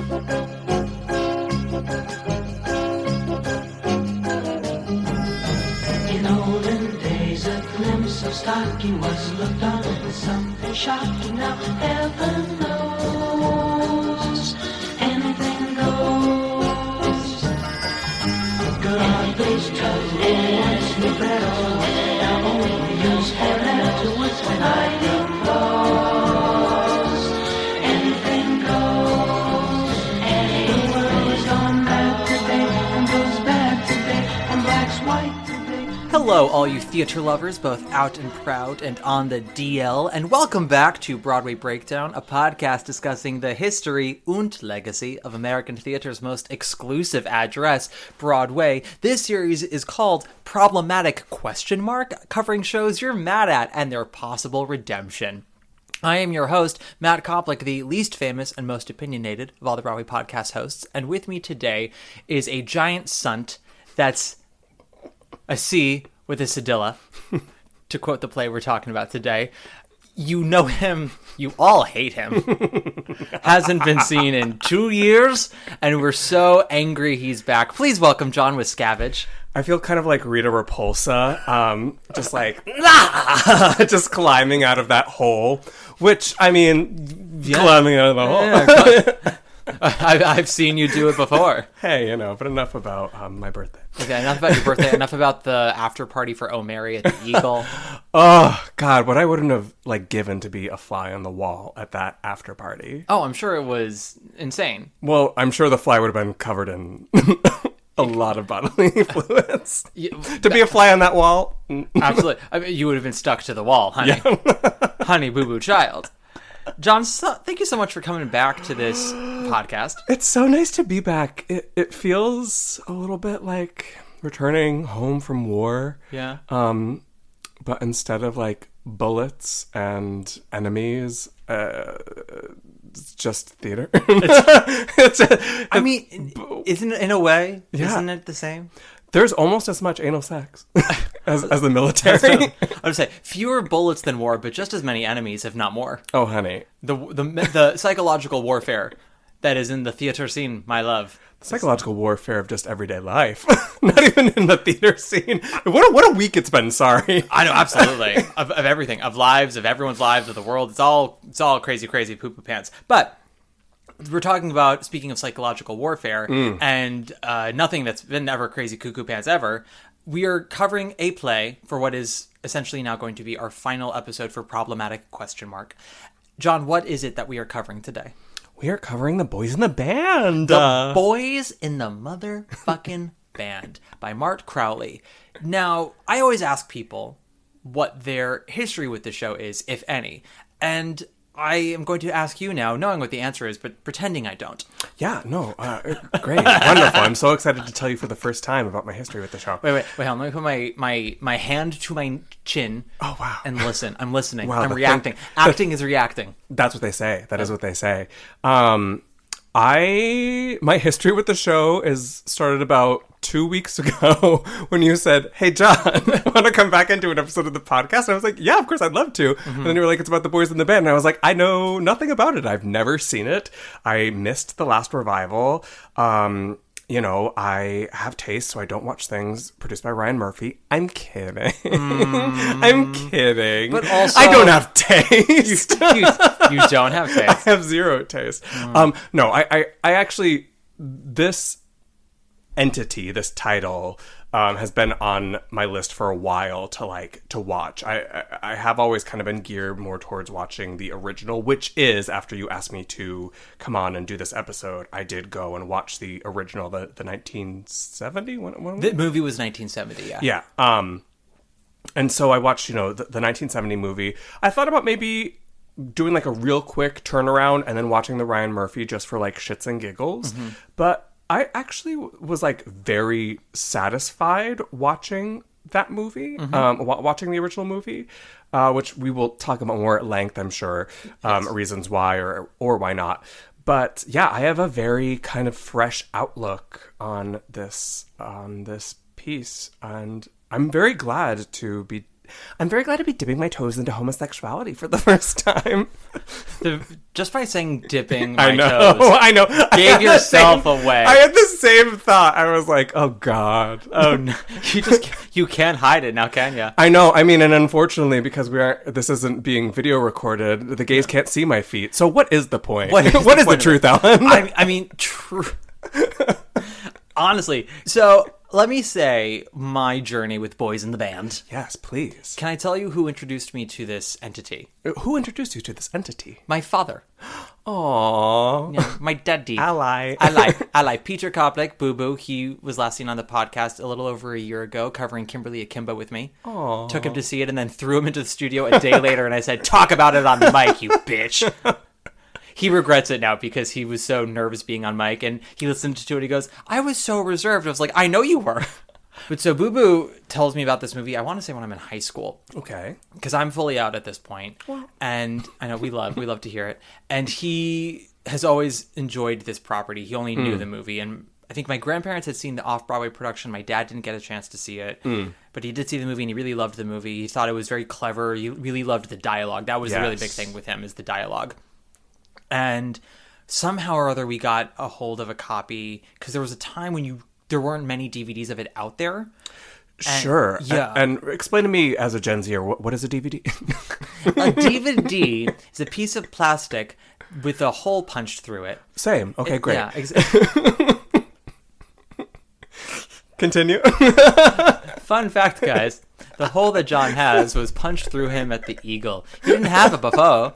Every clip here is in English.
In olden days, a glimpse of stocking was looked on as something shocking. Now heaven knows anything goes. Good old days, once we read all now only used for afterwards when hiding clothes. Anything goes. The world has gone back today and goes back today and black's white. Hello, all you theater lovers, both out and proud and on the DL, and welcome back to Broadway Breakdown, a podcast discussing the history and legacy of American theater's most exclusive address, Broadway. This series is called Problematic ? Covering shows you're mad at and their possible redemption. I am your host, Matt Koplik, the least famous and most opinionated of all the Broadway podcast hosts, and with me today is a giant sunt that's a C with a cedilla, to quote the play we're talking about today. You know him, you all hate him. Hasn't been seen in 2 years, and we're so angry he's back. Please welcome John Wascavage. I feel kind of like Rita Repulsa, just like, just climbing out of that hole, which, I mean, climbing out of the hole. Yeah, I've seen you do it before. Hey, but enough about my birthday. Okay, enough about your birthday, enough about the after party for O'Mary at the Eagle. Oh, God, what I wouldn't have, given to be a fly on the wall at that after party. Oh, I'm sure it was insane. Well, I'm sure the fly would have been covered in a lot of bodily fluids. To be a fly on that wall? Absolutely. I mean, you would have been stuck to the wall, honey. Yeah. Honey, boo-boo child. John, thank you so much for coming back to this podcast. It's so nice to be back. It feels a little bit like returning home from war. Yeah. But instead of bullets and enemies, it's just theater. I mean, isn't it in a way? Yeah. Isn't it the same? There's almost as much anal sex as the military. I would say fewer bullets than war, but just as many enemies, if not more. Oh, honey. The psychological warfare that is in the theater scene, my love. The psychological warfare of just everyday life. Not even in the theater scene. What a week it's been, sorry. I know, absolutely. of everything. Of lives, of everyone's lives, of the world. It's all crazy, crazy poo-poo pants. But we're talking about, speaking of psychological warfare, and nothing that's been ever crazy cuckoo pants ever, we are covering a play for what is essentially now going to be our final episode for Problematic ? John, what is it that we are covering today? We are covering The Boys in the Band. The Boys in the Motherfucking Band by Mart Crowley. Now, I always ask people what their history with the show is, if any, and I am going to ask you now, knowing what the answer is, but pretending I don't. Yeah, no, great, wonderful. I'm so excited to tell you for the first time about my history with the show. Wait, hold on. Let me put my hand to my chin. Oh, wow. And listen. I'm listening. Wow, I'm reacting. Acting is reacting. That's what they say. That is what they say. My history with the show is started about 2 weeks ago when you said, "Hey, John, want to come back into an episode of the podcast?" And I was like, "Yeah, of course, I'd love to." And then you were like, "It's about the boys in the band." And I was like, "I know nothing about it. I've never seen it. I missed the last revival. I have taste, so I don't watch things produced by Ryan Murphy." I'm kidding. I'm kidding. But also, I don't have taste. You don't have taste. I have zero taste. No, I actually, this entity, this title, has been on my list for a while to watch. I have always kind of been geared more towards watching the original, which is, after you asked me to come on and do this episode, I did go and watch the original, the 1970. The movie was 1970. Yeah. Yeah. And so I watched, the 1970 movie. I thought about maybe doing a real quick turnaround and then watching the Ryan Murphy just for shits and giggles. But I actually was very satisfied watching that movie, watching the original movie, which we will talk about more at length, I'm sure, reasons why or why not. But yeah, I have a very kind of fresh outlook on this piece, and I'm very glad to be I'm very glad to be dipping my toes into homosexuality for the first time. Just by saying dipping I my know, toes, I know. gave yourself away. I had the same thought. I was like, oh God. Oh no, you can't hide it now, can you? I know. I mean, and unfortunately, because this isn't being video recorded, the gays can't see my feet. So what is the point? What is the truth, Alan? I mean, true. Honestly, so let me say my journey with Boys in the Band. Yes, please. Can I tell you who introduced me to this entity? Who introduced you to this entity? My father. Aww. Yeah, my daddy. Ally. Ally. Peter Koplik, Boo Boo. He was last seen on the podcast a little over a year ago, covering Kimberly Akimbo with me. Aww. Took him to see it and then threw him into the studio a day later, and I said, talk about it on the mic, you bitch. He regrets it now because he was so nervous being on mic, and he listened to it. He goes, I was so reserved. I was like, I know you were. But so Boo Boo tells me about this movie, I want to say when I'm in high school. Okay. Because I'm fully out at this point. And I know we love to hear it. And he has always enjoyed this property. He only knew the movie. And I think my grandparents had seen the off-Broadway production. My dad didn't get a chance to see it. But he did see the movie, and he really loved the movie. He thought it was very clever. He really loved the dialogue. That was the really big thing with him, is the dialogue. And somehow or other we got a hold of a copy, because there was a time when there weren't many DVDs of it out there. And, sure. Yeah. And explain to me as a Gen Zer, what is a DVD? A DVD is a piece of plastic with a hole punched through it. Same. Okay, great. Yeah, exactly. Continue. Fun fact, guys. The hole that John has was punched through him at the Eagle. He didn't have it before.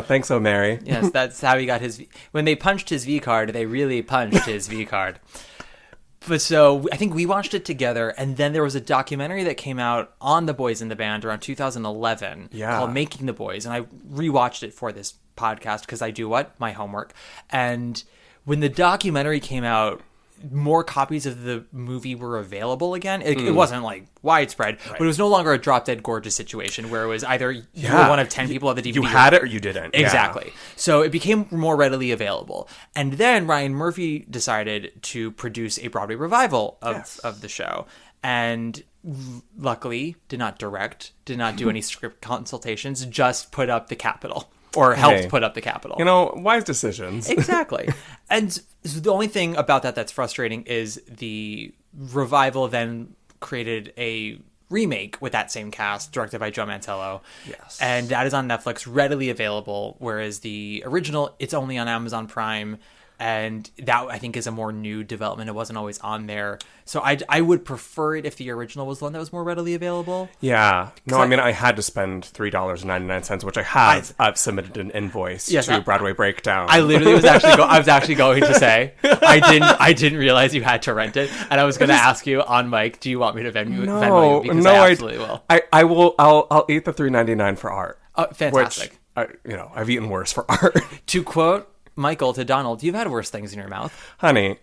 Thanks, O'Mary. Yes, that's how he got his... When they punched his V card, they really punched his V card. But so, I think we watched it together, and then there was a documentary that came out on the Boys in the Band around 2011 called Making the Boys, and I rewatched it for this podcast because I do what? My homework. And when the documentary came out, more copies of the movie were available again. It wasn't like widespread, but it was no longer a drop dead gorgeous situation where it was either you were one of 10 people at the DVD. You had it or you didn't. Exactly. Yeah. So it became more readily available. And then Ryan Murphy decided to produce a Broadway revival of the show. And luckily did not direct, did not do any script consultations, just put up the Capitol. Or helped put up the Capitol. You know, wise decisions. Exactly. And so the only thing about that's frustrating is the revival then created a remake with that same cast, directed by Joe Mantello. Yes. And that is on Netflix, readily available, whereas the original, it's only on Amazon Prime. And that, I think, is a more new development. It wasn't always on there. So I would prefer it if the original was the one that was more readily available. Yeah. No, I mean, I had to spend $3.99, which I have. I've submitted an invoice to Broadway Breakdown. I literally was actually going to say, I didn't realize you had to rent it. And I was going to ask you on mic, do you want me to Venmo you? Because I absolutely will. I will. I'll eat the $3.99 for art. Fantastic. Which, I've eaten worse for art. To quote Michael to Donald, you've had worse things in your mouth. Honey.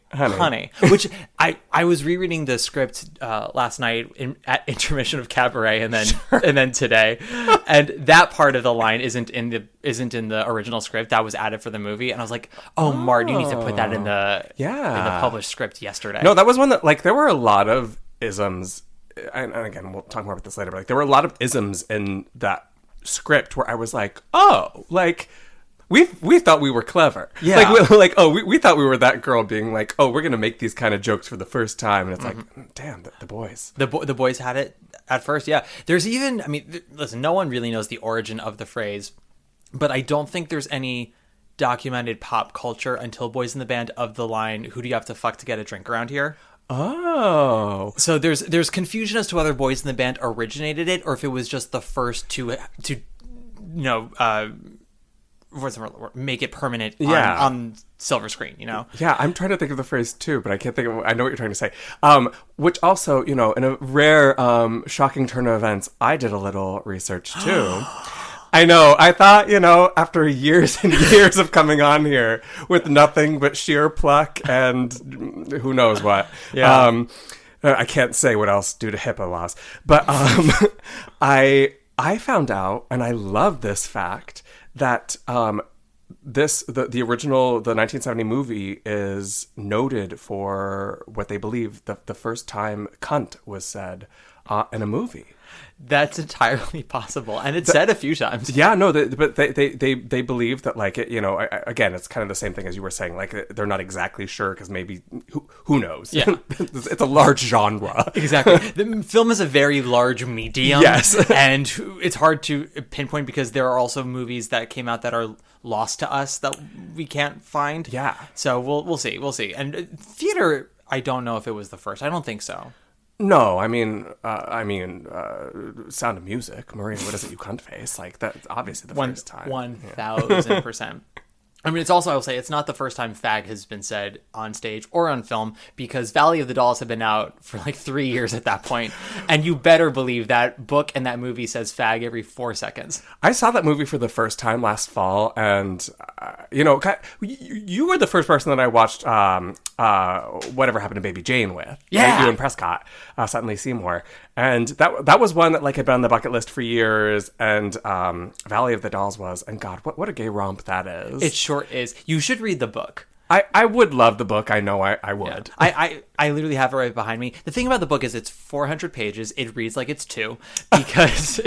Which I was rereading the script last night at intermission of Cabaret, and then today, and that part of the line isn't in the original script that was added for the movie, and I was like, oh, Martin, you need to put that in the published script yesterday. No, that was one that, like, there were a lot of isms, and again we'll talk more about this later, but like there were a lot of isms in that script where I was like, oh, like. We thought we were clever. Yeah. We thought we were that girl being like, oh, we're going to make these kind of jokes for the first time. And it's like, damn, the boys. The boys had it at first, yeah. There's even, I mean, listen, no one really knows the origin of the phrase, but I don't think there's any documented pop culture until Boys in the Band of the line, who do you have to fuck to get a drink around here? Oh. So there's confusion as to whether Boys in the Band originated it or if it was just the first to make it permanent on silver screen, you know? Yeah, I'm trying to think of the phrase too, but I can't think of I know what you're trying to say. Which also, in a rare, shocking turn of events, I did a little research too. I know. I thought, after years and years of coming on here with nothing but sheer pluck and who knows what. Yeah. I can't say what else due to HIPAA laws. But I found out, and I love this fact, that the original, the 1970 movie is noted for what they believe the first time cunt was said in a movie. That's entirely possible, and it's said a few times. Yeah, no, but they believe that, like, again, it's kind of the same thing as you were saying. Like, they're not exactly sure because maybe who knows? Yeah, it's a large genre. Exactly. The film is a very large medium. Yes, and it's hard to pinpoint because there are also movies that came out that are lost to us that we can't find. Yeah. So we'll see. And theater, I don't know if it was the first. I don't think so. No, I mean, Sound of Music, Maria, what is it, you cunt face? Like, that's obviously the first time. 1,000%. I mean, it's also, I will say, it's not the first time fag has been said on stage or on film, because Valley of the Dolls have been out for like 3 years at that point. And you better believe that book and that movie says fag every 4 seconds. I saw that movie for the first time last fall, and, you were the first person that I watched Whatever Happened to Baby Jane with. Yeah. Right? You and Prescott, Sutton Lee Seymour. And that was one that, like, had been on the bucket list for years, and Valley of the Dolls was, and God, what a gay romp that is. It sure is. You should read the book. I would love the book. I know I would. Yeah. I literally have it right behind me. The thing about the book is it's 400 pages. It reads like it's 2 because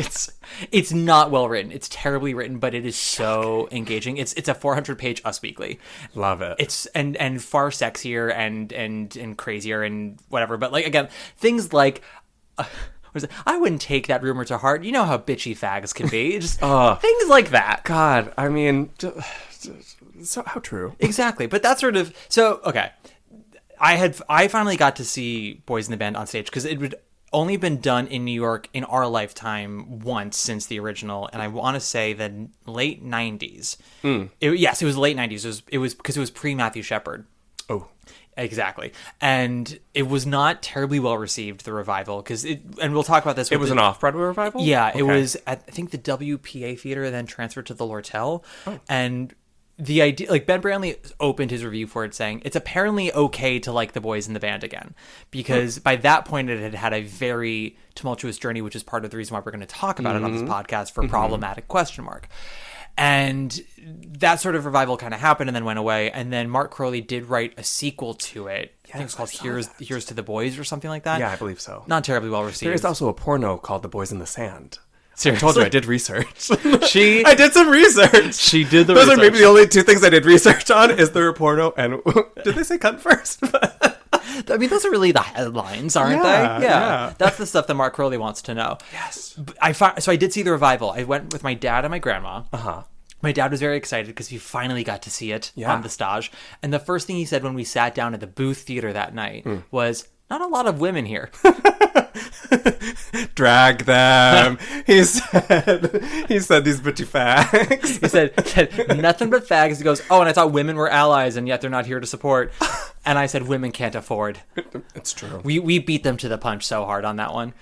it's not well written. It's terribly written, but it is so engaging. It's a 400-page Us Weekly. Love it. It's and far sexier and crazier and whatever. But, like, again, things like I wouldn't take that rumor to heart. You know how bitchy fags can be. Just things like that. God, I mean, so how true. Exactly. But that's sort of, so, okay. I finally got to see Boys in the Band on stage because it would only been done in New York in our lifetime once since the original, and I want to say the late 90s. Yes, it was late 90s. It was because it was pre-Matthew Shepard. Oh. Exactly. And it was not terribly well received, the revival, because and we'll talk about this. It was an off-Broadway revival? Yeah, okay. It was at, I think, the WPA Theater, then transferred to the Lortel. Oh. And the idea, like, Ben Brantley opened his review for it saying, it's apparently okay to like the Boys in the Band again. Because by that point, it had had a very tumultuous journey, which is part of the reason why we're going to talk about it on this podcast for problematic ? And that sort of revival kind of happened and then went away. And then Mark Crowley did write a sequel to it. I think it's called Here's to the Boys or something like that. Yeah, I believe so. Not terribly well received. There is also a porno called The Boys in the Sand. Seriously? I told you I did research. I did some research. She did the Those research. are maybe the only 2 things I did research on is the porno and... Did they say cunt first? I mean, those are really the headlines, aren't they? Yeah. That's the stuff that Mark Crowley wants to know. Yes. So I did see the revival. I went with my dad and my grandma. Uh-huh. My dad was very excited because he finally got to see it on the stage. And the first thing he said when we sat down at the Booth Theater that night was, not a lot of women here. Drag them. He said these bitchy fags. He said nothing but fags. He goes, oh, and I thought women were allies and yet they're not here to support. And I said, women can't afford. It's true. We beat them to the punch so hard on that one.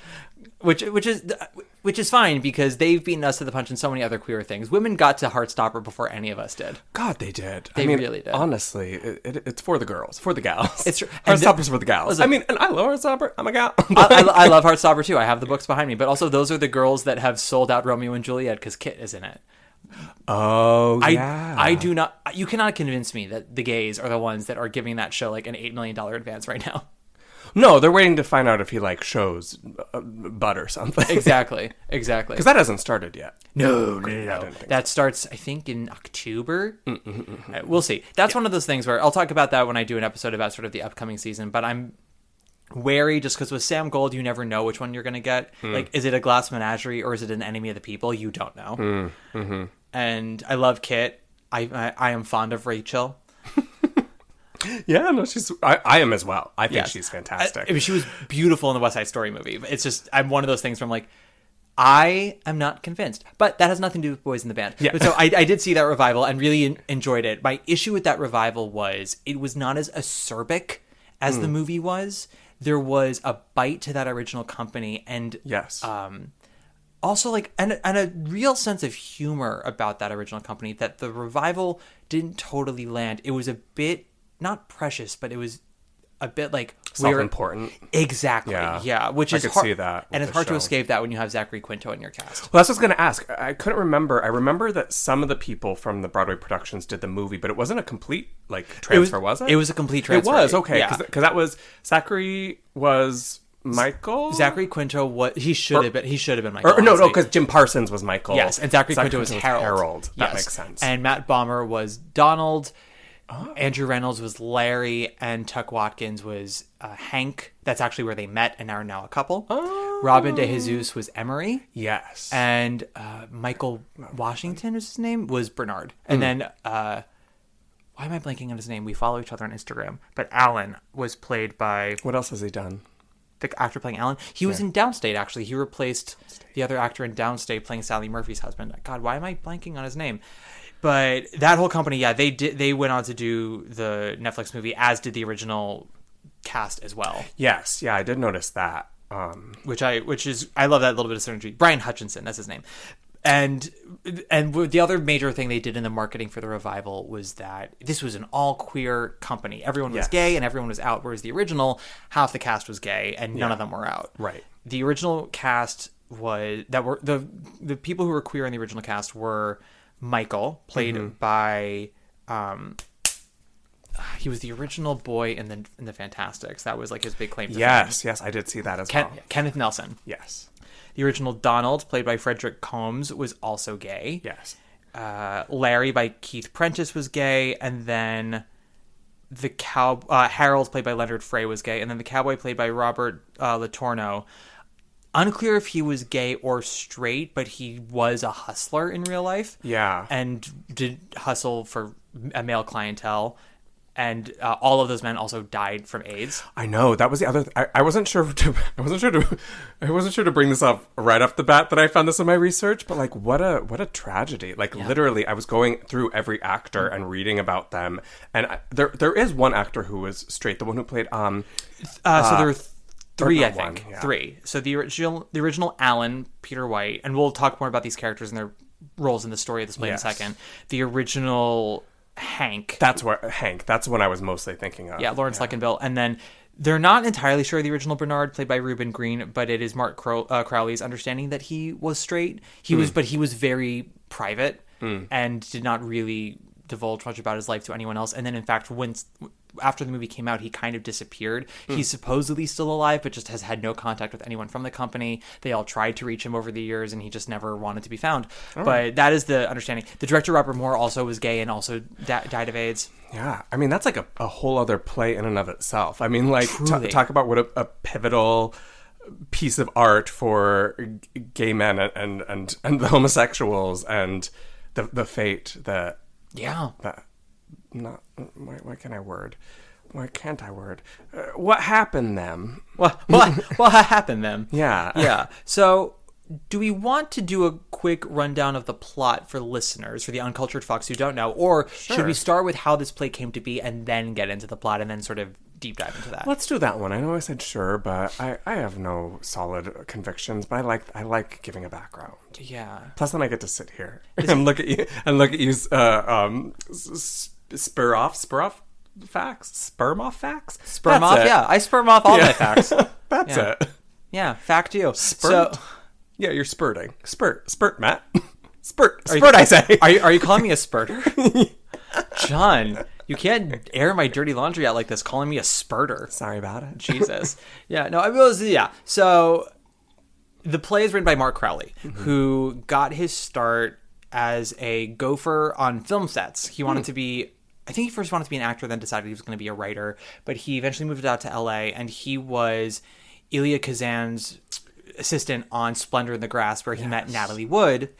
Which is fine because they've beaten us to the punch in so many other queer things. Women got to Heartstopper before any of us did. God, they did. They really did. Honestly, it's for the girls, for the gals. It's true. Heartstopper's for the gals. I mean, and I love Heartstopper. I'm a gal. I love Heartstopper too. I have the books behind me, but also those are the girls that have sold out Romeo and Juliet because Kit is in it. Oh, yeah. I do not. You cannot convince me that the gays are the ones that are giving that show like an $8 million advance right now. No, they're waiting to find out if he, like, shows butt or something. Exactly. Because that hasn't started yet. No. That starts, I think, in October. We'll see. That's one of those things where I'll talk about that when I do an episode about sort of the upcoming season. But I'm wary just because with Sam Gold, you never know which one you're going to get. Like, is it a Glass Menagerie or is it an Enemy of the People? You don't know. And I love Kit. I am fond of Rachel. Yeah, no, I am as well. I think she's fantastic. I mean, she was beautiful in the West Side Story movie. It's just, I'm one of those things where I'm like, I am not convinced. But that has nothing to do with Boys in the Band. Yeah. But so I did see that revival and really enjoyed it. My issue with that revival was it was not as acerbic as the movie was. There was a bite to that original company and also like and a real sense of humor about that original company that the revival didn't totally land. It was a bit not precious, but it was a bit like self-important. Exactly. Yeah. Which is I could hard, see that, and it's hard to escape that when you have Zachary Quinto in your cast. Well, that's what I was going to ask. I couldn't remember. I remember that some of the people from the Broadway productions did the movie, but it wasn't a complete like transfer, was it? It was a complete transfer. It was okay because that was Zachary was Michael? Zachary Quinto, he should have been Michael. No, honestly. because Jim Parsons was Michael. Yes, and Zachary Quinto was Harold. That Yes. makes sense. And Matt Bomer was Donald. Andrew Reynolds was Larry, and Tuck Watkins was Hank. That's actually where they met and are now a couple. Robin De Jesus was Emery. Yes. And Michael Washington was his name, was Bernard. And then, why am I blanking on his name? We follow each other on Instagram. But Alan was played by... What else has he done? The actor playing Alan. He was in Downstate, actually. He replaced the other actor in Downstate playing Sally Murphy's husband. God, why am I blanking on his name? But that whole company, they went on to do the Netflix movie, as did the original cast as well. Yes, yeah, I did notice that. I love that little bit of synergy. Brian Hutchinson, that's his name. And the other major thing they did in the marketing for the revival was that this was an all queer company. Everyone was gay and everyone was out, whereas the original, half the cast was gay and none of them were out. Right. The original cast the people who were queer in the original cast were Michael, played by he was the original boy in the Fantastics. That was like his big claim to fame. Yes, I did see that as well. Kenneth Nelson. Yes. The original Donald, played by Frederick Combs, was also gay. Yes. Larry, by Keith Prentice, was gay. And then Harold, played by Leonard Frey, was gay. And then the cowboy, played by Robert Latorno. Unclear if he was gay or straight, but he was a hustler in real life. Yeah. And did hustle for a male clientele. And all of those men also died from AIDS. I know, that was the other. I wasn't sure to bring this up right off the bat that I found this in my research, but like what a tragedy. Like literally, I was going through every actor and reading about them, and there is one actor who was straight, the one who played so there were three, I think. One, yeah. Three. So the original Alan, Peter White, and we'll talk more about these characters and their roles in the story of this play in a second. The original Hank. That's what I was mostly thinking of. Yeah, Lawrence Luckinbill. And then they're not entirely sure the original Bernard, played by Reuben Green, but it is Mark Crowley's understanding that he was straight. But he was very private and did not really divulge much about his life to anyone else. And then, in fact, after the movie came out, he kind of disappeared. He's supposedly still alive, but just has had no contact with anyone from the company. They all tried to reach him over the years, and he just never wanted to be found. But that is the understanding. The director, Robert Moore, also was gay and also died of AIDS. Yeah. I mean, that's like a whole other play in and of itself. I mean, like, talk about what a pivotal piece of art for gay men and the homosexuals and the fate that... Yeah. Why can't I word? What happened them? What happened them? Yeah. Yeah. So, do we want to do a quick rundown of the plot for listeners, for the uncultured fox who don't know? Or should we start with how this play came to be and then get into the plot and then sort of deep dive into that? Let's do that one. I know I said sure, but I have no solid convictions, but I like giving a background. Yeah. Plus, then I get to sit here and look at you spur off facts. Sperm off facts. Sperm off. Yeah, I sperm off all my facts. That's it. Yeah, fact you. Spurt. Yeah, you're spurting. Spurt, Matt. Spurt, I say. Are you calling me a spurter? John, you can't air my dirty laundry out like this, calling me a spurter. Sorry about it. Jesus. Yeah, no, it was, So, the play is written by Mark Crowley, who got his start as a gopher on film sets. He wanted to be... I think he first wanted to be an actor, then decided he was going to be a writer. But he eventually moved out to LA, and he was Elia Kazan's assistant on Splendor in the Grass, where he met Natalie Wood.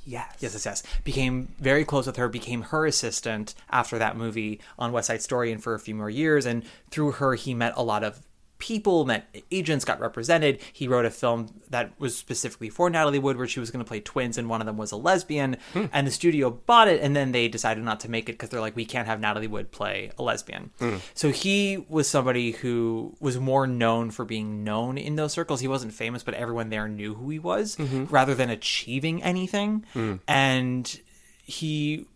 Yes. Became very close with her, became her assistant after that movie on West Side Story and for a few more years. And through her, he met a lot of people, met agents, got represented. He wrote a film that was specifically for Natalie Wood where she was going to play twins and one of them was a lesbian. And the studio bought it and then they decided not to make it because they're like, we can't have Natalie Wood play a lesbian. So he was somebody who was more known for being known in those circles. He wasn't famous, but everyone there knew who he was rather than achieving anything. And he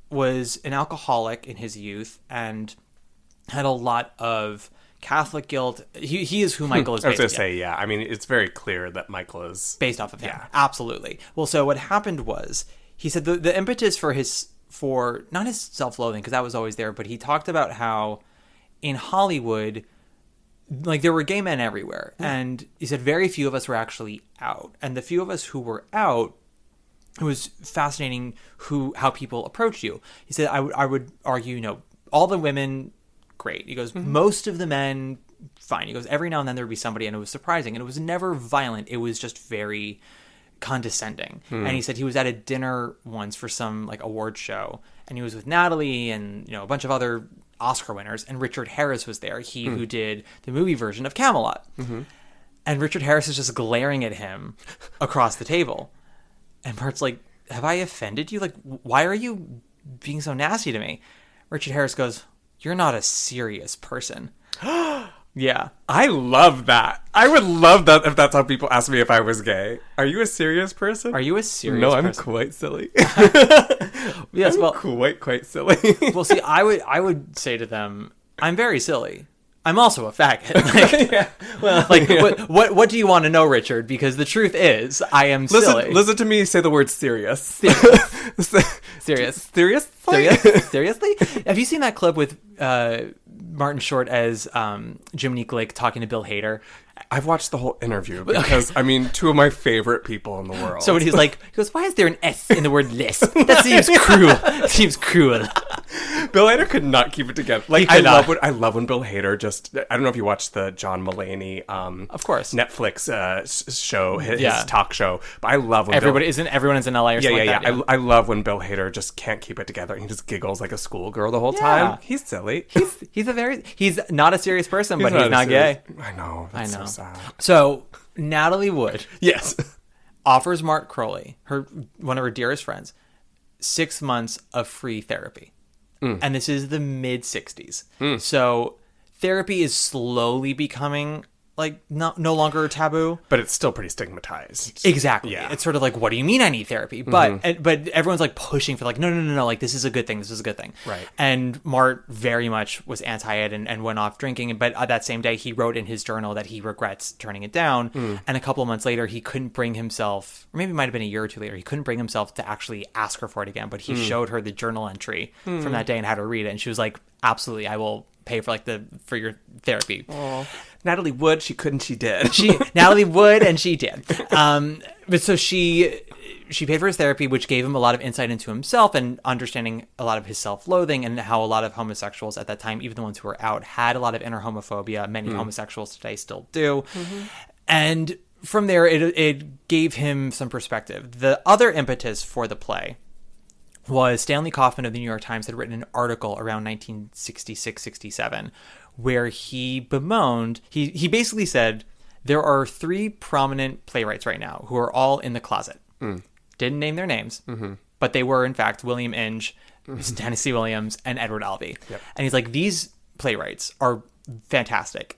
was an alcoholic in his youth and had a lot of Catholic guilt. He is who Michael is based I was going to say, I mean, it's very clear that Michael is... based off of him. Yeah. Absolutely. Well, so what happened was, he said the impetus for not his self-loathing, because that was always there, but he talked about how in Hollywood, like there were gay men everywhere. And he said very few of us were actually out. And the few of us who were out, it was fascinating how people approached you. He said, I would argue, all the women, great. He goes, most of the men, fine. He goes, every now and then there would be somebody, and it was surprising. And it was never violent. It was just very condescending. And he said he was at a dinner once for some like award show, and he was with Natalie and a bunch of other Oscar winners, and Richard Harris was there, who did the movie version of Camelot. And Richard Harris is just glaring at him across the table, and Mart's like, have I offended you? Like, why are you being so nasty to me? Richard Harris goes, you're not a serious person. Yeah. I love that. I would love that if that's how people ask me if I was gay. Are you a serious person? Are you a serious person? person? No, I'm quite silly. Yes, well, quite silly. Well, see, I would say to them, I'm very silly. I'm also a faggot. Like, Yeah. Well, like, yeah. What do you want to know, Richard? Because the truth is, I am silly. Listen to me say the word serious. Serious. Seriously? Have you seen that clip with Martin Short as Jiminy Glick talking to Bill Hader? I've watched the whole interview because, I mean, two of my favorite people in the world. So when he goes, why is there an S in the word lisp? That seems cruel. Seems cruel. Bill Hader could not keep it together. Like, I love when Bill Hader just, I don't know if you watched the John Mulaney, of course, Netflix show, his talk show, but I love when everyone is in LA or something like that. I love when Bill Hader just can't keep it together and he just giggles like a schoolgirl the whole time. He's silly. He's not a serious person, but he's not gay. I know. That's so sad. So Natalie Wood, yes, offers Mark Crowley, one of her dearest friends, 6 months of free therapy. And this is the mid 60s. So therapy is slowly becoming like no longer taboo, but it's still pretty stigmatized. Exactly. Yeah. It's sort of like, what do you mean I need therapy? But everyone's like pushing for like, no, like this is a good thing. This is a good thing. Right. And Mart very much was anti it and went off drinking. But that same day he wrote in his journal that he regrets turning it down. And a couple of months later, he couldn't bring himself, or maybe it might have been a year or two later, he couldn't bring himself to actually ask her for it again. But he showed her the journal entry from that day and had her read it. And she was like, absolutely, I will pay for your therapy. Aww. Natalie Wood, she did. Natalie Wood, and she did. But so she paid for his therapy, which gave him a lot of insight into himself and understanding a lot of his self-loathing and how a lot of homosexuals at that time, even the ones who were out, had a lot of inner homophobia. Many homosexuals today still do. And from there, it gave him some perspective. The other impetus for the play was Stanley Kaufman of the New York Times had written an article around 1966-67 where he bemoaned, he basically said, there are 3 prominent playwrights right now who are all in the closet. Didn't name their names, but they were, in fact, William Inge, Tennessee Williams, and Edward Albee. Yep. And he's like, these playwrights are fantastic,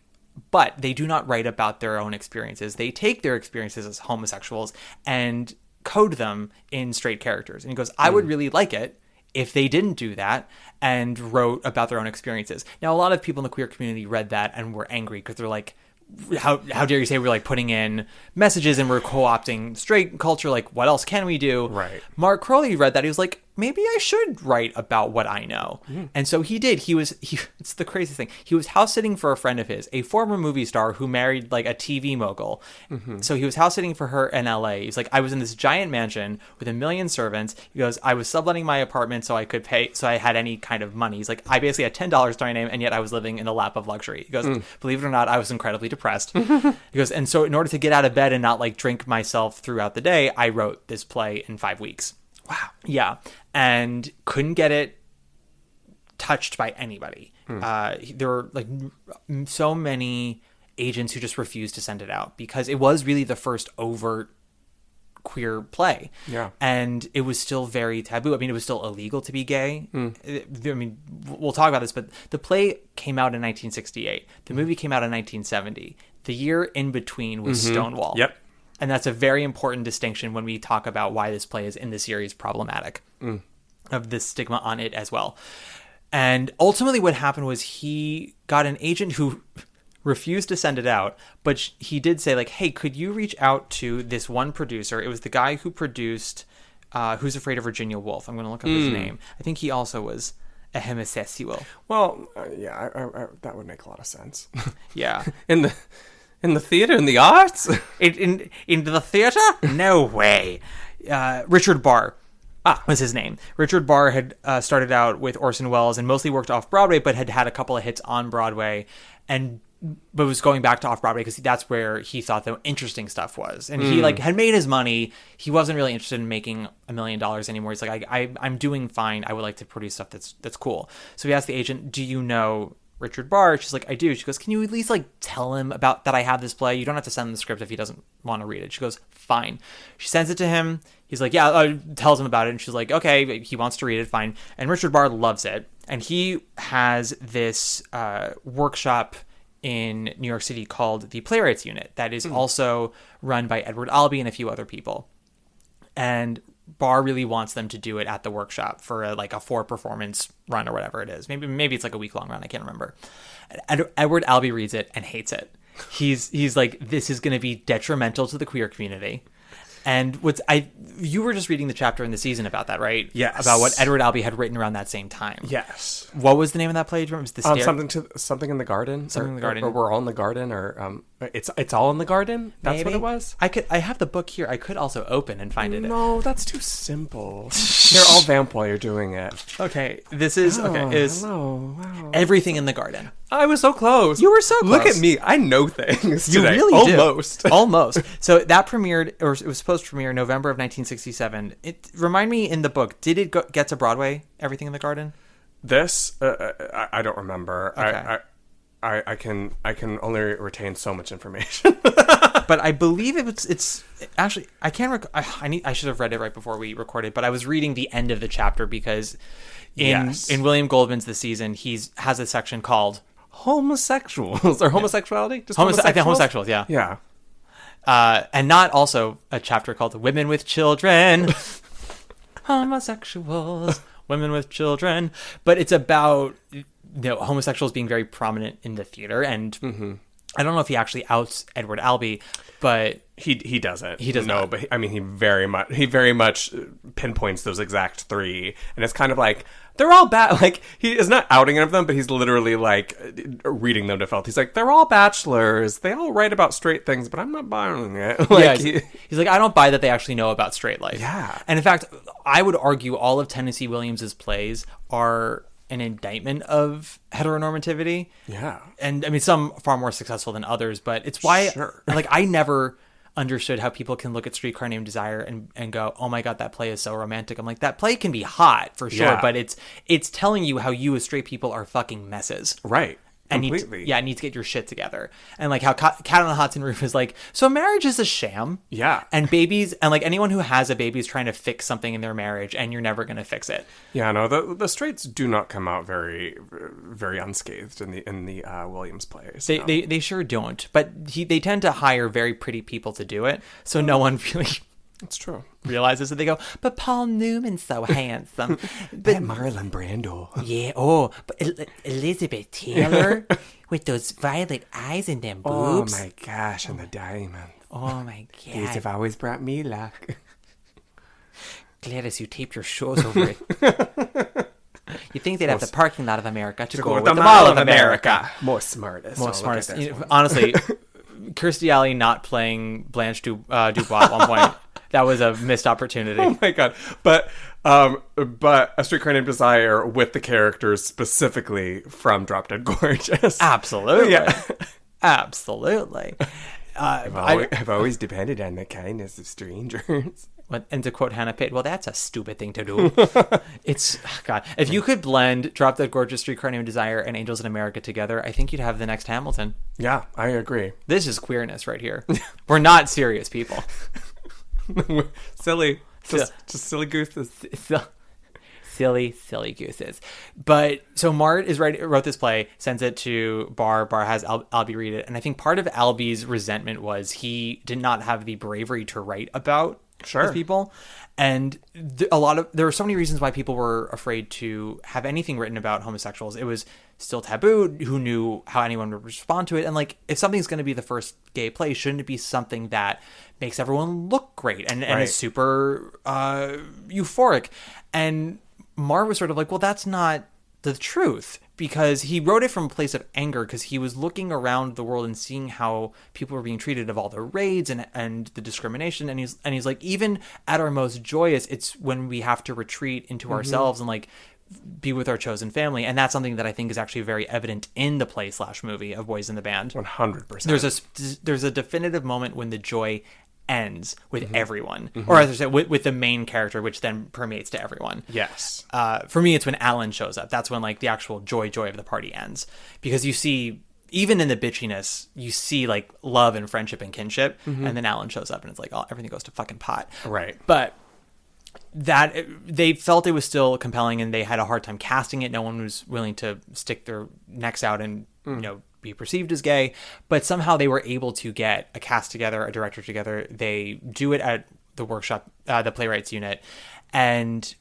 but they do not write about their own experiences. They take their experiences as homosexuals and code them in straight characters. And he goes, I would really like it if they didn't do that and wrote about their own experiences. Now, a lot of people in the queer community read that and were angry because they're like, how dare you say we're like putting in messages and we're co-opting straight culture? Like, what else can we do? Right. Mark Crowley read that. He was like, maybe I should write about what I know. And so he did. It's the craziest thing. He was house sitting for a friend of his, a former movie star who married like a TV mogul. So he was house sitting for her in LA. He's like, I was in this giant mansion with 1 million servants. He goes, I was subletting my apartment so I could pay, so I had any kind of money. He's like, I basically had $10 to my name and yet I was living in the lap of luxury. He goes, believe it or not, I was incredibly depressed. He goes, and so in order to get out of bed and not like drink myself throughout the day, I wrote this play in 5 weeks. Wow. Yeah. And couldn't get it touched by anybody. There were like so many agents who just refused to send it out because it was really the first overt queer play. Yeah. And it was still very taboo. I mean, it was still illegal to be gay. I mean, we'll talk about this, but the play came out in 1968. The movie came out in 1970. The year in between was Stonewall. Yep. And that's a very important distinction when we talk about why this play is in the series problematic of the stigma on it as well. And ultimately what happened was he got an agent who refused to send it out, but he did say like, hey, could you reach out to this one producer? It was the guy who produced Who's Afraid of Virginia Woolf. I'm going to look up his name. I think he also was a homosexual. Well, yeah, that would make a lot of sense. Yeah. In the theater, in the arts? In the theater? No way. Richard Barr was his name. Richard Barr had started out with Orson Welles and mostly worked off-Broadway, but had had a couple of hits on Broadway, but was going back to off-Broadway because that's where he thought the interesting stuff was. And he had made his money. He wasn't really interested in making $1 million anymore. He's like, I'm doing fine. I would like to produce stuff that's cool. So he asked the agent, do you know Richard Barr? She's like, I do. She goes, can you at least tell him about that I have this play? You don't have to send him the script if he doesn't want to read it. She goes, fine. She sends it to him. He's like, yeah, tells him about it. And she's like, okay, he wants to read it, fine. And Richard Barr loves it. And he has this workshop in New York City called the Playwrights Unit that is also run by Edward Albee and a few other people. And Barr really wants them to do it at the workshop for a 4-performance run or whatever it is. Maybe it's a week-long run. I can't remember. Edward Albee reads it and hates it. He's like, this is going to be detrimental to the queer community. And you were just reading the chapter in the season about that, right? Yes. About what Edward Albee had written around that same time. Yes. What was the name of that play? Do you remember? It was Something in the garden. Something in the garden. Or we're all in the garden, or it's all in the garden. That's Maybe. what it was. I have the book here. I could also open and find it. No, that's too simple. They're all vamp while you're doing it. Okay, this is Hello. Wow. Everything in the Garden. I was so close. You were so close. Look at me. I know things You today. really do. Almost. So that premiered, or it was supposed to premiere November of 1967. Remind me, in the book, did it get to Broadway, Everything in the Garden? This, I don't remember. Okay. I can only retain so much information. But I believe it's actually, I can't I should have read it right before we recorded, but I was reading the end of the chapter because in William Goldman's The Season, he has a section called homosexuals or homosexuality? Just I think homosexuals, yeah. Yeah. And not also a chapter called Women with Children. Homosexuals, women with children. But it's about homosexuals being very prominent in the theater. And I don't know if he actually outs Edward Albee, but he doesn't. He does not. But he very much pinpoints those exact 3, and it's kind of like they're all bad. Like, he is not outing any of them, but he's literally reading them to felt. He's like, they're all bachelors. They all write about straight things, but I'm not buying it. He's like, I don't buy that they actually know about straight life. Yeah. And in fact, I would argue all of Tennessee Williams's plays are an indictment of heteronormativity. Yeah. And I mean, some far more successful than others, but it's why I never understood how people can look at Streetcar Named Desire and go, oh my God, that play is so romantic. I'm like, that play can be hot for sure, but it's telling you how you as straight people are fucking messes. Right. And completely. need to get your shit together. And how Cat on the Hot Tin Roof is like, so marriage is a sham. Yeah. And babies, and anyone who has a baby is trying to fix something in their marriage, and you're never going to fix it. Yeah, no, the straights do not come out very, very unscathed in the Williams plays. They sure don't. But they tend to hire very pretty people to do it, so no one really... It's true. Realizes that they go, but Paul Newman's so handsome. But Marlon Brando. Yeah, but Elizabeth Taylor with those violet eyes and them boobs. Oh my gosh, and the diamond. Oh my God. These have always brought me luck. Gladys, you taped your shows over it. You think they'd have the parking lot of America to go with the Mall of America. More smartest. Honestly, Kirstie Alley not playing Blanche Dubois at one point. That was a missed opportunity. Oh my God. But A Streetcar Named Desire with the characters specifically from Drop Dead Gorgeous. Absolutely. Yeah. Absolutely. I've always depended on the kindness of strangers. And to quote Hannah Pitt, well, that's a stupid thing to do. God, if you could blend Drop Dead Gorgeous, Streetcar Named Desire, and Angels in America together, I think you'd have the next Hamilton. Yeah, I agree. This is queerness right here. We're not serious people. Silly. Just silly gooses. Silly gooses. But so Mart wrote this play, sends it to Barr. Barr has Albee read it. And I think part of Albee's resentment was he did not have the bravery to write about these people. And there were so many reasons why people were afraid to have anything written about homosexuals. It was still taboo. Who knew how anyone would respond to it? And if something's going to be the first gay play, shouldn't it be something that makes everyone look great and is super euphoric? And Mar was sort of like, well, that's not the truth, because he wrote it from a place of anger, because he was looking around the world and seeing how people were being treated, of all the raids and the discrimination, and he's like, even at our most joyous, it's when we have to retreat into ourselves and like be with our chosen family. And that's something that I think is actually very evident in the play/movie of Boys in the Band. 100%. There's a definitive moment when the joy ends with everyone, or as I said, with the main character, which then permeates to everyone. Yes. For me, it's when Alan shows up. That's when like the actual joy of the party ends, because you see, even in the bitchiness, you see like love and friendship and kinship, and then Alan shows up and it's like, oh, everything goes to fucking pot. Right. But that they felt it was still compelling, and they had a hard time casting it. No one was willing to stick their necks out and be perceived as gay, but somehow they were able to get a cast together, a director together. They do it at the workshop, the playwrights unit, and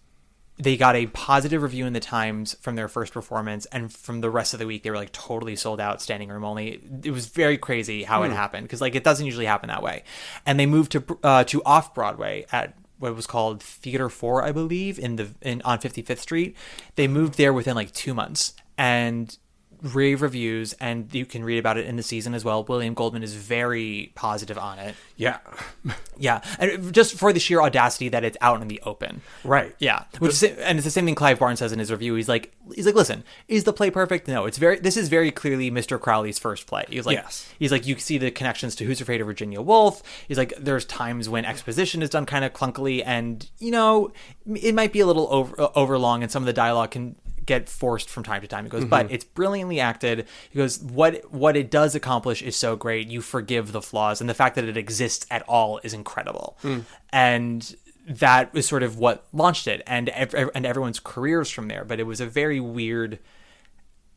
they got a positive review in the Times from their first performance, and from the rest of the week they were like totally sold out, standing room only. It was very crazy how it happened, because like it doesn't usually happen that way. And they moved to off Broadway at what was called Theater 4, I believe, on 55th Street. They moved there within like 2 months, and rave reviews, and you can read about it in the season as well. William Goldman is very positive on it. Yeah. Yeah. And just for the sheer audacity that it's out in the open. Right. Yeah. And it's the same thing Clive Barnes says in his review. He's like, listen, is the play perfect? No, this is very clearly Mr. Crowley's first play. He's like, yes. He's like, you see the connections to Who's Afraid of Virginia Woolf. He's like, there's times when exposition is done kind of clunkily, and, it might be a little overlong, and some of the dialogue can get forced from time to time. He goes, but it's brilliantly acted. He goes, what it does accomplish is so great. You forgive the flaws, and the fact that it exists at all is incredible. And that is sort of what launched it, and everyone's careers from there. But it was a very weird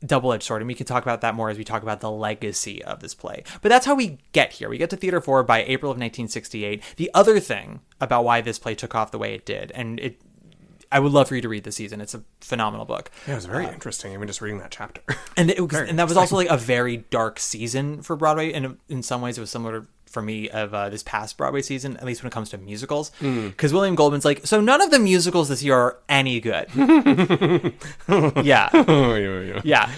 double-edged sword, and we can talk about that more as we talk about the legacy of this play. But that's how we get here. We get to Theater 4 by April of 1968. The other thing about why this play took off the way it did, and I would love for you to read this season. It's a phenomenal book. Yeah, it was very interesting, even just reading that chapter. And that was also like a very dark season for Broadway, and in some ways it was similar for me of this past Broadway season, at least when it comes to musicals, because William Goldman's like, so none of the musicals this year are any good. Yeah,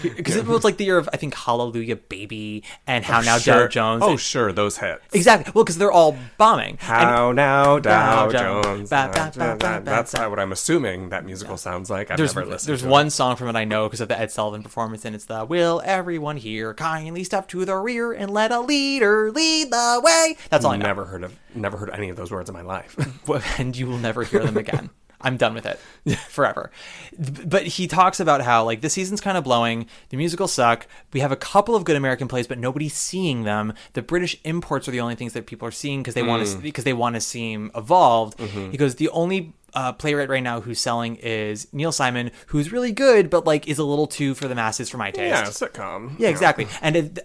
because it was like the year of, I think, Hallelujah Baby and How Now Dow Jones. Oh, sure, those hits. Exactly. Well, because they're all bombing. How Now Dow Jones. That's what I'm assuming that musical sounds like. I've never listened to it. There's one song from it I know because of the Ed Sullivan performance, and it's the "Will everyone here kindly step to the rear and let a leader lead the way." That's all I know. Never heard any of those words in my life. And you will never hear them again. I'm done with it forever. But he talks about how like the season's kind of blowing, the musicals suck, we have a couple of good American plays, but nobody's seeing them. The British imports are the only things that people are seeing because they want to seem evolved. He goes, the only playwright right now who's selling is Neil Simon, who's really good, but like is a little too for the masses for my taste. Yeah, sitcom. Yeah, exactly. And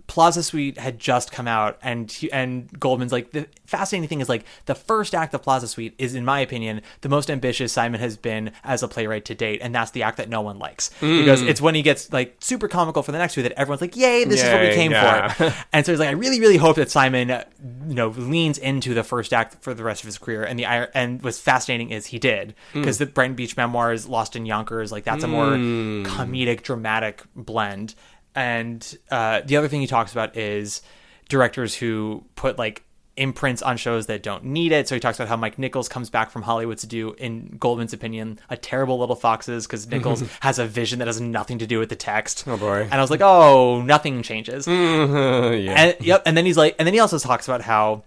Plaza Suite had just come out, and Goldman's like, the fascinating thing is like the first act of Plaza Suite is, in my opinion, the most ambitious Simon has been as a playwright to date, and that's the act that no one likes, because it's when he gets like super comical for the next two that everyone's like, yay, this is what we came for. And so he's like, I really, really hope that Simon leans into the first act for the rest of his career. And what's fascinating is he did, because the Brighton Beach Memoirs, Lost in Yonkers, like that's a more comedic, dramatic blend. And the other thing he talks about is directors who put like imprints on shows that don't need it. So he talks about how Mike Nichols comes back from Hollywood to do, in Goldman's opinion, a terrible Little Foxes, because Nichols has a vision that has nothing to do with the text. Oh boy. And I was like, oh, nothing changes. Yeah. And then he also talks about how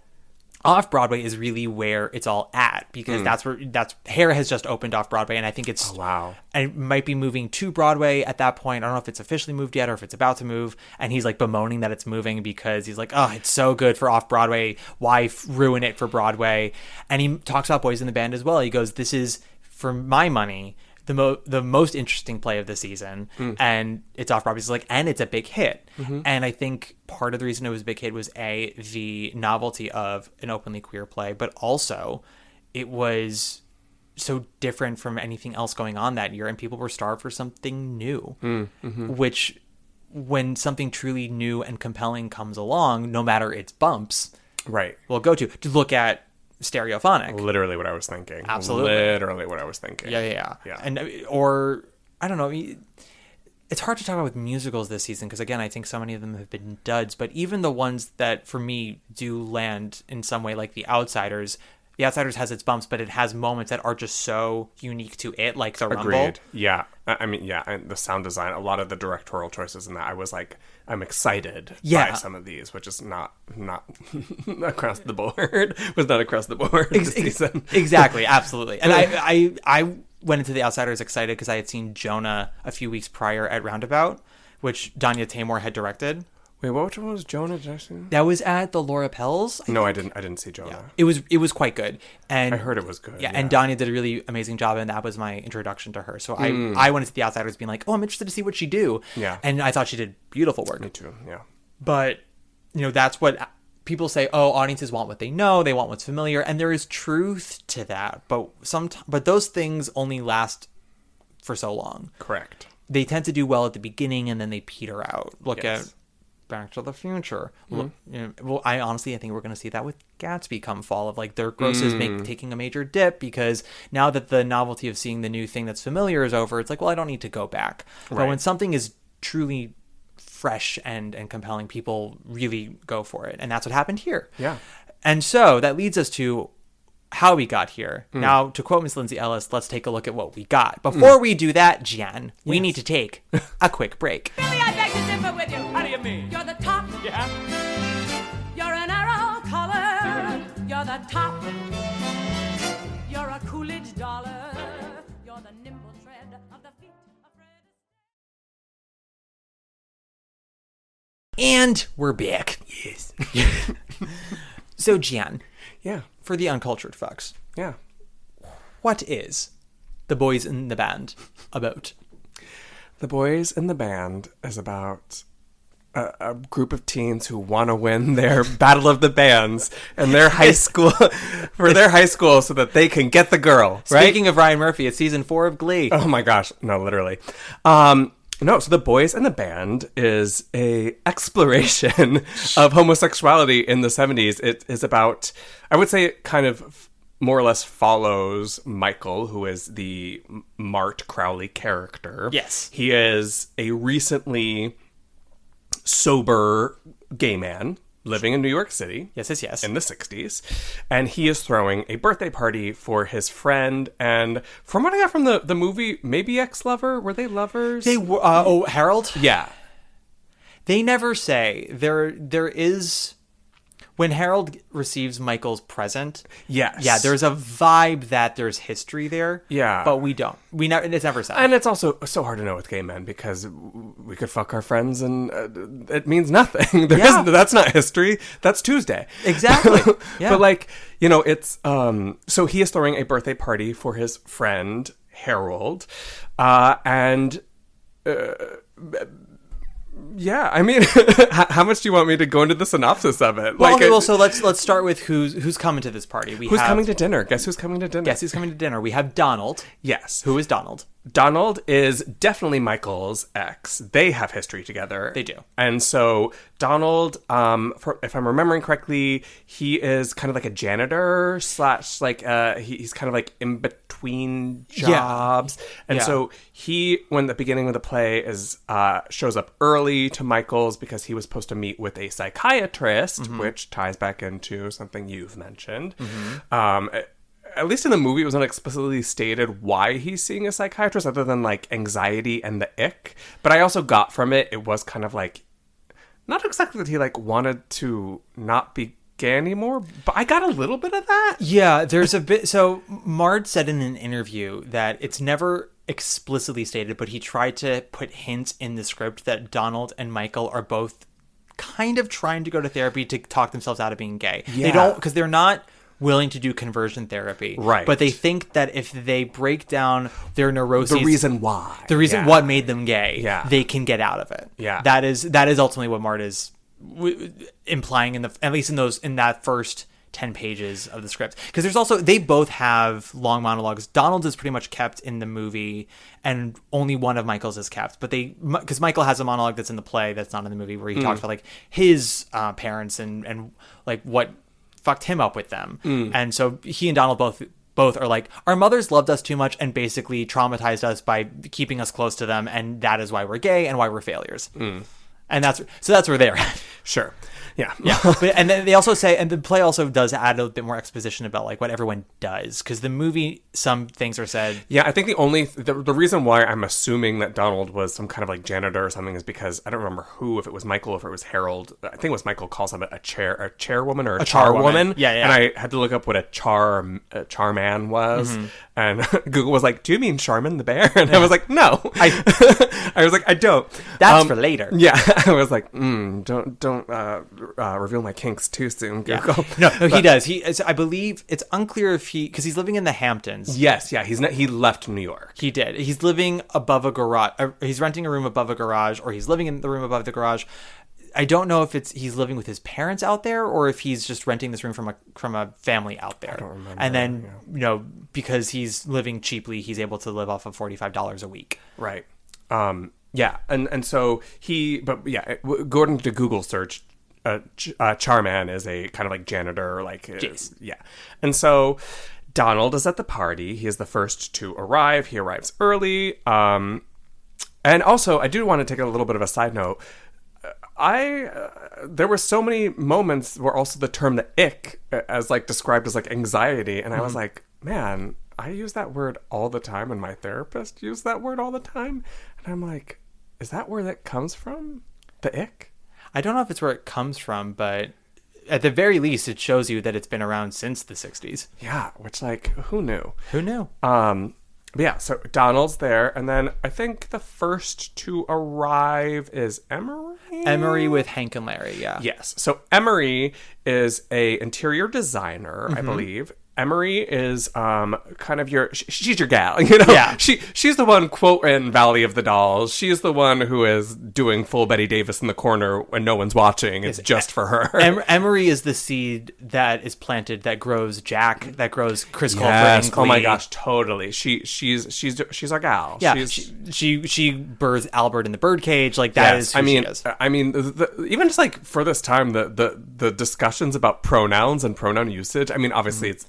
off Broadway is really where it's all at, because that's Hair has just opened off Broadway, and I think it's and it might be moving to Broadway at that point. I don't know if it's officially moved yet or if it's about to move, and he's like bemoaning that it's moving because he's like, oh, it's so good for off Broadway, why ruin it for Broadway? And he talks about Boys in the Band as well. He goes, this is, for my money, the most interesting play of the season, and it's off Broadway. It's like, and it's a big hit. And I think part of the reason it was a big hit was the novelty of an openly queer play, but also it was so different from anything else going on that year, and people were starved for something new. Which, when something truly new and compelling comes along, no matter its bumps, right, we'll go to look at Stereophonic. Literally what I was thinking. Absolutely. Literally what I was thinking. Yeah. And or I don't know. It's hard to talk about with musicals this season because, again, I think so many of them have been duds. But even the ones that, for me, do land in some way, like The Outsiders has its bumps, but it has moments that are just so unique to it, like the Rumble. Agreed. Yeah. I mean, yeah, and the sound design, a lot of the directorial choices in that, I was like, I'm excited by some of these, which is not across the board. Was not across the board this season. Exactly, absolutely. And I went into The Outsiders excited because I had seen Jonah a few weeks prior at Roundabout, which Danya Tamor had directed. Wait, what one was Jonah Jackson? That was at the Laura Pels. I didn't see Jonah. Yeah. It was quite good. And I heard it was good. Yeah, and Danya did a really amazing job, and that was my introduction to her. So I went into The Outsiders being like, oh, I'm interested to see what she do. Yeah. And I thought she did beautiful work. Me too, yeah. But, that's what people say, oh, audiences want what they know, they want what's familiar, and there is truth to that. But those things only last for so long. Correct. They tend to do well at the beginning, and then they peter out. Look at Back to the Future. Mm-hmm. I think we're going to see that with Gatsby come fall, of like their grosses taking a major dip, because now that the novelty of seeing the new thing that's familiar is over, it's like, well, I don't need to go back. Right. But when something is truly fresh and compelling, people really go for it, and that's what happened here. Yeah. And so that leads us to how we got here. Now, to quote Miss Lindsay Ellis, let's take a look at what we got. Before we do that, Jan, we need to take a quick break. Really, I beg to differ with you. How do you mean? You're the top. Yeah? You're an arrow collar. You're the top. You're a Coolidge dollar. You're the nimble tread of the feet of Fred. And we're back. Yes. So, Jan. Yeah. For the uncultured fucks. Yeah. What is The Boys in the Band about? The Boys in the Band is about a group of teens who want to win their Battle of the Bands in their high school, for their high school, so that they can get the girl, right? Speaking of Ryan Murphy, it's season 4 of Glee. Oh my gosh. No, literally. No, so The Boys in the Band is a exploration of homosexuality in the 70s. It is about, I would say, it kind of more or less follows Michael, who is the Mart Crowley character. Yes. He is a recently sober gay man living in New York City. Yes. In the 60s. And he is throwing a birthday party for his friend. And from what I got from the movie, maybe ex-lover? Were they lovers? They were, Harold? Yeah. They never say. There is... When Harold receives Michael's present, yes, yeah, there's a vibe that there's history there. Yeah, but we don't. It's never said. And it's also so hard to know with gay men because we could fuck our friends and it means nothing. That's not history. That's Tuesday. Exactly. Yeah. But like, it's so he is throwing a birthday party for his friend Harold, and. Yeah, I mean, how much do you want me to go into the synopsis of it? So let's start with who's coming to this party. Who's coming to dinner? Guess who's coming to dinner? Guess who's coming to dinner? We have Donald. Yes. Who is Donald? Donald is definitely Michael's ex. They have history together. They do. And so Donald, if I'm remembering correctly, he is kind of like a janitor / he's kind of like in between jobs. Yeah. And so when the beginning of the play is shows up early to Michael's because he was supposed to meet with a psychiatrist, which ties back into something you've mentioned. At least in the movie, it was not explicitly stated why he's seeing a psychiatrist other than like anxiety and the ick. But I also got from it was kind of like, not exactly that he like wanted to not be gay anymore, but I got a little bit of that. Yeah, there's a bit. So Mard said in an interview that it's never explicitly stated, but he tried to put hints in the script that Donald and Michael are both kind of trying to go to therapy to talk themselves out of being gay. Yeah. They don't, because they're not willing to do conversion therapy. Right. But they think that if they break down their neuroses, the reason what made them gay, they can get out of it. Yeah. That is ultimately what Mart is implying at least in that first 10 pages of the script. Because there's also, they both have long monologues. Donald's is pretty much kept in the movie, and only one of Michael's is kept. But because Michael has a monologue that's in the play that's not in the movie, where he talks about like his parents and like what fucked him up with them. And so he and Donald both both are like, our mothers loved us too much and basically traumatized us by keeping us close to them, and that is why we're gay and why we're failures. And that's where they're at. Sure. Yeah. But, and then they also say, and the play also does add a bit more exposition about like what everyone does, because the movie, some things are said. Yeah, I think the reason why I'm assuming that Donald was some kind of like janitor or something is because I don't remember if it was Michael or if it was Harold. I think it was Michael calls him a chairwoman or a charwoman. Yeah. And I had to look up what a charman was, and Google was like, "Do you mean Charmin the bear?" And I was like, "No, I was like, I don't." That's for later. Yeah, I was like, don't reveal my kinks too soon, Google. No, he does. I believe it's unclear if because he's living in the Hamptons. Yes, yeah, he left New York. He did. He's living above a garage. He's renting a room above a garage, or he's living in the room above the garage. I don't know if he's living with his parents out there, or if he's just renting this room from a family out there. I don't remember. And then because he's living cheaply, he's able to live off of $45 a week. Right. Yeah, and so according to Google search, Charman is a kind of like janitor, yeah. And so Donald is at the party. He is the first to arrive. He arrives early. And also, I do want to take a little bit of a side note. There were so many moments where also the term the ick as like described as like anxiety, and I was like, man, I use that word all the time, and my therapist used that word all the time, and I'm like, is that where that comes from? The ick? I don't know if it's where it comes from, but at the very least, it shows you that it's been around since the 60s. Yeah, which, like, who knew? Who knew? But yeah, so Donald's there, and then I think the first to arrive is Emery? Emery with Hank and Larry, yeah. Yes. So Emery is a interior designer, I believe. Emery is kind of she's your gal, you know? Yeah. She's the one, quote, in Valley of the Dolls. She's the one who is doing full Betty Davis in the corner when no one's watching. It's just for her. Emery is the seed that is planted that grows Jack, that grows Chris Colfer. Yes. Oh my gosh, totally. She's our gal. Yeah. She birthed Albert in the birdcage. Like that is who she is. I mean, even just like for this time, the discussions about pronouns and pronoun usage. I mean, obviously it's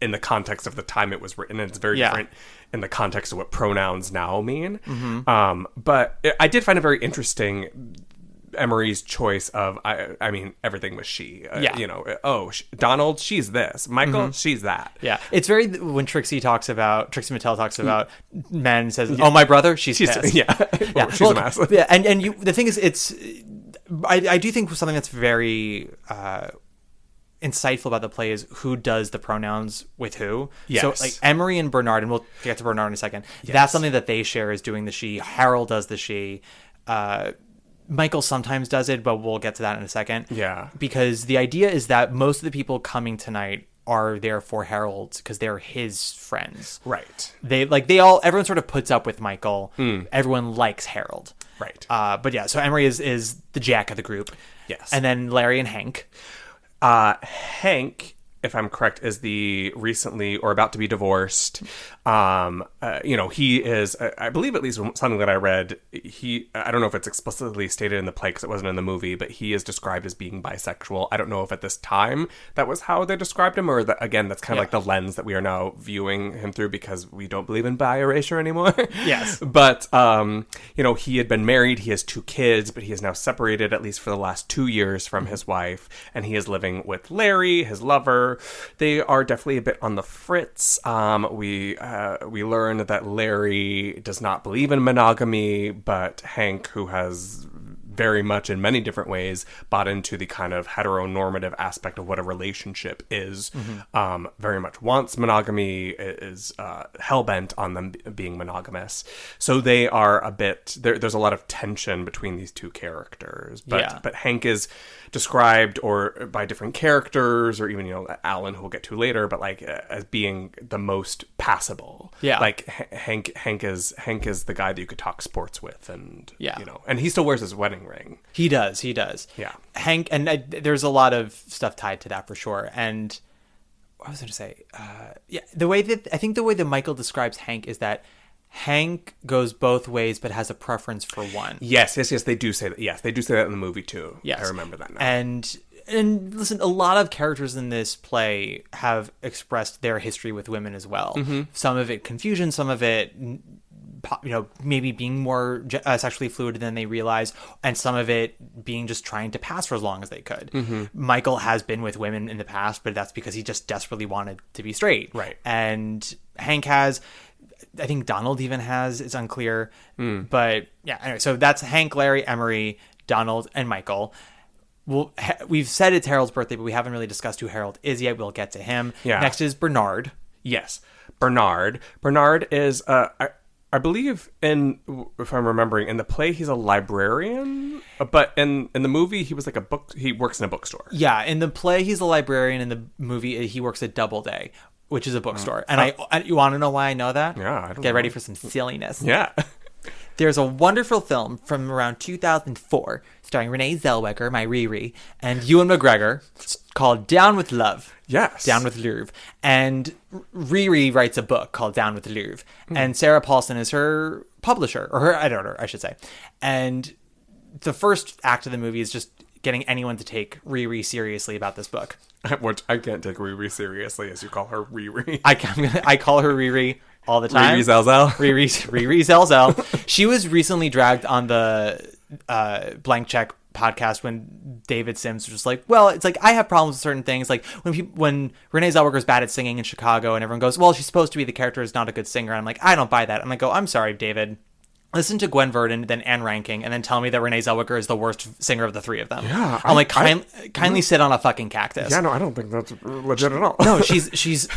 in the context of the time it was written, and it's very different in the context of what pronouns now mean. But I did find it very interesting, Emery's choice of, I mean, everything was she. Donald, she's this. Michael, she's that. Yeah. It's very, when Trixie Mattel talks about men, says, oh, my brother, she's pissed. Yeah. She's a mess. Yeah. And the thing is, I do think something that's very insightful about the play is who does the pronouns with who. Yes. So like Emery and Bernard, and we'll get to Bernard in a second. Yes. That's something that they share, is doing the she. Harold does the she. Michael sometimes does it, but we'll get to that in a second. Yeah. Because the idea is that most of the people coming tonight are there for Harold because they're his friends. Right. Everyone sort of puts up with Michael. Everyone likes Harold. Right. But yeah, so Emery is the Jack of the group. Yes. And then Larry and Hank. Hank, if I'm correct, is the recently or about to be divorced. He is, I believe, at least something that I read, I don't know if it's explicitly stated in the play because it wasn't in the movie, but he is described as being bisexual. I don't know if at this time that was how they described him, or again, that's kind of like the lens that we are now viewing him through because we don't believe in bi erasure anymore. Yes. But, he had been married, he has 2 kids, but he is now separated, at least for the last 2 years, from his wife, and he is living with Larry, his lover. They are definitely a bit on the fritz. We learn that Larry does not believe in monogamy, but Hank, who has very much in many different ways bought into the kind of heteronormative aspect of what a relationship is, very much wants monogamy, is hell-bent on them being monogamous. So they are a bit, there's a lot of tension between these two characters. But Hank is described or by different characters, or even Alan, who we'll get to later, but as being the most passable. Yeah, Hank is the guy that you could talk sports with, and and he still wears his wedding ring. He does. Yeah, Hank, and there's a lot of stuff tied to that for sure. And what was I going to say? The way that Michael describes Hank is that Hank goes both ways, but has a preference for one. Yes, they do say that. Yes, they do say that in the movie too. Yes, I remember that now. And and listen, a lot of characters in this play have expressed their history with women as well. Some of it confusion, some of it, maybe being more sexually fluid than they realize, and some of it being just trying to pass for as long as they could. Michael has been with women in the past, but that's because he just desperately wanted to be straight. Right. And Hank has, I think Donald even has, it's unclear. But yeah, anyway, so that's Hank, Larry, Emery, Donald, and Michael. Well, we've said it's Harold's birthday, but we haven't really discussed who Harold is yet. We'll get to him. Yeah. Next is Bernard. Yes. Bernard. Bernard is, I believe, if I'm remembering, in the play, he's a librarian. But in the movie, he was like he works in a bookstore. Yeah, in the play, he's a librarian. In the movie, he works at Doubleday, which is a bookstore. And you want to know why I know that? Yeah, I don't Get know. ready for some silliness. Yeah. There's a wonderful film from around 2004 starring Renée Zellweger, my Riri, and Ewan McGregor called Down with Love. Yes. Down with Love. And Riri writes a book called Down with Love. And Sarah Paulson is her publisher, or her editor, I should say. And the first act of the movie is just getting anyone to take Riri seriously about this book. Which I can't take Riri seriously, as you call her Riri. I call her Riri all the time. Riri Zelzel. Riri Zelzel. She was recently dragged on the Blank Check podcast when David Sims was just like, well, it's like I have problems with certain things. Like when Renée Zellweger is bad at singing in Chicago and everyone goes, well, she's supposed to be the character is not a good singer. I'm like, I don't buy that. I'm like, I'm sorry, David. Listen to Gwen Verdon, then Anne Ranking, and then tell me that Renée Zellweger is the worst singer of the three of them. Yeah, I'm like, kindly sit on a fucking cactus. Yeah, no, I don't think that's legit at all. No, she's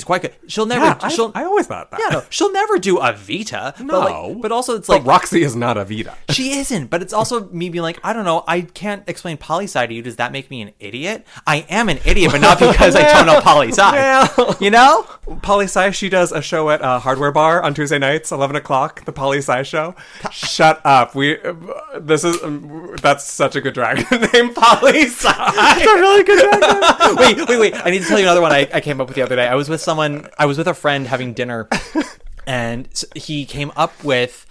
quite good. She'll never. Yeah, I always thought that. Yeah, no, she'll never do Evita. No, but also it's like Roxy is not Evita. She isn't. But it's also me being like, I don't know. I can't explain poli-sci to you. Does that make me an idiot? I am an idiot, but not because I don't know poli-sci. Well, you know, poli-sci. She does a show at Hardware Bar on Tuesday nights, 11 o'clock. The poli-sci show. Shut up. That's such a good drag name, poli-sci. It's a really good drag name. Wait. I need to tell you another one I came up with the other day. I was with a friend having dinner, and he came up with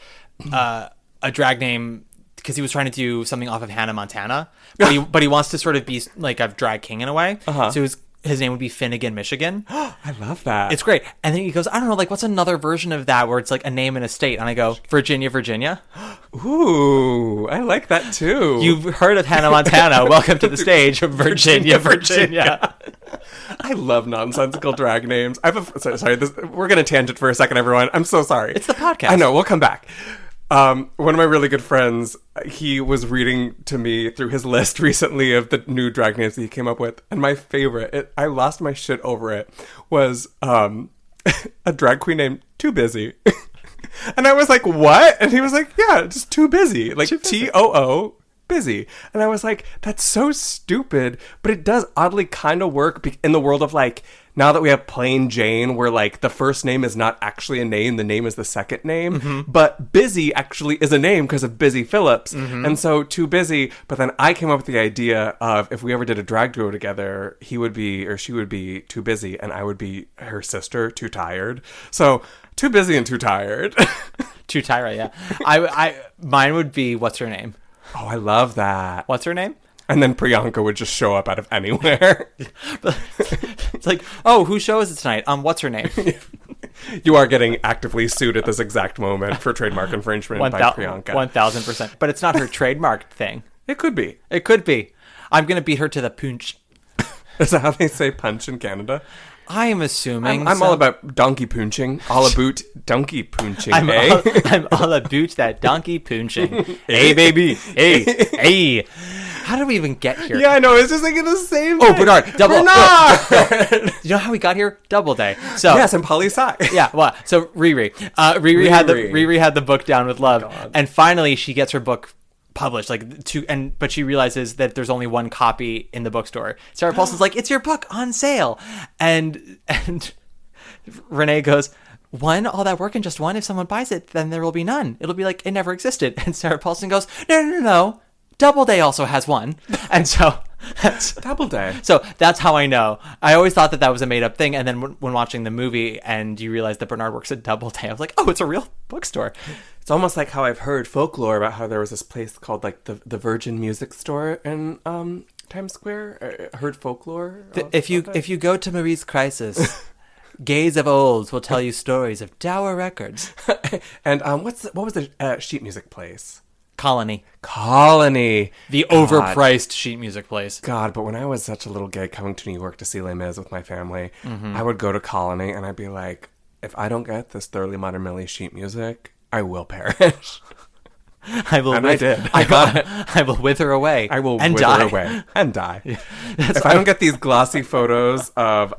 a drag name because he was trying to do something off of Hannah Montana, but he wants to sort of be like a drag king in a way. So his name would be Finnegan, Michigan. I love that. It's great. And then he goes, I don't know, like what's another version of that where it's like a name and a state? And I go, Virginia, Virginia. Ooh, I like that too. You've heard of Hannah Montana. Welcome to the stage of Virginia, Virginia. I love nonsensical drag names. Sorry, we're going to tangent for a second, everyone. I'm so sorry. It's the podcast. I know, we'll come back. One of my really good friends, he was reading to me through his list recently of the new drag names that he came up with. And my favorite, I lost my shit over it, was a drag queen named Too Busy. And I was like, what? And he was like, yeah, just Too Busy. Like Too busy. And I was like, that's so stupid. But it does oddly kind of work in the world of like, now that we have Plain Jane, where like the first name is not actually a name, the name is the second name. But Busy actually is a name because of Busy Phillips. And so Too Busy. But then I came up with the idea of if we ever did a drag duo together, he would be, or she would be Too Busy, and I would be her sister, Too Tired. So Too Busy and Too Tired. Too Tired, yeah. Mine would be, what's her name? Oh, I love that. What's her name? And then Priyanka would just show up out of anywhere. It's like, oh, whose show is it tonight? What's her name? You are getting actively sued at this exact moment for trademark infringement by Priyanka. 1,000%. But it's not her trademarked thing. It could be. It could be. I'm going to beat her to the punch. Is that how they say punch in Canada? I am assuming. I'm all about donkey poonching. All about donkey poonching, I'm all about that donkey poonching. Hey, baby. Hey. How did we even get here? Yeah, I know. It's just like in the same Oh, Bernard. Bernard! You know how we got here? Doubleday. So yes, and poli-sci. Yeah, well, so Riri. Riri had the book Down with Love. God. And finally she gets her book published, but she realizes that there's only one copy in the bookstore. Sarah Paulson's like, it's your book on sale. And Renee goes, one, all that work in just one, if someone buys it, then there will be none. It'll be like it never existed. And Sarah Paulson goes, no. Doubleday also has one. And so Doubleday. So that's how I know. I always thought that was a made up thing. And then when watching the movie and you realize that Bernard works at Doubleday, I was like, oh, it's a real bookstore. It's almost like how I've heard folklore about how there was this place called like the Virgin Music Store in Times Square. Heard folklore. If you go to Marie's Crisis, gays of old will tell you stories of dour records. And what was the sheet music place? Colony. The Overpriced sheet music place. God, but when I was such a little gay coming to New York to see Les Mis with my family, I would go to Colony and I'd be like, if I don't get this Thoroughly Modern Millie sheet music, I will perish. I did. I got it. I will wither away. I will and wither die. away and die. If I don't get these glossy photos of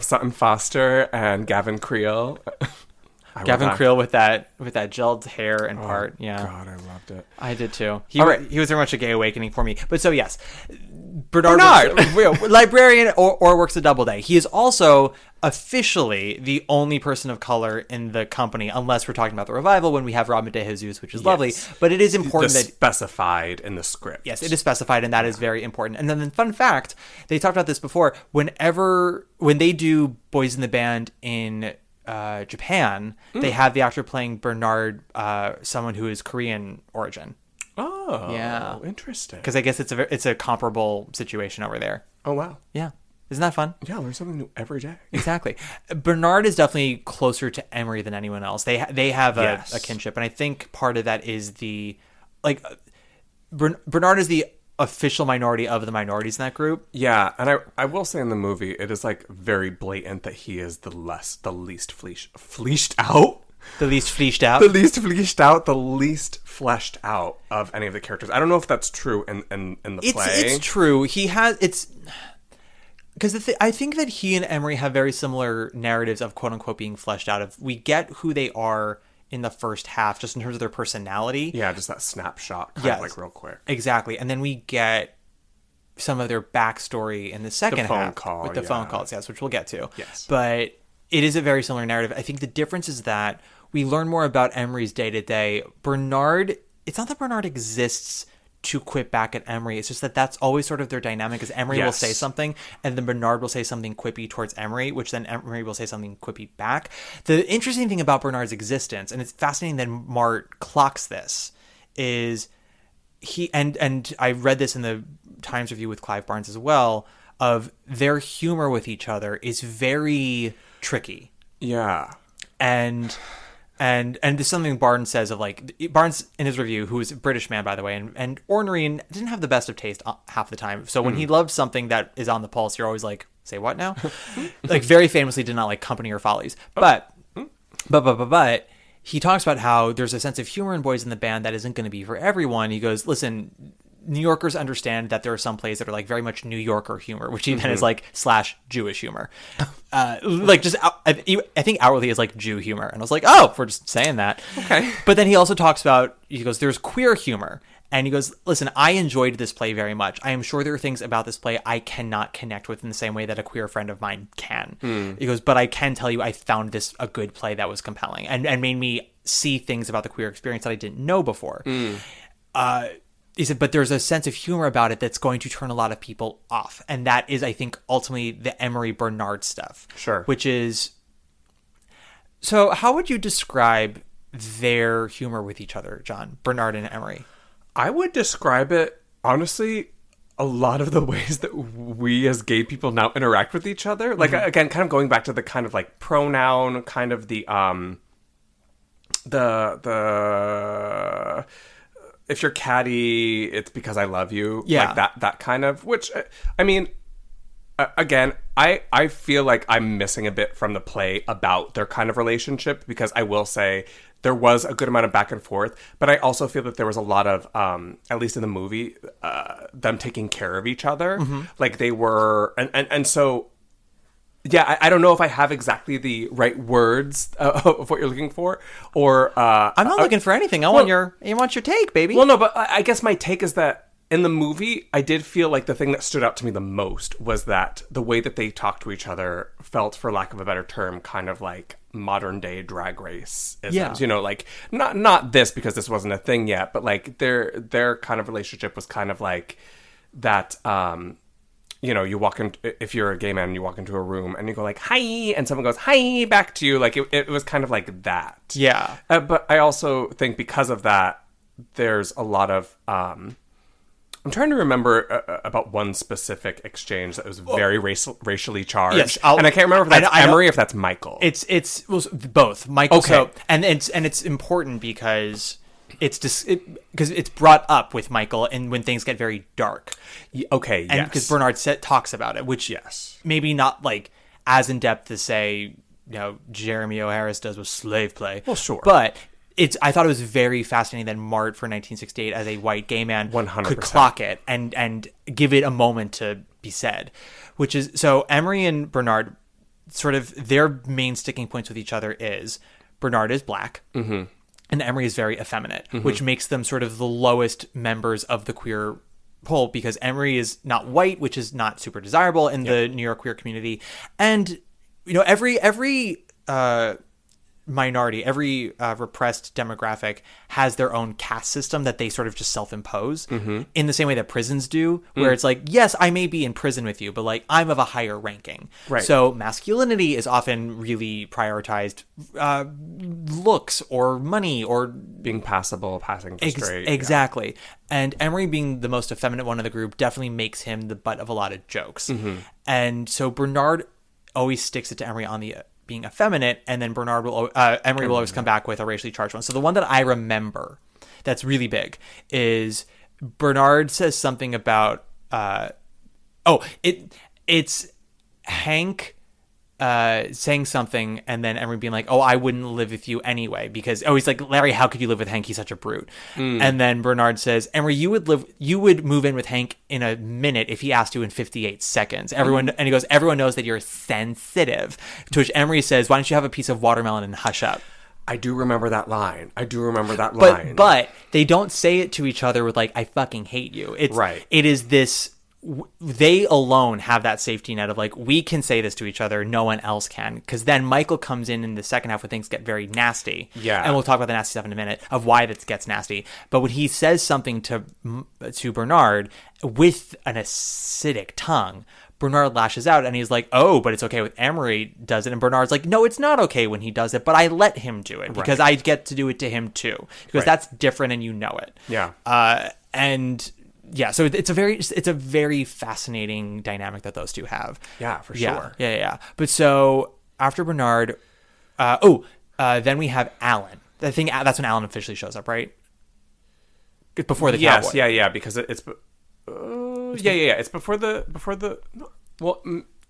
Sutton Foster and Gavin Creel, Gavin Creel with that gelled hair and part. Yeah. God, I loved it. I did too. He All right. was very much a gay awakening for me. But so yes, Bernard. Librarian or works a Doubleday. He is also officially the only person of color in the company, unless we're talking about the revival when we have Robin de Jesus, which is lovely. But it is important that specified in the script. Yes, it is specified, and that is very important. And then the fun fact, they talked about this before. When they do Boys in the Band in Japan, they have the actor playing Bernard, someone who is Korean origin. Oh, yeah, interesting. Because I guess it's a comparable situation over there. Oh wow, yeah, isn't that fun? Yeah, learn something new every day. Exactly. Bernard is definitely closer to Emery than anyone else. They have a kinship, and I think part of that is Bernard is the official minority of the minorities in that group. Yeah, and I will say in the movie, it is like very blatant that he is the least fleeshed out. The least fleeshed out? The least fleeshed out, the least fleshed out of any of the characters. I don't know if that's true in the play. It's true. He has... Because I think that he and Emery have very similar narratives of quote-unquote being fleshed out. We get who they are in the first half, just in terms of their personality. Yeah, just that snapshot, kind of like real quick. Exactly. And then we get some of their backstory in the second half. With the phone calls, yes, which we'll get to. Yes. But it is a very similar narrative. I think the difference is that we learn more about Emery's day-to-day. Bernard, it's not that Bernard exists to quip back at Emery. It's just that that's always sort of their dynamic, is Emery will say something and then Bernard will say something quippy towards Emery, which then Emery will say something quippy back. The interesting thing about Bernard's existence, and it's fascinating that Mart clocks this, is he, and I read this in the Times Review with Clive Barnes as well, of their humor with each other is very tricky. Yeah. And there's something Barnes says of Barnes in his review, who is a British man, by the way, and ornery and didn't have the best of taste half the time. So when he loves something that is on the pulse, you're always like, say what now? Very famously did not like Company or Follies. But he talks about how there's a sense of humor in Boys in the Band that isn't going to be for everyone. He goes, listen, New Yorkers understand that there are some plays that are very much New Yorker humor, which even is / Jewish humor. I think outwardly is Jew humor. And I was like, oh, we're just saying that. Okay. But then he also talks about, he goes, there's queer humor. And he goes, listen, I enjoyed this play very much. I am sure there are things about this play I cannot connect with in the same way that a queer friend of mine can. He goes, but I can tell you I found this a good play that was compelling and made me see things about the queer experience that I didn't know before. He said, but there's a sense of humor about it that's going to turn a lot of people off. And that is, I think, ultimately the Emery Bernard stuff. Sure. Which is... So how would you describe their humor with each other, John? Bernard and Emery? I would describe it, honestly, a lot of the ways that we as gay people now interact with each other. Again, kind of going back to the kind of pronoun, kind of the if you're catty, it's because I love you. Yeah. That kind of, which, I mean, again, I feel like I'm missing a bit from the play about their kind of relationship, because I will say there was a good amount of back and forth, but I also feel that there was a lot of, at least in the movie, them taking care of each other. They were, and so... Yeah, I don't know if I have exactly the right words of what you're looking for, or I'm not looking for anything. I want your take, baby. Well, no, but I guess my take is that in the movie, I did feel like the thing that stood out to me the most was that the way that they talked to each other felt, for lack of a better term, kind of like modern day Drag Race isms. Not this, because this wasn't a thing yet, but their kind of relationship was kind of like that you walk in, if you're a gay man, you walk into a room and you go like, hi, and someone goes, hi, back to you. Like, it was kind of like that. Yeah. But I also think because of that, there's a lot of, I'm trying to remember about one specific exchange that was very racially charged. Yes, and I can't remember if that's Emery or if that's Michael. It's both. Michael. Okay. So, and it's important because because it's brought up with Michael and when things get very dark. Okay, yes. And because Bernard talks about it, which maybe not like as in depth as say, Jeremy O. Harris does with Slave Play. Well, sure. But I thought it was very fascinating that Mart for 1968 as a white gay man 100%. could clock it and give it a moment to be said, which is so Emery and Bernard sort of their main sticking points with each other is Bernard is black. Mm-hmm. And Emery is very effeminate, which makes them sort of the lowest members of the queer poll because Emery is not white, which is not super desirable in the New York queer community. And, every minority, every repressed demographic has their own caste system that they sort of just self-impose in the same way that prisons do, where it's like, yes, I may be in prison with you, but like I'm of a higher ranking. Right. So masculinity is often really prioritized, looks or money or being passable, passing for straight. Exactly. Yeah. And Emery being the most effeminate one of the group definitely makes him the butt of a lot of jokes. And so Bernard always sticks it to Emery on the being effeminate, and then Emery will always come back with a racially charged one. So the one that I remember that's really big is Bernard says something about it's Hank saying something and then Emery being like, oh, I wouldn't live with you anyway because he's like, Larry, how could you live with Hank? He's such a brute. And then Bernard says, Emery, you would move in with Hank in a minute if he asked you in 58 seconds. And he goes, everyone knows that you're sensitive. To which Emery says, why don't you have a piece of watermelon and hush up? I do remember that line. But they don't say it to each other with like, I fucking hate you. It is this, they alone have that safety net of like, we can say this to each other, no one else can. Because then Michael comes in the second half when things get very nasty. Yeah. And we'll talk about the nasty stuff in a minute of why this gets nasty. But when he says something to Bernard with an acidic tongue, Bernard lashes out and he's like, oh, but it's okay with Emery does it. And Bernard's like, no, it's not okay when he does it, but I let him do it because I get to do it to him too. Because that's different and you know it. Yeah. Yeah, so it's a very fascinating dynamic that those two have. Yeah, for sure. Yeah. But so after Bernard, then we have Alan. I think that's when Alan officially shows up, right? Before the cowboy. Yeah, because it's it's before the. Well,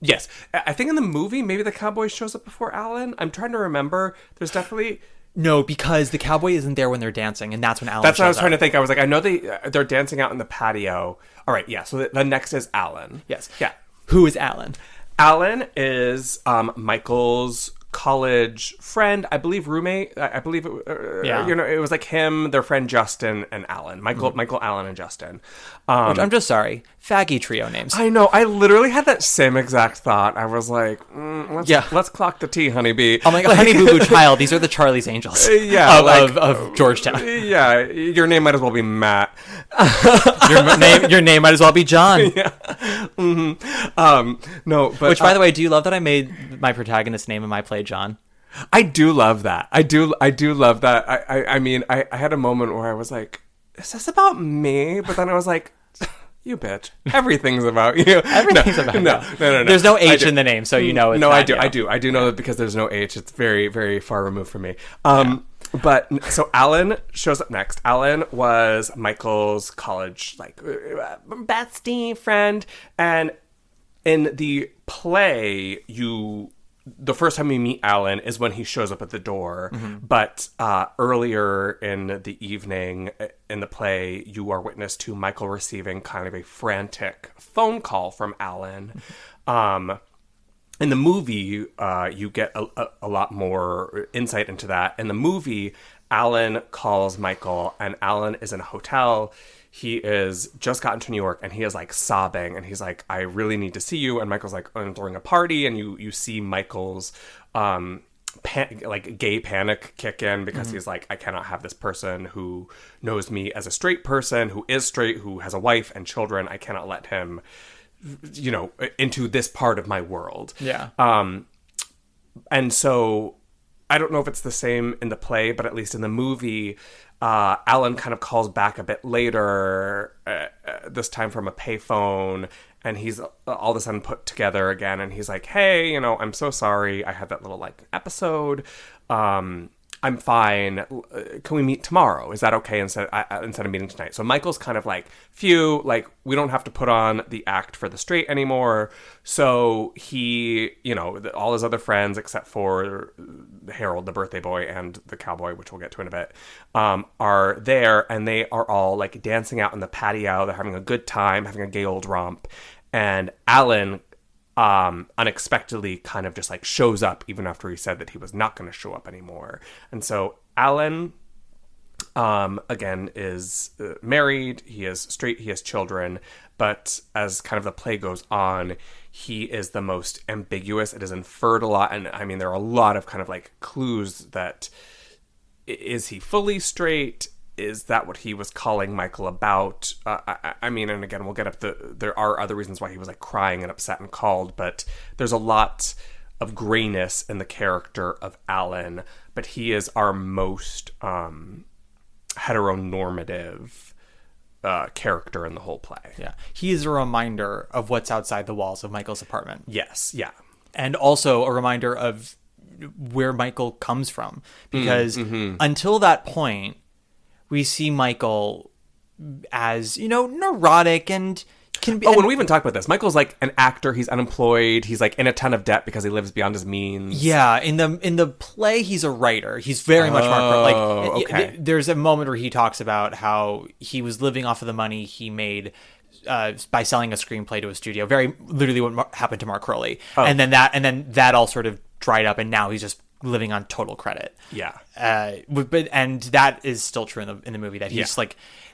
yes, I think in the movie maybe the cowboy shows up before Alan. I'm trying to remember. There's definitely. No, because the cowboy isn't there when they're dancing, and that's when Alan That's what I was shows trying up. to think. I was like, I know they're dancing out in the patio. All right, yeah. So the next is Alan. Yes. Yeah. Who is Alan? Alan is Michael's college friend, I believe roommate. I believe it was like him, their friend Justin, and Alan. Michael, Alan, and Justin. Which I'm just sorry, faggy trio names. I know. I literally had that same exact thought. I was like, let's clock the tea, honeybee. I'm like, honey boo boo child. These are the Charlie's Angels. Of Georgetown. Yeah, your name might as well be Matt. your name might as well be John. Yeah. No, but which, by the way, do you love that I made my protagonist's name in my play John? I do love that. I do love that. I mean, I had a moment where I was like, is this about me? But then I was like, you bitch. Everything's about you. Everything's about you. No. There's no H in the name, so you know it's no, not I do. I do know that because there's no H. It's very, very far removed from me. But so Alan shows up next. Alan was Michael's college bestie friend, and in the play, the first time you meet Alan is when he shows up at the door. Mm-hmm. But earlier in the evening in the play, you are witness to Michael receiving kind of a frantic phone call from Alan. In the movie, you get a lot more insight into that. In the movie, Alan calls Michael, and Alan is in a hotel. He is just gotten to New York, and he is like sobbing, and he's like, I really need to see you. And Michael's like, I'm throwing a party, and you see Michael's gay panic kick in because he's like, I cannot have this person who knows me as a straight person, who is straight, who has a wife and children. I cannot let him, into this part of my world. Yeah. And so I don't know if it's the same in the play, but at least in the movie, Alan kind of calls back a bit later, this time from a payphone, and he's all of a sudden put together again, and he's like, hey, I'm so sorry. I had that little, episode. I'm fine. Can we meet tomorrow? Is that okay instead of meeting tonight? So Michael's kind of like, phew, we don't have to put on the act for the straight anymore. So he, all his other friends, except for Harold, the birthday boy, and the cowboy, which we'll get to in a bit, are there, and they are all dancing out in the patio. They're having a good time, having a gay old romp. And Alan unexpectedly kind of just shows up even after he said that he was not going to show up anymore. And so Alan, again, is married. He is straight. He has children. But as kind of the play goes on, he is the most ambiguous. It is inferred a lot. And I mean, there are a lot of kind of clues that, is he fully straight? Is that what he was calling Michael about? I mean, and again, we'll get up there are other reasons why he was crying and upset and called, but there's a lot of grayness in the character of Alan, but he is our most heteronormative character in the whole play. Yeah. He is a reminder of what's outside the walls of Michael's apartment. Yes, yeah. And also a reminder of where Michael comes from. Because until that point, we see Michael as, neurotic and can be... Oh, and we even talked about this. Michael's an actor. He's unemployed. He's in a ton of debt because he lives beyond his means. Yeah, in the play, he's a writer. He's very much Mark. Okay. There's a moment where he talks about how he was living off of the money he made by selling a screenplay to a studio. Very literally what happened to Mark Crowley. Oh. And then that all sort of dried up, and now he's just living on total credit. Yeah. And that is still true in the movie, that he's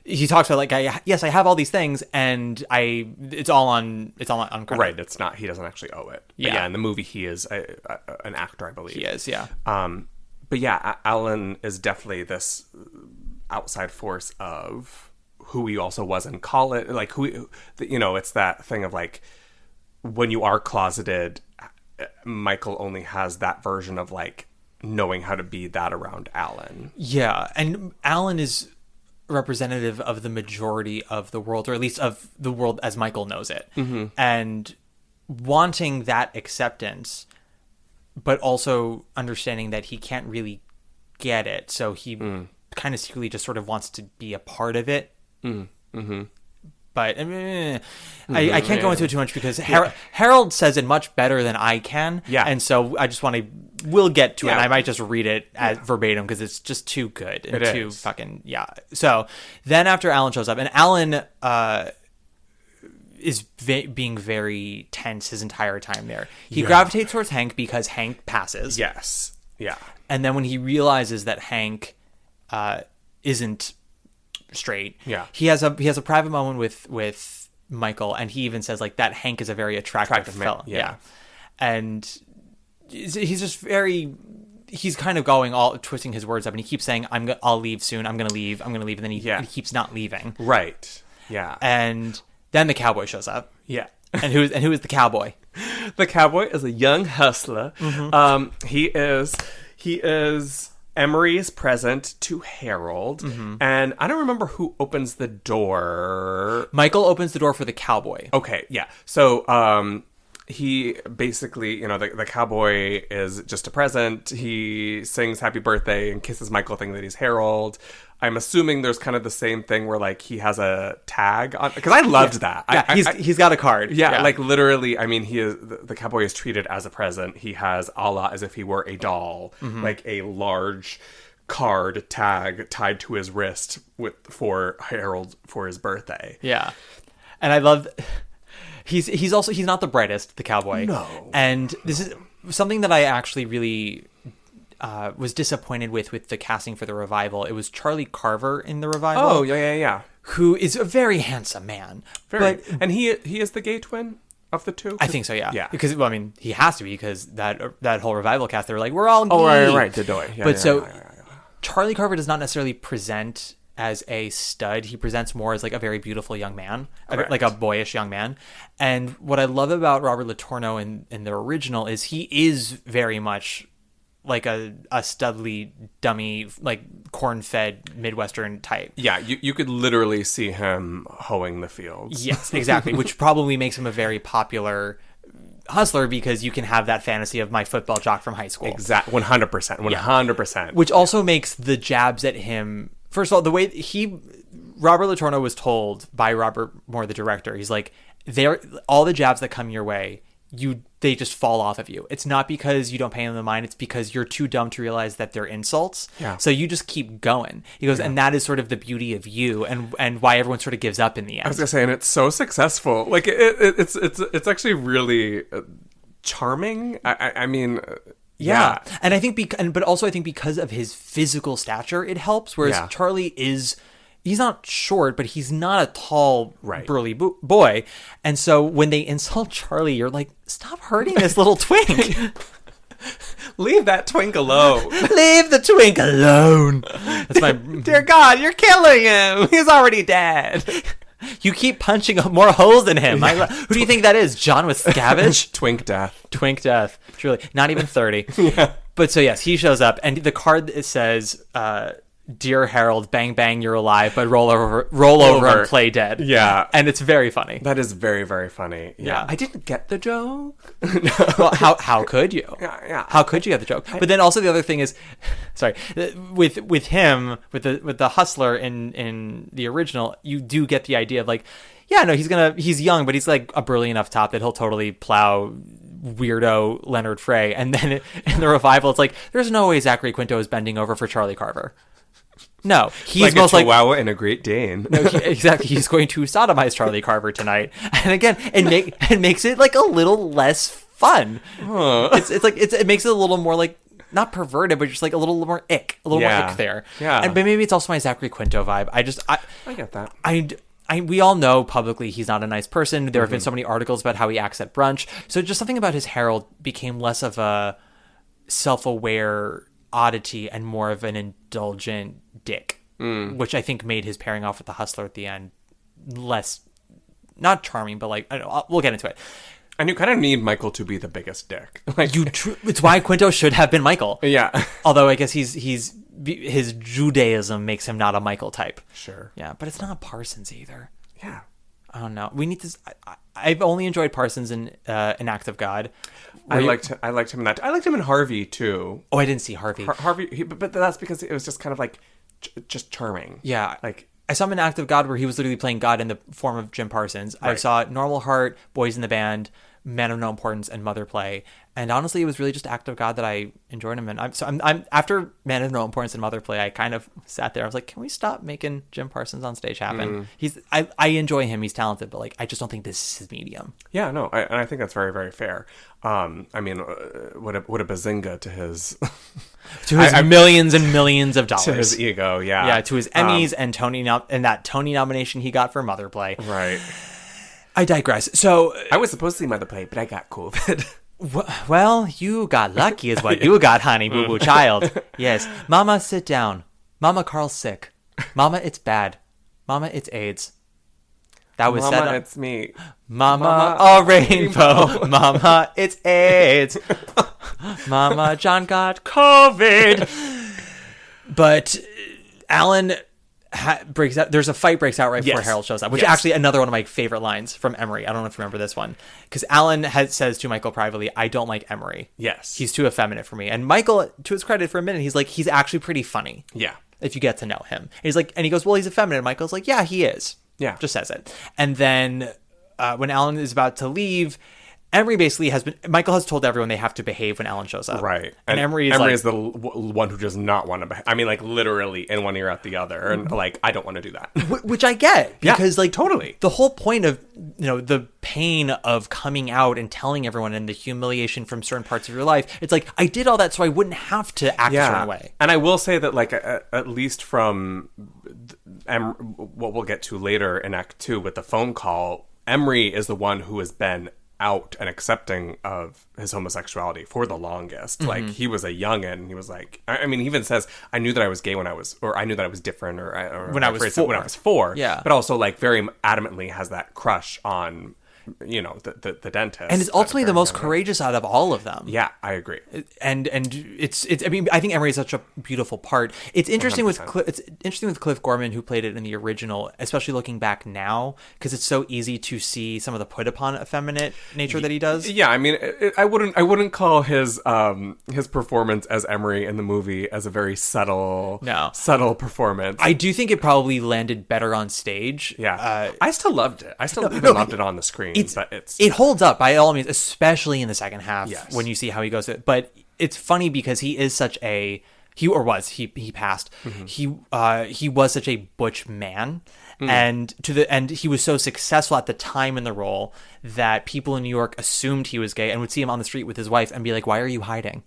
he talks about I have all these things, and it's all on credit. Right. It's not, he doesn't actually owe it. But yeah. In the movie, he is an actor, I believe. He is. Yeah. But yeah, Alan is definitely this outside force of who he also was in college. It's that thing of when you are closeted, Michael only has that version of knowing how to be that around Alan. Yeah, and Alan is representative of the majority of the world, or at least of the world as Michael knows it. Mm-hmm. And wanting that acceptance, but also understanding that he can't really get it, so he kind of secretly just sort of wants to be a part of it. Mm-hmm. But I can't go into it too much because Harold says it much better than I can. Yeah. And so I just we'll get to it. And I might just read it verbatim because it's just too good. And too fucking, yeah. So then after Alan shows up, and Alan is being very tense his entire time there. He gravitates towards Hank because Hank passes. Yes. Yeah. And then when he realizes that Hank isn't straight, he has a private moment with Michael, and he even says that Hank is a very attractive fellow. Yeah. And he's just he's kind of going all twisting his words up, and he keeps saying, I'll leave soon, I'm gonna leave, and then he keeps not leaving. Right. Yeah. And then the cowboy shows up. Yeah. And who is the cowboy? The cowboy is a young hustler. Mm-hmm. He is Emery's present to Harold, and I don't remember who opens the door. Michael opens the door for the cowboy. Okay, yeah. So, he basically, the cowboy is just a present. He sings happy birthday and kisses Michael, thinking that he's Harold. I'm assuming there's kind of the same thing where he has a tag on, because I loved that. Yeah, he's got a card. Yeah, literally. I mean, he is the cowboy is treated as a present. He has a la as if he were a doll, a large card tag tied to his wrist for Harold for his birthday. Yeah, and I love. He's not the brightest, the cowboy. No, and this is something that I actually really. Was disappointed with the casting for the revival. It was Charlie Carver in the revival. Oh, yeah. Who is a very handsome man. And he is the gay twin? of the two? I think so, yeah. Yeah. Because, well, I mean, he has to be, because that whole revival cast, they were like, we're all Oh, gay. right. Dedoy. Yeah, But yeah, so, yeah. Charlie Carver does not necessarily present as a stud. He presents more as like a very beautiful young man, like a boyish young man. And what I love about Robert LeTourneau in the original is he is very much like a studly, dummy, like corn-fed Midwestern type. Yeah, you could literally see him hoeing the fields. Yes, exactly, which probably makes him a very popular hustler, because you can have that fantasy of my football jock from high school. Exactly, 100%. 100%. Which also makes the jabs at him, first of all, the way Robert LeTourneau was told by Robert Moore, the director, he's like, all the jabs that come your way, they just fall off of you. It's not because you don't pay them the mind, it's because you're too dumb to realize that they're insults. Yeah. So you just keep going. He goes, and that is sort of the beauty of you, and why everyone sort of gives up in the end. I was gonna say, and it's so successful. Like it's actually really charming. I mean, yeah. And I think, but also I think because of his physical stature, it helps. Whereas Charlie he's not short, but he's not a tall, burly boy. And so when they insult Charlie, you're like, stop hurting this little twink. Leave that twink alone. Leave the twink alone. That's my Dear God, you're killing him. He's already dead. You keep punching more holes in him. Who do you think that is? John Wascavage? Twink death. Twink death. Truly. Not even 30. Yeah. But so yes, he shows up, and the card that says, Dear Harold, bang bang, you're alive, but roll over and play dead. Yeah. And it's very funny. That is very, very funny. Yeah. I didn't get the joke. Well, how could you? Yeah. How could you get the joke? But then also the other thing is, sorry, with him, with the hustler in the original, you do get the idea of like, yeah, no, he's young, but he's like a burly enough top that he'll totally plow weirdo Leonard Frey. And then in the revival, it's like, there's no way Zachary Quinto is bending over for Charlie Carver. No, he's like most a Chihuahua and a Great Dane. No, exactly. He's going to sodomize Charlie Carver tonight, and again, it makes it like a little less fun. It makes it a little more like not perverted, but just like a little more ick, more ick there. Yeah, but maybe it's also my Zachary Quinto vibe. I get that. We all know publicly he's not a nice person. There have been so many articles about how he acts at brunch. So just something about his Harold became less of a self-aware oddity and more of an indulgent dick, which I think made his pairing off with the hustler at the end less, not charming, but like, I don't know, we'll get into it. And you kind of need Michael to be the biggest dick. Like it's why Quinto should have been Michael. Yeah. Although I guess his Judaism makes him not a Michael type. Sure. Yeah, but it's not Parsons either. Yeah. I don't know. We need to. I've only enjoyed Parsons in An Act of God. I liked him in that. I liked him in Harvey too. Oh, I didn't see Harvey. Harvey, but that's because it was just kind of like just charming. Yeah, like I saw him in Act of God where he was literally playing God in the form of Jim Parsons. Right. I saw Normal Heart, Boys in the Band, Man of No Importance, and Mother Play. And honestly, it was really just Act of God that I enjoyed him in. I'm after Man of No Importance and Mother Play, I kind of sat there. I was like, can we stop making Jim Parsons on stage happen? I enjoy him. He's talented, but like, I just don't think this is his medium. Yeah, no, and I think that's very, very fair. I mean, what a bazinga to his millions and millions of dollars, to his ego. Yeah, yeah, to his Emmys and and that Tony nomination he got for Mother Play. Right. I digress. So I was supposed to see Mother Play, but I got COVID. Well, you got lucky is what you got, honey, boo-boo child. Yes. Mama, sit down. Mama, Carl's sick. Mama, it's bad. Mama, it's AIDS. That was Mama, it's me. Mama, a rainbow. Mama, it's AIDS. Mama, John got COVID. But Alan breaks out. There's a fight breaks out right before Harold shows up, which is actually another one of my favorite lines from Emery. I don't know if you remember this one, because Alan says to Michael privately, "I don't like Emery. Yes, he's too effeminate for me." And Michael, to his credit, for a minute, he's like, "He's actually pretty funny." Yeah, if you get to know him, and he's like, and he goes, "Well, he's effeminate." And Michael's like, "Yeah, he is." Yeah, just says it. And then when Alan is about to leave, Emery basically Michael has told everyone they have to behave when Alan shows up. Right. And Emery is the one who does not want to behave. I mean, like, literally in one ear out the other. And, like, I don't want to do that. Which I get. Because, like, totally. The whole point of, the pain of coming out and telling everyone and the humiliation from certain parts of your life, it's like, I did all that so I wouldn't have to act a certain way. And I will say that, like, at least from what we'll get to later in Act 2 with the phone call, Emery is the one who has been out and accepting of his homosexuality for the longest. Like, he was a youngin', and he was like, I mean, he even says, I knew that I was gay when I was, or I knew that I was different, or When I was 4. when I was 4. Yeah. But also, like, very adamantly has that crush on, you know, the dentist. And is ultimately the most courageous out of all of them. Yeah, I agree. And it's I mean, I think Emery is such a beautiful part. It's interesting with 100%. it's interesting with Cliff Gorman, who played it in the original, especially looking back now, because it's so easy to see some of the put upon effeminate nature that he does. Yeah, I mean, I wouldn't call his performance as Emery in the movie as a very subtle performance. I do think it probably landed better on stage. Yeah, I still loved it. I still loved it on the screen. It holds up by all means, especially in the second half. Yes. When you see how he goes. But it's funny because he is such a he passed. He was such a butch man, and he was so successful at the time in the role that people in New York assumed he was gay and would see him on the street with his wife and be like, "Why are you hiding?"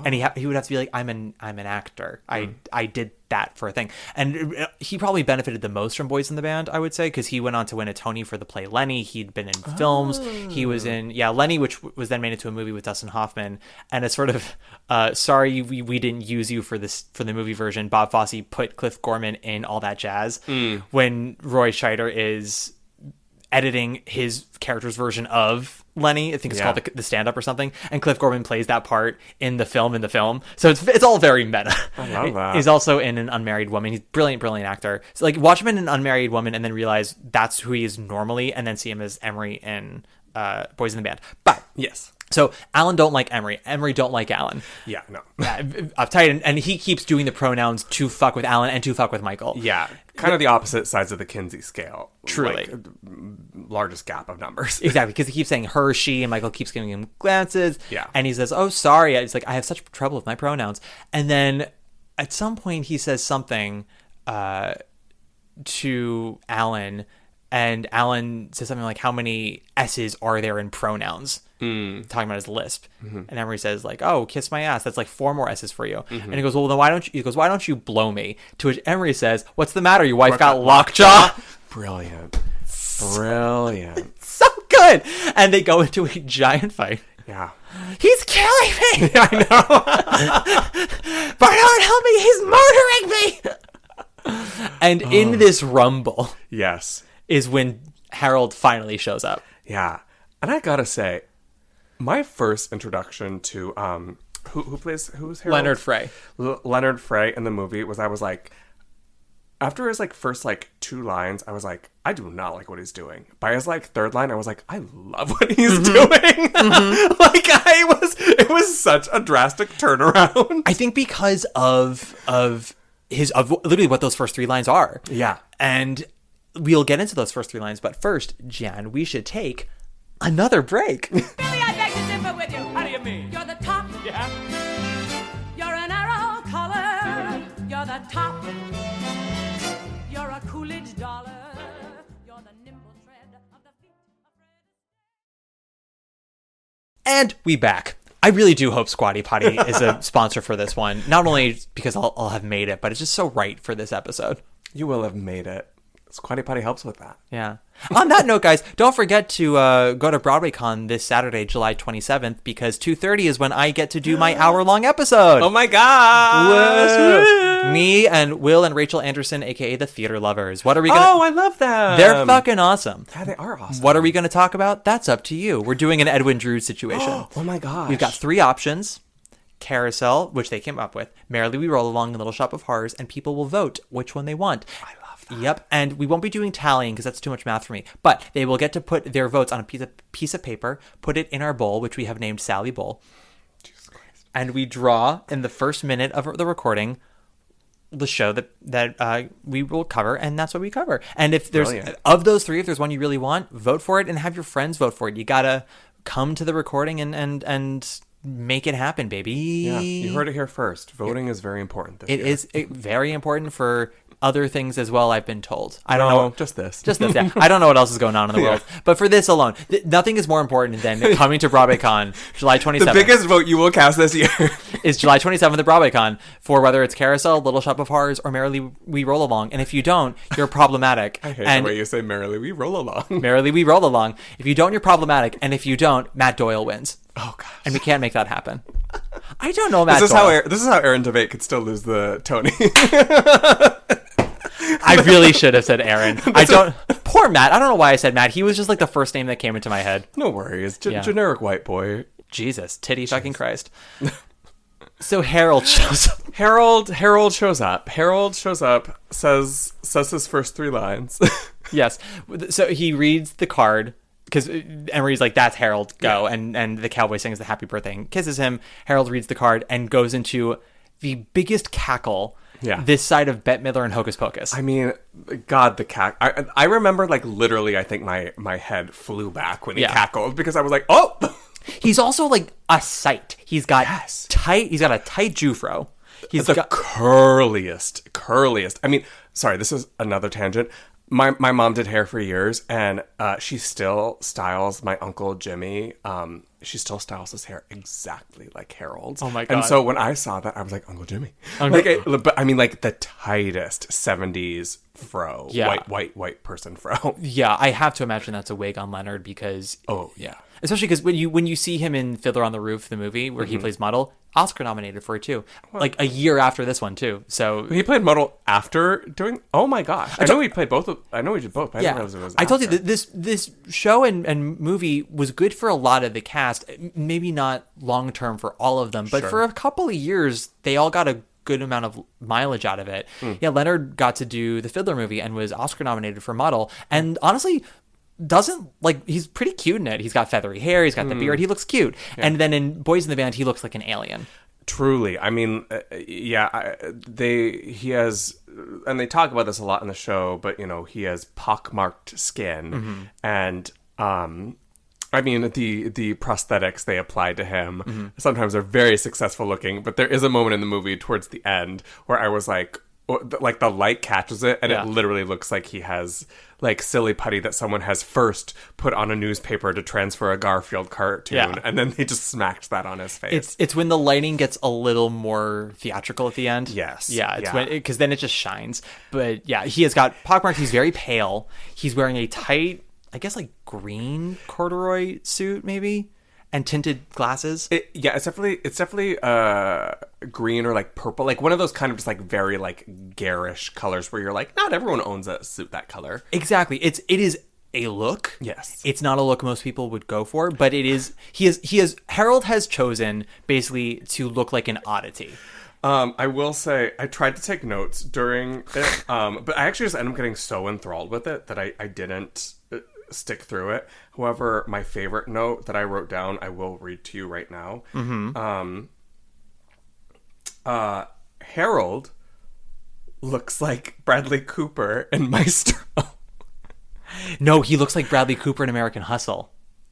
And he would have to be like, I'm an actor. I did that for a thing. And he probably benefited the most from Boys in the Band, I would say, because he went on to win a Tony for the play Lenny. He'd been in films. He was in Lenny, which was then made into a movie with Dustin Hoffman. And it's sort of sorry we didn't use you for the movie version. Bob Fosse put Cliff Gorman in All That Jazz when Roy Scheider is editing his character's version of Lenny. I think it's called the Stand-Up or something, and Cliff Gorman plays that part in the film. So it's all very meta. I love that. He's also in An Unmarried Woman. He's a brilliant actor. So like, watch him in An Unmarried Woman and then realize that's who he is normally, and then see him as Emery in Boys in the Band. But yes. So Alan don't like Emery. Emery don't like Alan. Yeah, no. Uptight, and he keeps doing the pronouns to fuck with Alan and to fuck with Michael. Yeah, kind of the opposite sides of the Kinsey scale. Truly. Like, largest gap of numbers. Exactly, because he keeps saying her, she, and Michael keeps giving him glances. Yeah. And he says, oh, sorry. It's like, I have such trouble with my pronouns. And then at some point he says something to Alan, and Alan says something like, how many S's are there in pronouns? Talking about his lisp. And Emery says like, oh, kiss my ass. That's like 4 more S's for you. And he goes, well, then why don't you blow me? To which Emery says, what's the matter? Your wife got lockjaw? Brilliant. So good. And they go into a giant fight. Yeah. He's killing me. I know. Bernard, help me. He's murdering me. And in this rumble, Yes. is when Harold finally shows up. Yeah. And I gotta say, my first introduction to who's Harold? Leonard Frey. Leonard Frey in the movie was, I was like, after his like first like 2 lines, I was like, I do not like what he's doing. By his like 3rd line, I was like, I love what he's doing. Like, it was such a drastic turnaround. I think because of literally what those first 3 lines are. Yeah. And we'll get into those first 3 lines, but first, Jan, we should take another break. Billy, I beg to differ with you. How do you mean? You're the top. Yeah. You're an arrow collar. You're the top. You're a Coolidge dollar. You're the nimble tread of the feet of Fred. And we back. I really do hope Squatty Potty is a sponsor for this one. Not only because I'll have made it, but it's just so right for this episode. You will have made it. Squatty Potty helps with that. Yeah. On that note, guys, don't forget to go to BroadwayCon this Saturday, July 27th, because 2:30 is when I get to do my hour-long episode. Oh my god! Me and Will and Rachel Anderson, a.k.a. the Theater Lovers. What are we going to... Oh, I love them! They're fucking awesome. Yeah, they are awesome. What are we going to talk about? That's up to you. We're doing an Edwin Drood situation. Oh my gosh. We've got 3 options. Carousel, which they came up with. Merrily We Roll Along in Little Shop of Horrors, and people will vote which one they want. I love that. Yep, and we won't be doing tallying because that's too much math for me. But they will get to put their votes on a piece of paper, put it in our bowl, which we have named Sally Bowl. Jesus Christ. And we draw in the first minute of the recording the show that we will cover, and that's what we cover. And if there's of those 3, if there's one you really want, vote for it and have your friends vote for it. You gotta come to the recording and make it happen, baby. Yeah, you heard it here first. Voting is very important this year. It is very important for other things as well, I've been told. I don't know. Just this. Just this, yeah. I don't know what else is going on in the world. But for this alone, nothing is more important than coming to BroadwayCon July 27th. The biggest vote you will cast this year is July 27th at BroadwayCon for whether it's Carousel, Little Shop of Horrors, or Merrily We Roll Along. And if you don't, you're problematic. I hate the way you say Merrily We Roll Along. Merrily We Roll Along. If you don't, you're problematic. And if you don't, Matt Doyle wins. Oh, gosh. And we can't make that happen. I don't know Matt Doyle. This is how Aaron Tveit could still lose the Tony. I really should have said Aaron. Poor Matt. I don't know why I said Matt. He was just like the first name that came into my head. No worries. Generic white boy. Jesus. Titty fucking Christ. So Harold shows up. Harold shows up. Harold shows up, says his first 3 lines. Yes. So he reads the card. Because Emery's like, that's Harold, go. Yeah. And the cowboy sings the happy birthday and kisses him. Harold reads the card and goes into the biggest cackle this side of Bette Midler and Hocus Pocus. I mean, God, the cackle. I remember, like, literally, I think my head flew back when he cackled because I was like, oh! He's also, like, a sight. He's got a tight Jufro. He's got curliest. I mean, sorry, this is another tangent. My mom did hair for years, and she still styles my Uncle Jimmy. She still styles his hair exactly like Harold's. Oh my God. And so when I saw that, I was like, Uncle Jimmy. But I mean, like, the tightest 70s fro. Yeah. White person fro. Yeah, I have to imagine that's a wig on Leonard because... Oh, yeah. Especially because when you see him in Fiddler on the Roof, the movie, where he plays Muddle, Oscar nominated for it too. Like a year after this one too. So he played Muddle after doing... Oh my gosh. I know he played both. I know he did both. But I didn't realize it was I told you after. that this show and movie was good for a lot of the cast. Maybe not long term for all of them, but for a couple of years, they all got a good amount of mileage out of it. Yeah, Leonard got to do the Fiddler movie and was Oscar nominated for Muddle. And honestly... he's pretty cute in it. He's got feathery hair, he's got the beard, he looks cute. And then in Boys in the Band, he looks like an alien. Truly. I mean, he has, and they talk about this a lot in the show, but, you know, he has pockmarked skin. And, I mean, the prosthetics they applied to him sometimes are very successful looking, but there is a moment in the movie towards the end where I was like the light catches it and it literally looks like he has like silly putty that someone has first put on a newspaper to transfer a Garfield cartoon and then they just smacked that on his face. It's when the lighting gets a little more theatrical at the end. Yes. Yeah, it's because then it just shines. But yeah, he has got pockmarks. He's very pale. He's wearing a tight, I guess, like green corduroy suit maybe. And tinted glasses. It's definitely green or like purple, like one of those kind of just like very like garish colors where you're like, not everyone owns a suit that color. Exactly. It is a look. Yes. It's not a look most people would go for, but it is. Harold has chosen basically to look like an oddity. I will say I tried to take notes during it, but I actually just ended up getting so enthralled with it that I didn't stick through it. However, my favorite note that I wrote down, I will read to you right now. Harold looks like Bradley Cooper in Maestro. No, he looks like Bradley Cooper in American Hustle.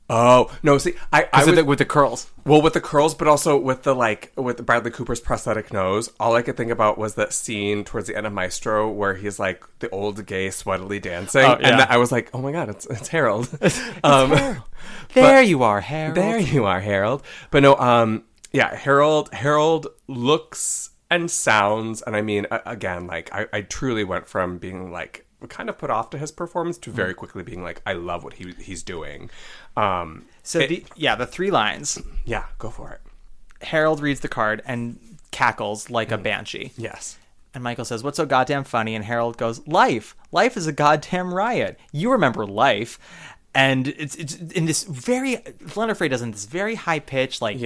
Oh no! See, I with the curls. Well, with the curls, but also with with Bradley Cooper's prosthetic nose. All I could think about was that scene towards the end of Maestro where he's like the old gay sweatily dancing, and I was like, oh my god, it's Harold. Harold. There you are, Harold. There you are, Harold. But no, Harold looks and sounds, and I mean, again, like I truly went from being like kind of put off to his performance to very quickly being like, I love what he's doing. The 3 lines. Yeah, go for it. Harold reads the card and cackles like a banshee. Yes. And Michael says, what's so goddamn funny? And Harold goes, life. Life is a goddamn riot. You remember life. And it's in this Leonard Frey does in this very high pitch, like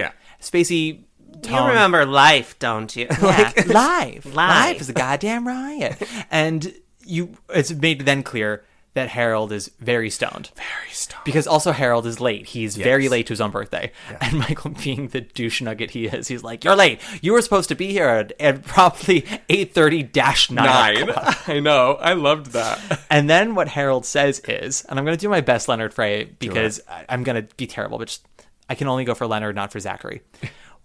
spacey tone. You remember life, don't you? Like, life is a goddamn riot. And it's made then clear that Harold is very stoned. Very stoned. Because also Harold is late. He's very late to his own birthday. Yeah. And Michael, being the douche nugget he is, he's like, you're late. You were supposed to be here at probably 8:30-9. I know. I loved that. And then what Harold says is, and I'm going to do my best Leonard Frey because I'm going to be terrible, but I can only go for Leonard, not for Zachary.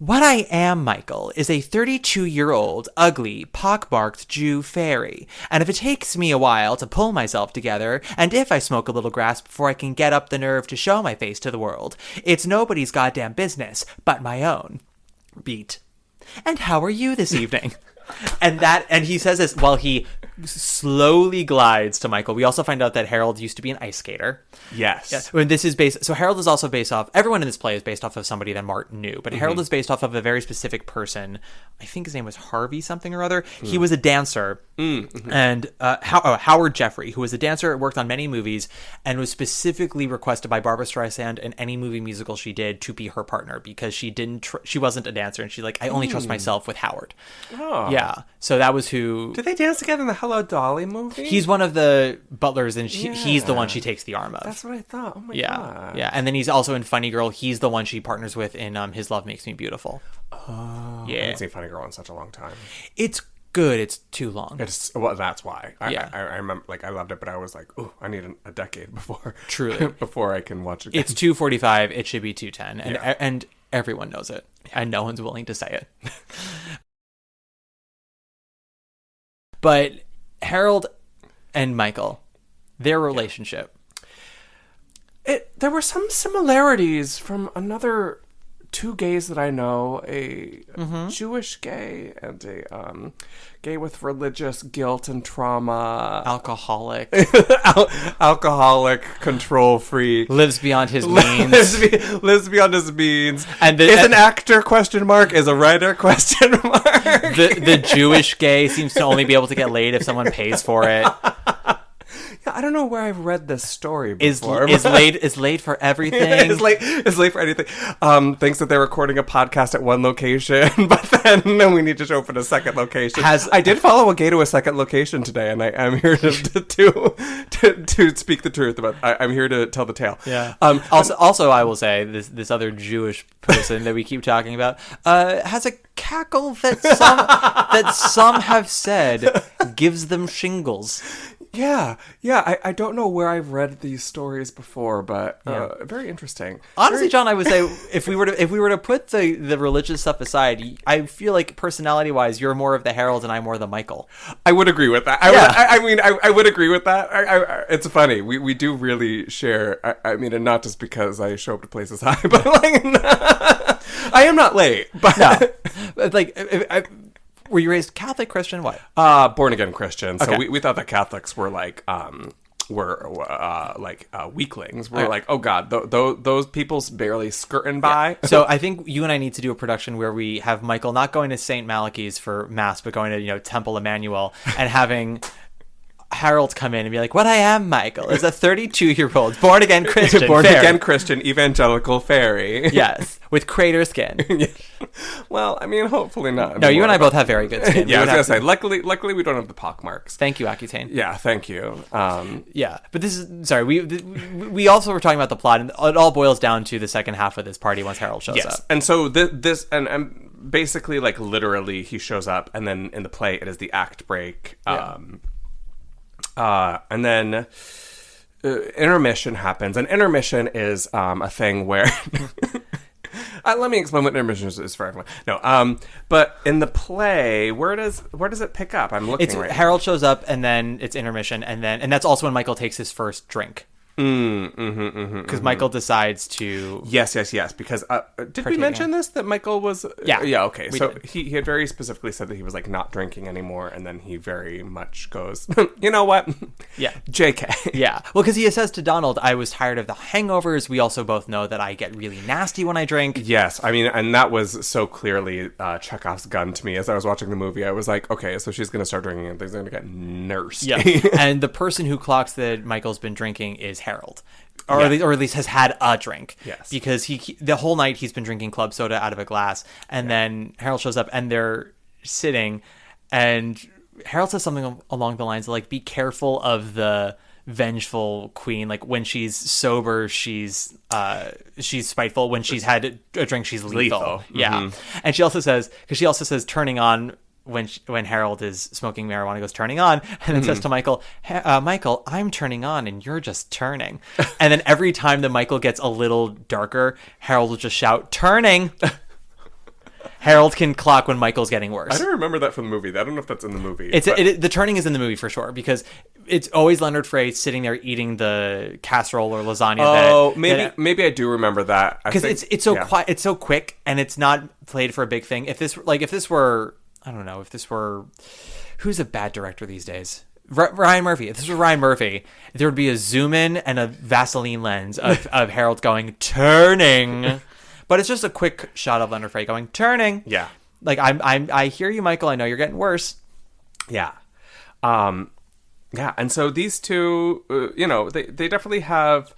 What I am, Michael, is a 32-year-old, ugly, pockmarked Jew fairy. And if it takes me a while to pull myself together, and if I smoke a little grass before I can get up the nerve to show my face to the world, it's nobody's goddamn business but my own. Beat. And how are you this evening? And he says this while he slowly glides to Michael. We also find out that Harold used to be an ice skater. Yes. Yeah. When this is based, so Harold is also based off. Everyone in this play is based off of somebody that Martin knew, but Harold is based off of a very specific person. I think his name was Harvey something or other. He was a dancer, and Howard Jeffrey, who was a dancer, worked on many movies, and was specifically requested by Barbra Streisand in any movie musical she did to be her partner because she didn't. She wasn't a dancer, and she's like, I only trust myself with Howard. Oh. Yeah. So that was who. Did they dance together in the Hello Dolly movie? He's one of the butlers, and he's the one she takes the arm of. That's what I thought. Oh my Yeah, god. yeah, and then he's also in Funny Girl. He's the one she partners with in His Love Makes Me Beautiful. Oh, I Yeah, haven't seen Funny Girl in such a long time. it's good. It's too long. Well, that's why. Yeah. I remember, like, I loved it, but I was like, oh, I need a decade before. Truly. before I can watch it again. It's 2:45. It should be 2:10, and Yeah. and everyone knows it, and no one's willing to say it. But Harold and Michael, their relationship. There were some similarities from another two gays that I know, a Jewish gay and a gay with religious guilt and trauma. Alcoholic. Alcoholic, control freak. Lives beyond his means. Lives beyond his means. And is an actor, question mark, is a writer, question mark. The Jewish gay seems to only be able to get laid if someone pays for it. Yeah, I don't know where I've read this story before. Is late for everything. It's late for anything. Thinks that they're recording a podcast at one location, but then we need to open a second location. I did follow a gay to a second location today, and I'm here to speak the truth about. I'm here to tell the tale. Yeah. Also, I will say this other Jewish person that we keep talking about has a cackle that some have said gives them shingles. Yeah. I don't know where I've read these stories before, but very interesting. Honestly, John, I would say if we were to put the religious stuff aside, I feel like personality-wise, you're more of the Harold and I'm more the Michael. I would agree with that. I would agree with that. It's funny. We do really share. I mean, and not just because I show up to places high, but like, I am not late. But no, like. Were you raised Catholic, Christian, what? Born again Christian. So Okay. we thought that Catholics were like weaklings. We're like, oh god, those people's barely skirting by. So I think you and I need to do a production where we have Michael not going to St. Malachi's for mass, but going to Temple Emmanuel and having Harold come in and be like, what I am, Michael, is a 32-year-old born again Christian, born fairy. again Christian evangelical fairy. Yes, with crater skin. Yeah. Well, I mean, hopefully not. No, you and I both have very good skin. Yeah, I was gonna say, luckily we don't have the pock marks. Thank you, Accutane. Yeah, thank you. Yeah, but this is sorry. We also were talking about the plot, and it all boils down to the second half of this party once Harold shows up. And so this and basically, like, literally, he shows up, and then in the play, it is the act break. And then intermission happens, and intermission is a thing where. Let me explain what intermission is for everyone. No, but in the play, where does it pick up? I'm looking right now. Harold shows up, and then it's intermission, and that's also when Michael takes his first drink. Because Michael decides to yes because did we mention this, that Michael was okay, so he had very specifically said that he was like not drinking anymore, and then he very much goes, you know what, JK. Well, because he says to Donald, I was tired of the hangovers. We also both know that I get really nasty when I drink. Yes, I mean, and that was so clearly Chekhov's gun to me as I was watching the movie. I was like, okay, so she's gonna start drinking and things are gonna get nursey. And the person who clocks that Michael's been drinking is Harold, or at least has had a drink. Yes, because the whole night he's been drinking club soda out of a glass, and then Harold shows up and they're sitting, and Harold says something along the lines of like, "Be careful of the vengeful queen. Like when she's sober, she's spiteful. When she's had a drink, she's lethal." Yeah, and she also says turning on. When Harold is smoking marijuana, goes turning on, and then says to Michael, Michael, I'm turning on and you're just turning. And then every time that Michael gets a little darker, Harold will just shout, turning. Harold can clock when Michael's getting worse. I don't remember that from the movie. I don't know if that's in the movie. The turning is in the movie for sure, because it's always Leonard Frey sitting there eating the casserole or lasagna. Oh, maybe I do remember that. Because it's so quiet, it's so quick, and it's not played for a big thing. If this were, I don't know, who's a bad director these days? Ryan Murphy. If this were Ryan Murphy, there would be a zoom in and a Vaseline lens of Harold going turning. But it's just a quick shot of Leonard Frey going turning. Yeah. Like I hear you, Michael. I know you're getting worse. Yeah. Yeah. And so these two, they definitely have.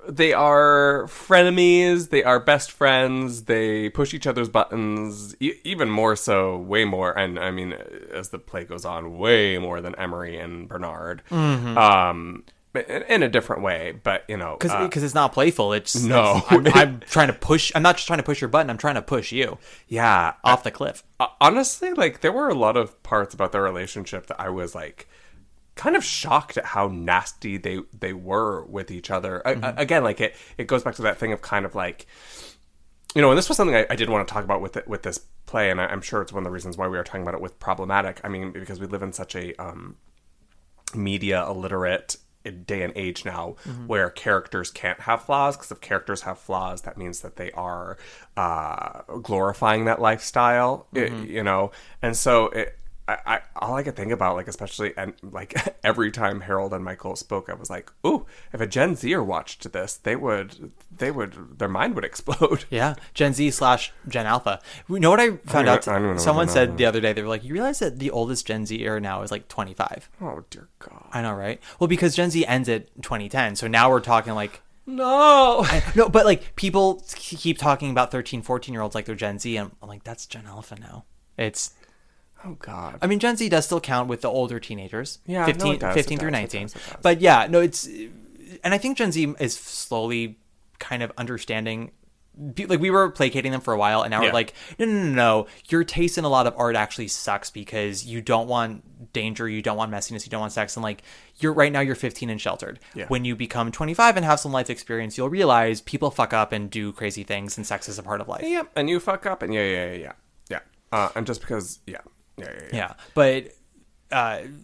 They are frenemies. They are best friends. They push each other's buttons, even more so, way more. And I mean, as the play goes on, way more than Emery and Bernard. Mm-hmm. In a different way, but because it's not playful. I'm trying to push. I'm not just trying to push your button. I'm trying to push you. Yeah, off the cliff. Honestly, like there were a lot of parts about their relationship that I was like kind of shocked at how nasty they were with each other. Mm-hmm. Again, like it goes back to that thing of kind of like, and this was something I did want to talk about with this play, and I'm sure it's one of the reasons why we are talking about it with problematic. I mean, because we live in such a media illiterate day and age now, mm-hmm. where characters can't have flaws, because if characters have flaws, that means that they are glorifying that lifestyle, mm-hmm. And so all I could think about, like, especially, and like every time Harold and Michael spoke, I was like, ooh, if a Gen Zer watched this, their mind would explode. Yeah, Gen Z / Gen Alpha. You know what I found out? Someone said the other day, they were like, you realize that the oldest Gen Z era now is like 25. Oh dear God. I know, right? Well, because Gen Z ends at 2010, so now we're talking like. No, but like people keep talking about 13, 14-year-olds like they're Gen Z, and I'm like, that's Gen Alpha now. It's. Oh, God. I mean, Gen Z does still count with the older teenagers. Yeah, 15 through 19. It does. But yeah, no, it's... And I think Gen Z is slowly kind of understanding... Like, we were placating them for a while, and now we're like, no. Your taste in a lot of art actually sucks because you don't want danger, you don't want messiness, you don't want sex, and like, right now you're 15 and sheltered. Yeah. When you become 25 and have some life experience, you'll realize people fuck up and do crazy things, and sex is a part of life. Yeah, and you fuck up, and yeah. And just because, Yeah. But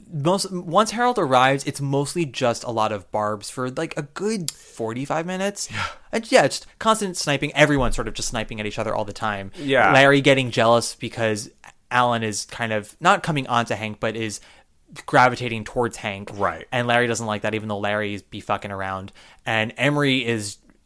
once Harold arrives, it's mostly just a lot of barbs for like a good 45 minutes. Yeah. And it's constant sniping. Everyone sort of just sniping at each other all the time. Yeah. Larry getting jealous because Alan is kind of not coming onto Hank, but is gravitating towards Hank. Right. And Larry doesn't like that, even though Larry's be fucking around. And Emery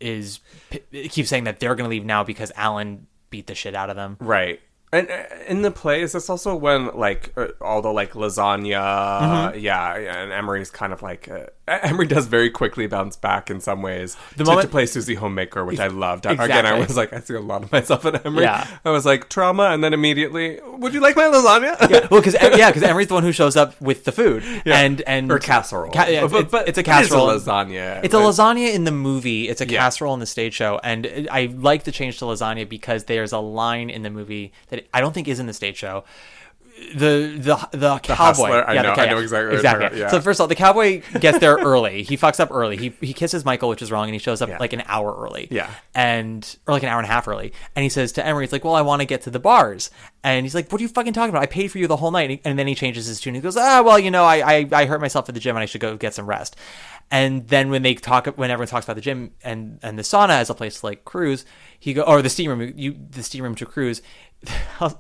keeps saying that they're going to leave now because Alan beat the shit out of them. Right. And in the play, is this also when, like, all the, like, lasagna, mm-hmm. and Emery's kind of like, Emery does very quickly bounce back in some ways to play Susie Homemaker, which I loved. Exactly. Again, I was like, I see a lot of myself in Emery. Yeah. I was like, trauma, and then immediately, would you like my lasagna? Yeah, well, because Emery's the one who shows up with the food. Yeah. And or casserole. But it's a casserole. It's a lasagna. It's a lasagna in the movie. It's a casserole in the stage show. And I like the change to lasagna because there's a line in the movie that I don't think is in the stage show. The cowboy. Hustler, I know exactly. Yeah. So first of all, the cowboy gets there early. He fucks up early. He kisses Michael, which is wrong, and he shows up like an hour early. Yeah. Or like an hour and a half early. And he says to Emery, it's like, well, I want to get to the bars. And he's like, what are you fucking talking about? I paid for you the whole night. And then he changes his tune. He goes, well, I hurt myself at the gym and I should go get some rest. And then when everyone talks about the gym and the sauna as a place to like cruise, or the steam room to cruise,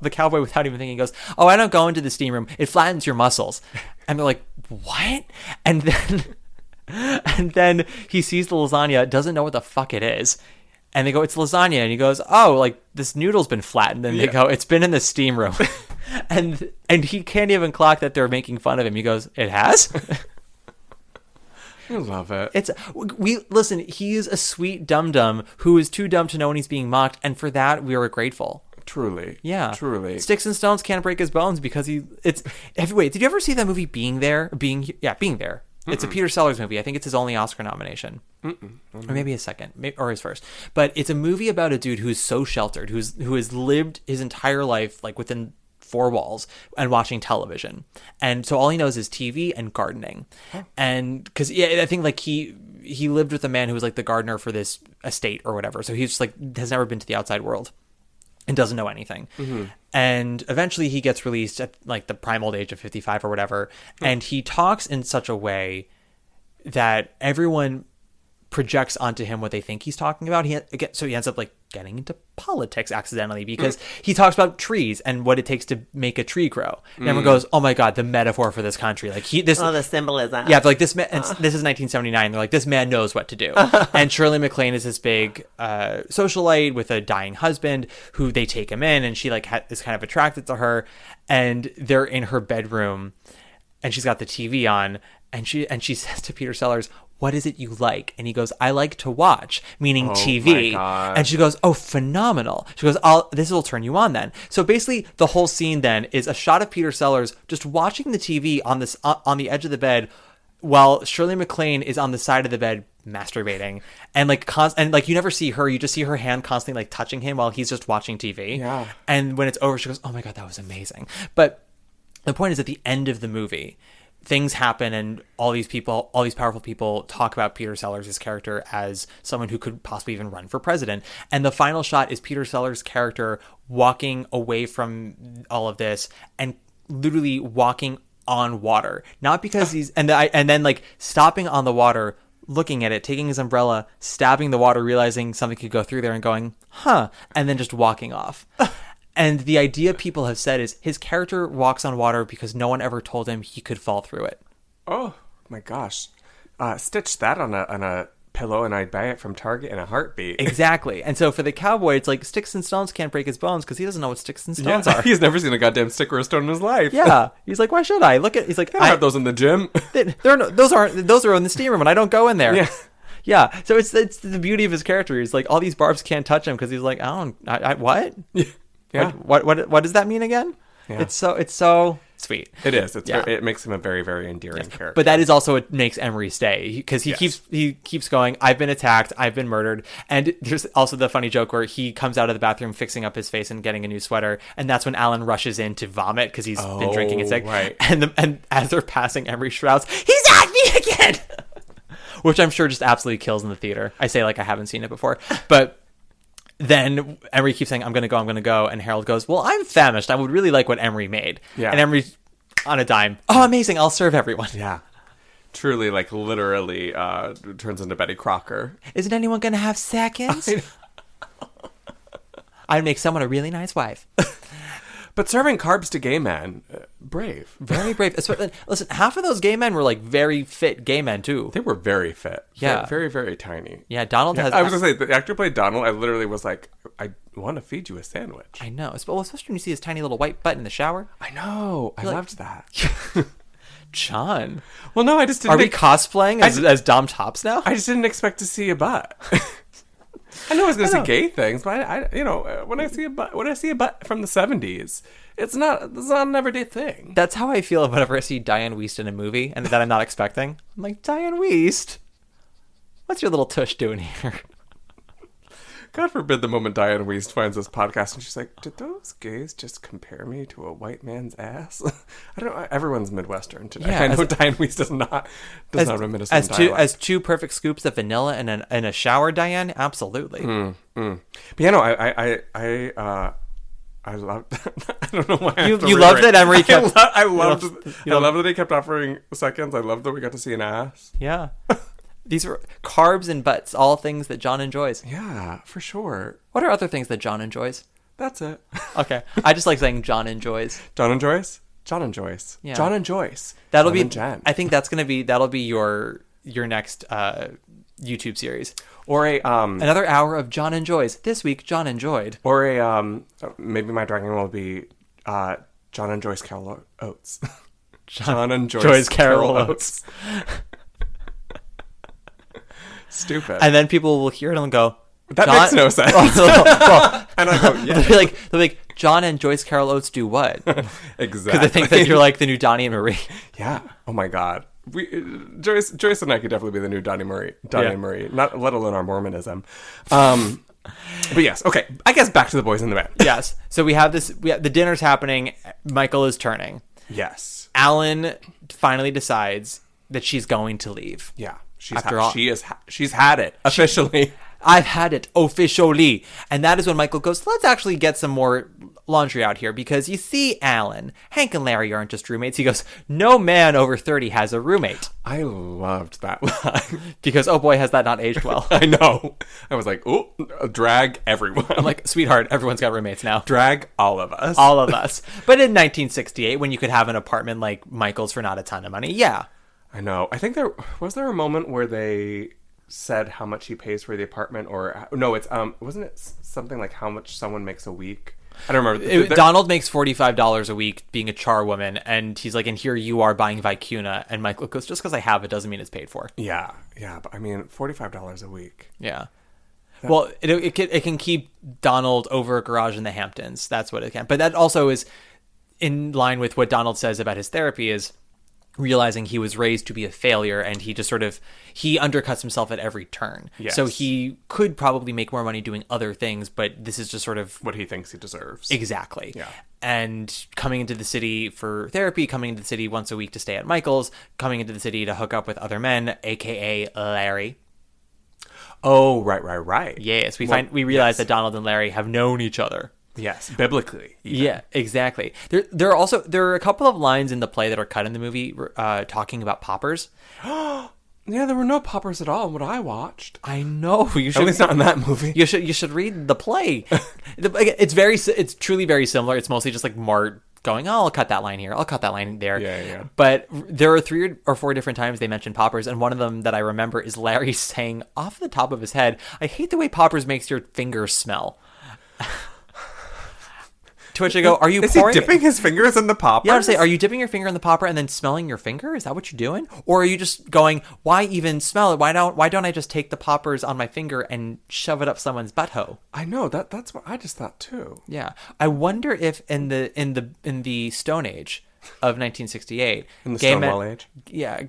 the cowboy, without even thinking, goes, oh, I don't go into the steam room. It flattens your muscles. And they're like, what? And then he sees the lasagna, doesn't know what the fuck it is. And they go, it's lasagna. And he goes, oh, like this noodle's been flattened. And they go, it's been in the steam room. and he can't even clock that they're making fun of him. He goes, it has? I love it. Listen, he's a sweet dum-dum who is too dumb to know when he's being mocked. And for that, we are grateful. Truly. Yeah. Truly. Sticks and stones can't break his bones because wait, did you ever see that movie Being There? Being There. Mm-mm. It's a Peter Sellers movie. I think it's his only Oscar nomination. Or maybe his second, or his first. But it's a movie about a dude who's so sheltered, who has lived his entire life like within four walls and watching television. And so all he knows is TV and gardening. Huh. And because I think like he lived with a man who was like the gardener for this estate or whatever. So he's just like has never been to the outside world. and doesn't know anything. And eventually he gets released at like the prime old age of 55 or whatever. And he talks in such a way that everyone projects onto him what they think he's talking about. So he ends up like getting into politics accidentally because he talks about trees and what it takes to make a tree grow. And everyone goes, "Oh my God, the metaphor for this country!" Like the symbolism. Yeah, like this man. And this is 1979. They're like, this man knows what to do. And Shirley MacLaine is this big socialite with a dying husband who they take him in, and she like is kind of attracted to her. And they're in her bedroom, and she's got the TV on, and she says to Peter Sellers, "What is it you like?" And he goes, "I like to watch," meaning TV. My God. And she goes, "Oh, phenomenal." She goes, "This will turn you on then." So basically the whole scene then is a shot of Peter Sellers just watching the TV on the edge of the bed while Shirley MacLaine is on the side of the bed masturbating, and like you never see her, you just see her hand constantly like touching him while he's just watching TV. Yeah. And when it's over, she goes, "Oh my God, that was amazing." But the point is, at the end of the movie, things happen, and all these powerful people talk about Peter Sellers' character as someone who could possibly even run for president. And the final shot is Peter Sellers' character walking away from all of this and literally walking on water. Not because he's and then like stopping on the water, looking at it, taking his umbrella, stabbing the water, realizing something could go through there, and going, "Huh," and then just walking off. And the idea people have said is his character walks on water because no one ever told him he could fall through it. Oh my gosh. Stitch that on a pillow and I'd buy it from Target in a heartbeat. Exactly. And so for the cowboy, it's like sticks and stones can't break his bones because he doesn't know what sticks and stones are. He's never seen a goddamn stick or a stone in his life. Yeah. He's like, "Why should I?" He's like, I have those in the gym. those are in the steam room and I don't go in there. Yeah. Yeah. So it's the beauty of his character. He's like, all these barbs can't touch him because he's like, what? Yeah. What does that mean again? Yeah. It's so sweet. It is. Yeah. It makes him a very, very endearing character. But that is also what makes Emery stay, because he keeps going, "I've been attacked, I've been murdered." And there's also the funny joke where he comes out of the bathroom fixing up his face and getting a new sweater, and that's when Alan rushes in to vomit because he's been drinking and sick. Right. And as they're passing, Emery shouts, "He's at me again!" Which I'm sure just absolutely kills in the theater. I say like I haven't seen it before, but then Emery keeps saying, I'm going to go. And Harold goes, "Well, I'm famished. I would really like what Emery made." Yeah. And Emery's on a dime. "Oh, amazing. I'll serve everyone." Yeah. Truly, like, literally turns into Betty Crocker. "Isn't anyone going to have seconds?" "I'd make someone a really nice wife." But serving carbs to gay men, brave. Very brave. Listen, half of those gay men were like very fit gay men too. They were very fit. Yeah. Very, very tiny. Yeah, Donald has... I was going to say, the actor played Donald. I literally was like, I want to feed you a sandwich. I know. Well, especially when you see his tiny little white butt in the shower. I know. I loved that. John. Well, no, I just didn't... Are we cosplaying as Dom Tops now? I just didn't expect to see a butt. I know I was going to see gay things, but I when I see a butt from the 70s, it's not an everyday thing. That's how I feel whenever I see Diane Wiest in a movie and that I'm not expecting. I'm like, "Diane Wiest, what's your little tush doing here?" God forbid the moment Diane Wiest finds this podcast and she's like, "Did those gays just compare me to a white man's ass?" I don't know. Everyone's Midwestern today. Yeah, I know Diane Wiest does not have a Minnesota dialect. As two perfect scoops of vanilla in a shower, Diane, absolutely. But I loved. I don't know why. You loved that Emery kept. I loved that he kept offering seconds. I loved that we got to see an ass. Yeah. These are carbs and butts, all things that John enjoys. Yeah, for sure. What are other things that John enjoys? That's it. Okay. I just like saying John enjoys. John and Joyce? John and Joyce. Yeah. John and Joyce. That'll John be and Jen. I think that'll be your next YouTube series. Or Another hour of John enjoys. This week, John enjoyed. Or maybe my dragon will be John and Joyce Carol Oates. John and Joyce Carol Oates. Stupid. And then people will hear it and go, that makes no sense. And I go, yeah. They'll be like, "John and Joyce Carol Oates do what?" Exactly. Because they think that you're like the new Donnie and Marie. Yeah. Oh my God. Joyce and I could definitely be the new Donnie and Marie, not let alone our Mormonism. But yes, okay. I guess back to the boys in the band. Yes. So we have the dinner's happening. Michael is turning. Yes. Alan finally decides that she's going to leave. Yeah. After all, she's had it officially. I've had it officially. And that is when Michael goes, let's actually get some more laundry out here, because you see, Alan, Hank and Larry aren't just roommates. He goes, no man over 30 has a roommate. I loved that line. Because, oh boy, has that not aged well. I know. I was like, oh, drag everyone. I'm like, sweetheart, everyone's got roommates now. Drag all of us. All of us. But in 1968, when you could have an apartment like Michael's for not a ton of money, yeah. I know. I think there was a moment where they said how much he pays for the apartment, or no, it's wasn't it something like how much someone makes a week? I don't remember. Donald makes $45 a week being a charwoman, and he's like, and here you are buying Vicuna, and Michael goes, just because I have it doesn't mean it's paid for. Yeah, but I mean, $45 a week. Yeah. Well, it can keep Donald over a garage in the Hamptons. That's what it can. But that also is in line with what Donald says about his therapy, is realizing he was raised to be a failure, and he just he undercuts himself at every turn. Yes. So he could probably make more money doing other things, but this is just sort of what he thinks he deserves. Exactly. Yeah. And coming into the city for therapy, coming into the city once a week to stay at Michael's, coming into the city to hook up with other men, aka Larry. Oh, right. Yes, we realize that Donald and Larry have known each other. Yes, biblically. Even. Yeah, exactly. There are a couple of lines in the play that are cut in the movie talking about poppers. Yeah, there were no poppers at all in what I watched. I know. You should, at least not in that movie. You should read the play. It's truly very similar. It's mostly just like Mart going, oh, I'll cut that line here, I'll cut that line there. Yeah. But there are 3 or 4 different times they mention poppers, and one of them that I remember is Larry saying off the top of his head, I hate the way poppers makes your fingers smell. To which I go, are you pouring... Is he dipping his fingers in the poppers? Yeah, I would say, are you dipping your finger in the popper and then smelling your finger? Is that what you're doing? Or are you just going, why even smell it? Why don't I just take the poppers on my finger and shove it up someone's butthole? I know, that's what I just thought too. Yeah. I wonder if in the Stone Age of 1968... In the Stonewall Age? Yeah,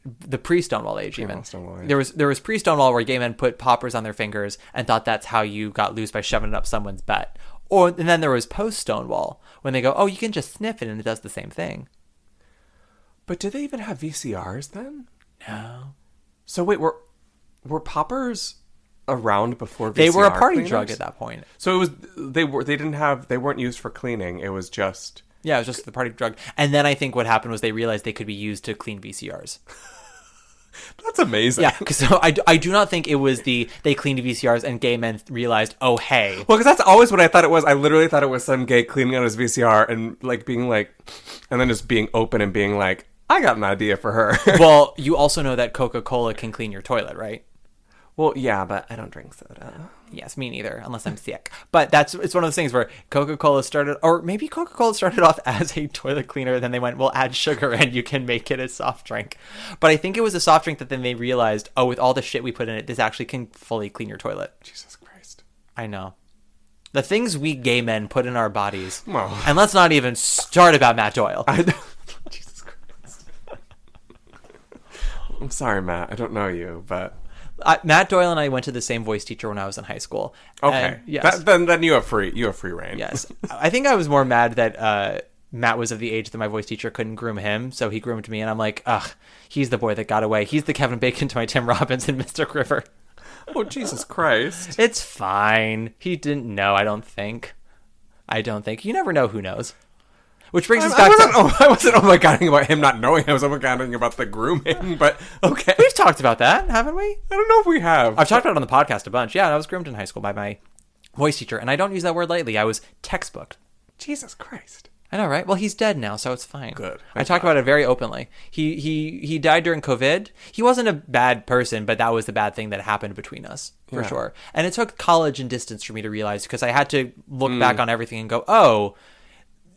the pre-Stonewall Age even. Stonewall Age. There was pre-Stonewall where gay men put poppers on their fingers and thought that's how you got loose, by shoving it up someone's butt. And then there was post-Stonewall, when they go, oh, you can just sniff it and it does the same thing. But did they even have VCRs then? No. So wait, were poppers around before VCR They were a party cleaners? drug at that point. So it was they weren't used for cleaning. It was just... Yeah, it was just the party drug. And then I think what happened was they realized they could be used to clean VCRs. That's amazing. Yeah, because so I do not think it was they cleaned VCRs and gay men realized, oh, hey. Well, because that's always what I thought it was. I literally thought it was some gay cleaning out his VCR and like being like, and then just being open and being like, I got an idea for her. Well, you also know that Coca-Cola can clean your toilet, right? Well, yeah, but I don't drink soda. Yes, me neither, unless I'm sick. But it's one of those things where Coca-Cola started, or maybe Coca-Cola started off as a toilet cleaner, then they went, we'll add sugar and you can make it a soft drink. But I think it was a soft drink that then they realized, oh, with all the shit we put in it, this actually can fully clean your toilet. Jesus Christ. I know. The things we gay men put in our bodies. Oh. And let's not even start about Matt Doyle. Jesus Christ. I'm sorry, Matt. I don't know you, but... Matt Doyle and I went to the same voice teacher when I was in high school. Okay. And, yes. Then you have free reign. Yes. I think I was more mad that Matt was of the age that my voice teacher couldn't groom him, so he groomed me, and I'm like, ugh, he's the boy that got away. He's the Kevin Bacon to my Tim Robbins and Mystic River. Oh, Jesus Christ. It's fine. He didn't know, I don't think. You never know who knows. Which brings us back I wasn't oh my god about him not knowing. I was oh my god about the grooming, but okay. We've talked about that, haven't we? I don't know if we have. I've talked about it on the podcast a bunch. Yeah, I was groomed in high school by my voice teacher, and I don't use that word lightly. I was textbooked. Jesus Christ. I know, right? Well, he's dead now, so it's fine. Good. I talked about it very openly. He died during COVID. He wasn't a bad person, but that was the bad thing that happened between us, for sure. And it took college and distance for me to realize, because I had to look back on everything and go, oh...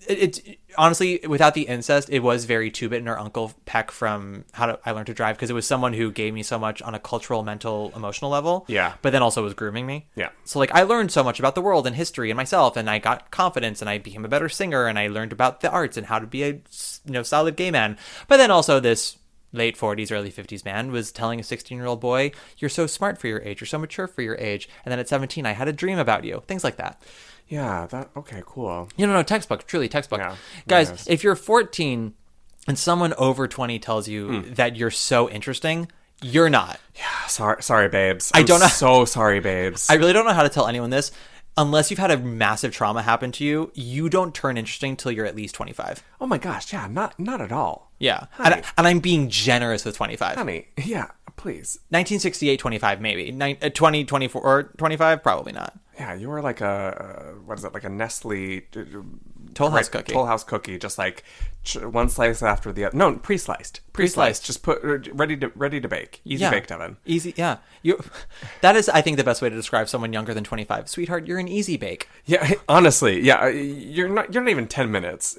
It's honestly, without the incest, it was very Two-Bit and her Uncle Peck from I Learned to Drive, because it was someone who gave me so much on a cultural, mental, emotional level. Yeah. But then also was grooming me. Yeah. So like I learned so much about the world and history and myself, and I got confidence, and I became a better singer, and I learned about the arts and how to be a solid gay man. But then also this late 40s, early 50s man was telling a 16-year-old boy, you're so smart for your age, you're so mature for your age. And then at 17, I had a dream about you. Things like that. Yeah, okay, cool. No, textbook, truly textbook. Yeah, guys, yes. if you're 14 and someone over 20 tells you that you're so interesting, You're not. Yeah, sorry, babes. I don't know. So sorry, babes. I really don't know how to tell anyone this. Unless you've had a massive trauma happen to you, you don't turn interesting till you're at least 25. Oh my gosh, yeah, not at all. Yeah. Honey. And I'm being generous with 25. Honey, yeah, please. 1968, 25 maybe. 20, 24, or 25, probably not. Yeah, you were like like a Nestle Toll House cookie. Toll House cookie, just like one slice after the other. No, pre-sliced. Just put ready to bake. Easy baked oven. Easy, yeah. That is, I think, the best way to describe someone younger than 25. Sweetheart, you're an easy bake. Yeah, honestly, yeah. You're not even 10 minutes.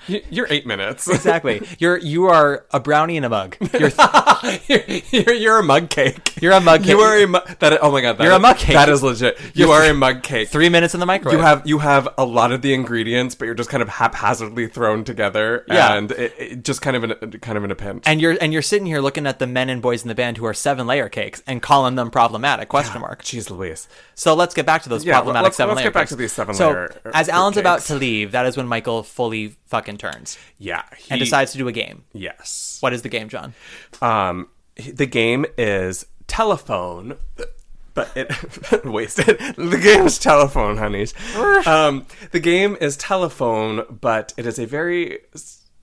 You're 8 minutes. Exactly. You are a brownie in a mug. You're a mug cake. You're a mug cake. You are a mug. Oh my god. You're a mug cake. That is legit. You are a mug cake. 3 minutes in the microwave. You have a lot of the ingredients, but you're just kind of haphazardly thrown together. Yeah. And it just kind of in a pinch. And you're sitting here looking at the men and boys in the band who are 7-layer cakes and calling them problematic? Question mark. Jeez Louise. So let's get back to those problematic 7-layer Let's get back cakes. to these 7-layer. So as Alan's cakes. about to leave, that is when Michael fully fucking turns. Yeah. And decides to do a game. Yes. What is the game, John? The game is telephone, but it wasted. The game is telephone, honeys. The game is telephone, but it is a very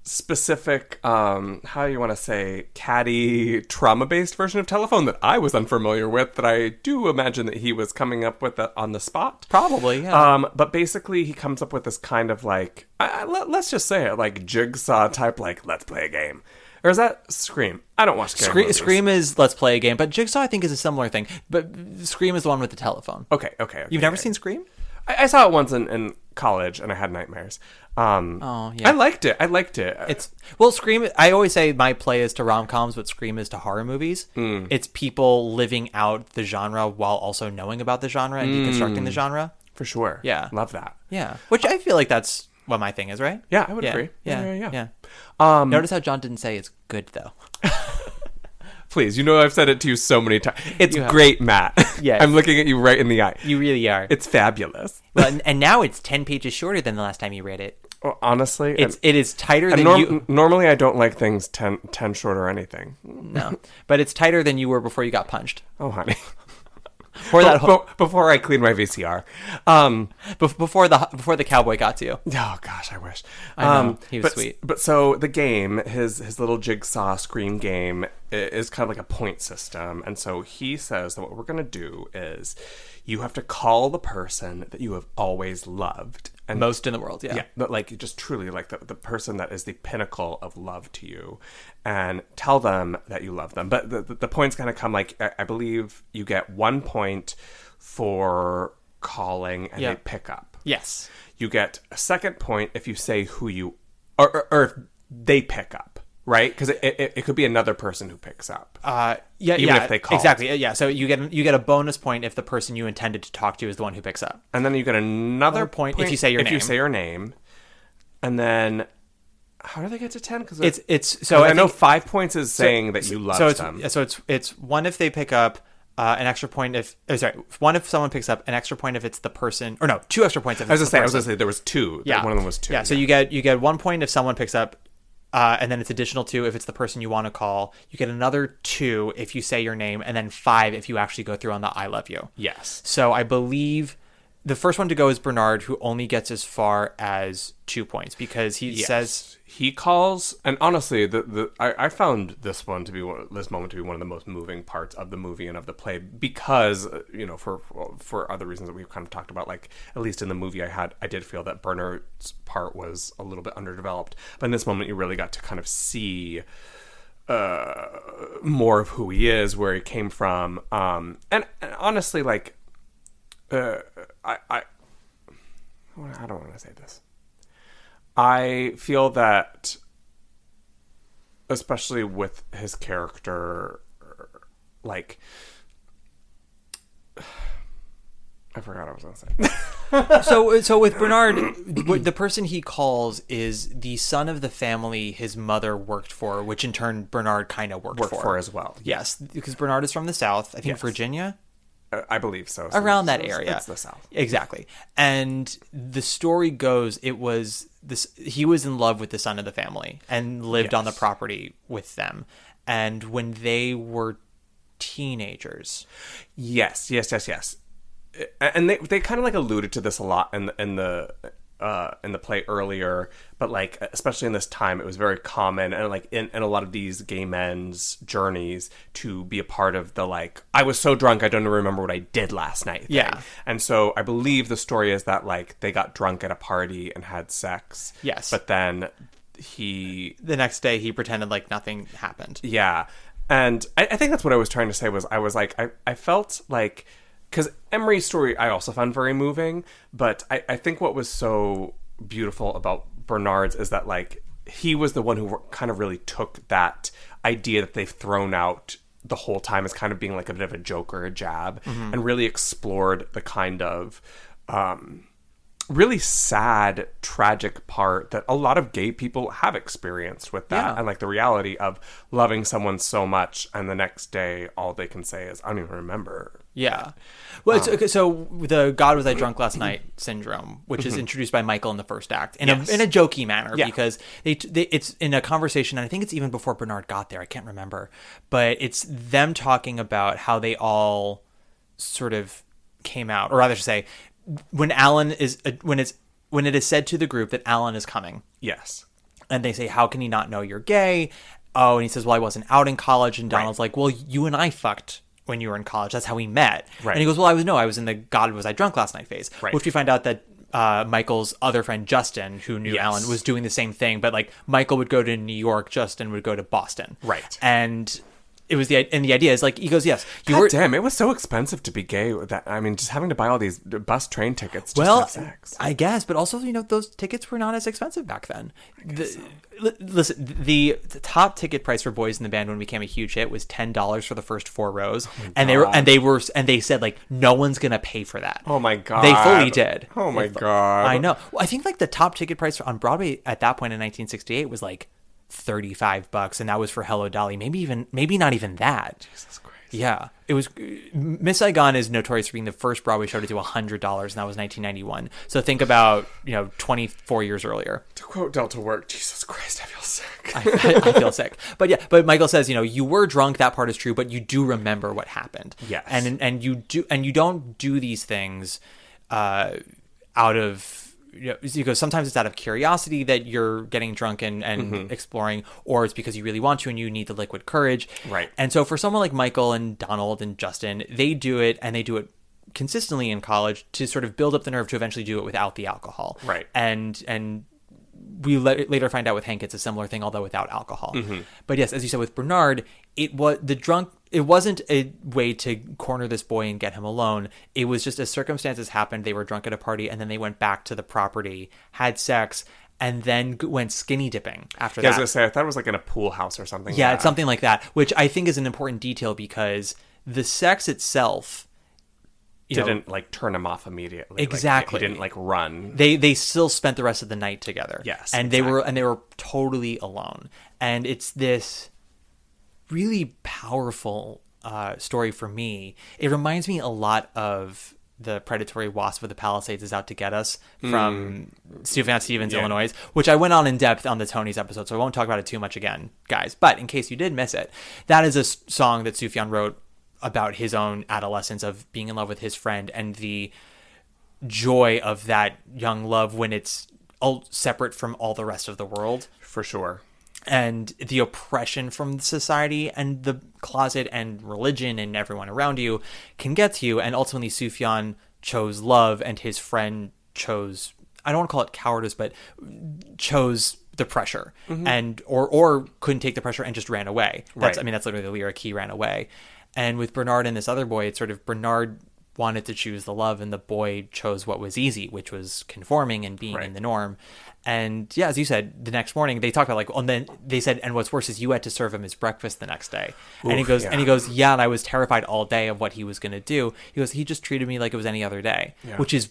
specific, how you want to say, catty, trauma-based version of telephone that I was unfamiliar with, that I do imagine that he was coming up with on the spot. Probably, yeah. But basically he comes up with this kind of like, let's just say it, like jigsaw type, like, let's play a game. Or is that Scream? I don't watch scary movies. Scream is let's play a game, but Jigsaw I think is a similar thing. But Scream is the one with the telephone. Okay. You've never seen Scream? I saw it once in college, and I had nightmares. Oh, yeah. I liked it. Scream, I always say my play is to rom-coms, but Scream is to horror movies. It's people living out the genre while also knowing about the genre and deconstructing the genre. For sure. Yeah. Love that. Yeah. Which I feel like that's what my thing is, right? Yeah, I would agree. Yeah. Notice how John didn't say it's good, though. Please, I've said it to you so many times. It's great, Matt. Yes. I'm looking at you right in the eye. You really are. It's fabulous. Well, and now it's 10 pages shorter than the last time you read it. Well, honestly, it is tighter than you. Normally, I don't like things 10 short or anything. No, but it's tighter than you were before you got punched. Oh, honey. Before I cleaned my VCR. Before the cowboy got to you. Oh gosh, I wish. I know. He was sweet. But so the game, his little jigsaw Scream game, is kind of like a point system, and so he says that what we're gonna do is you have to call the person that you have always loved. And most in the world, yeah. Yeah, but like just truly like the person that is the pinnacle of love to you, and tell them that you love them. But the points kind of come like, I believe you get 1 point for calling and they pick up. Yes. You get a second point if you say who you, or if they pick up. Right, because it could be another person who picks up. Even if they call. Exactly. Yeah. So you get a bonus point if the person you intended to talk to is the one who picks up, and then you get another point if you say your name. If you say your name, and then how do they get to 10? Because it's so I know 5 points is saying that you love them. So it's one if they pick up. An extra point if one if someone picks up, an extra point if it's the person, or no, 2 extra points if it's I was gonna say there was 2. Yeah, one of them was 2. Yeah, so you get 1 point if someone picks up. And then it's additional 2 if it's the person you want to call. You get another 2 if you say your name, and then 5 if you actually go through on the I love you. Yes. So I believe the first one to go is Bernard, who only gets as far as 2 points because he says he calls. And honestly, I found this moment to be one of the most moving parts of the movie and of the play because for other reasons that we've kind of talked about, like at least in the movie I did feel that Bernard's part was a little bit underdeveloped, but in this moment you really got to kind of see more of who he is, where he came from, and honestly, like I don't want to say this. I feel that, especially with his character, like, I forgot what I was going to say. So with Bernard, the person he calls is the son of the family his mother worked for, which in turn Bernard kind of worked for as well. Yes, because Bernard is from the South. I think Virginia. I believe so. Around that area. It's the South. Exactly. And the story goes, he was in love with the son of the family and lived on the property with them. and when they were teenagers. Yes. And they kind of like alluded to this a lot in the play earlier, but like especially in this time, it was very common and like in a lot of these gay men's journeys to be a part of the like, I was so drunk I don't even remember what I did last night thing. Yeah. And so I believe the story is that like they got drunk at a party and had sex. Yes. But then The next day he pretended like nothing happened. Yeah. And I think that's what I was trying to say was I felt like, because Emery's story I also found very moving, but I think what was so beautiful about Bernard's is that like he was the one who kind of really took that idea that they've thrown out the whole time as kind of being like a bit of a joke or a jab, and really explored the kind of really sad, tragic part that a lot of gay people have experienced with that. Yeah. And like the reality of loving someone so much and the next day all they can say is, I don't even remember. Yeah. Well, it's, okay, so the God was I drunk last night syndrome, which is introduced by Michael in the first act in a jokey manner, because it's in a conversation, and I think it's even before Bernard got there. I can't remember, but it's them talking about how they all sort of came out, or rather to say, when it is said to the group that Alan is coming. Yes. And they say, how can he not know you're gay? Oh, and he says, well, I wasn't out in college. And Donald's like, well, you and I fucked when you were in college. That's how we met. Right. And he goes, well, I was in the God was I drunk last night phase. Right. Which we find out that Michael's other friend, Justin, who knew Alan, was doing the same thing. But like Michael would go to New York, Justin would go to Boston. Right. And it was the idea is like, he goes, yes, Damn, it was so expensive to be gay. That I mean, just having to buy all these bus train tickets just to have sex. I guess, but also, those tickets were not as expensive back then. Listen, the top ticket price for Boys in the Band when it became a huge hit was $10 for the first 4 rows, and they said like no one's gonna pay for that. Oh my god, they fully did. Oh my god, I know. Well, I think like the top ticket price on Broadway at that point in 1968 was like $35, and that was for Hello Dolly. Maybe not even that. Jesus Christ. Yeah, it was. Miss Saigon is notorious for being the first Broadway show to do $100, and that was 1991. So think about 24 years earlier. To quote Delta Work, Jesus Christ, I feel sick. I feel sick. But Michael says, you were drunk. That part is true, but you do remember what happened. Yes, and you don't do these things out of. Because sometimes it's out of curiosity that you're getting drunk and exploring, or it's because you really want to and you need the liquid courage. Right. And so for someone like Michael and Donald and Justin, they do it, and they do it consistently in college to sort of build up the nerve to eventually do it without the alcohol. Right. And we later find out with Hank it's a similar thing, although without alcohol. But yes, as you said with Bernard, it wasn't a way to corner this boy and get him alone. It was just as circumstances happened, they were drunk at a party, and then they went back to the property, had sex, and then went skinny dipping after that. I was going to say, I thought it was like in a pool house or something. Yeah, it's something like that, which I think is an important detail because the sex itself didn't like turn him off immediately. Exactly. Like, he didn't like run. They still spent the rest of the night together. Yes. And exactly. they were totally alone. And it's this really powerful story for me. It reminds me a lot of the predatory wasp of the Palisades is out to get us from Sufjan Stevens, Illinois, which I went on in depth on the Tonys episode, so I won't talk about it too much again, guys. But in case you did miss it, that is a song that Sufjan wrote about his own adolescence of being in love with his friend and the joy of that young love when it's all separate from all the rest of the world. For sure. And the oppression from society and the closet and religion and everyone around you can get to you. And ultimately Sufjan chose love, and his friend chose, I don't want to call it cowardice, but chose the pressure and or couldn't take the pressure and just ran away. That's literally the lyric, he ran away. And with Bernard and this other boy, it's sort of Bernard wanted to choose the love and the boy chose what was easy, which was conforming and being in the norm. And yeah, as you said, the next morning they talked about and then they said, and what's worse is you had to serve him his breakfast the next day. Oof, and he goes, yeah, and I was terrified all day of what he was going to do. He goes, he just treated me like it was any other day, which is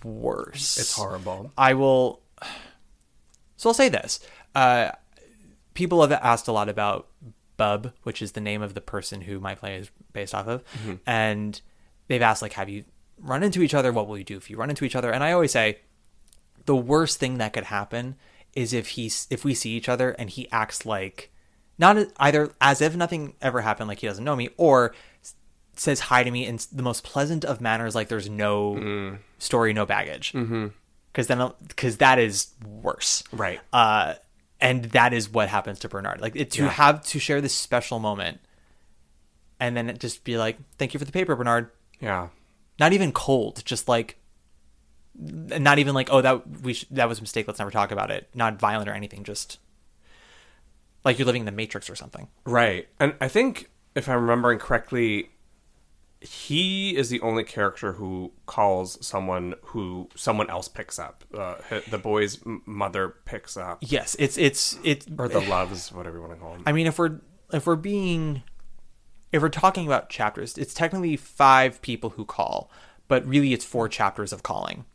worse. It's horrible. So I'll say this. People have asked a lot about Bub, which is the name of the person who my play is based off of. And they've asked, like, have you run into each other? What will you do if you run into each other? And I always say the worst thing that could happen is if we see each other and he acts like not either as if nothing ever happened, like he doesn't know me, or says hi to me in the most pleasant of manners, like there's no story, no baggage. Because that is worse. Right. And that is what happens to Bernard. Like to have to share this special moment, and then it just be like, "Thank you for the paper, Bernard." Yeah. Not even cold, just like, not even like, "Oh, that was a mistake. Let's never talk about it." Not violent or anything. Just like you're living in the Matrix or something. Right. And I think if I'm remembering correctly, he is the only character who calls someone who someone else picks up. The boy's mother picks up. Yes, it's Or the loves, whatever you want to call them. I mean, if we're talking about chapters, it's technically 5 people who call, but really it's 4 chapters of calling.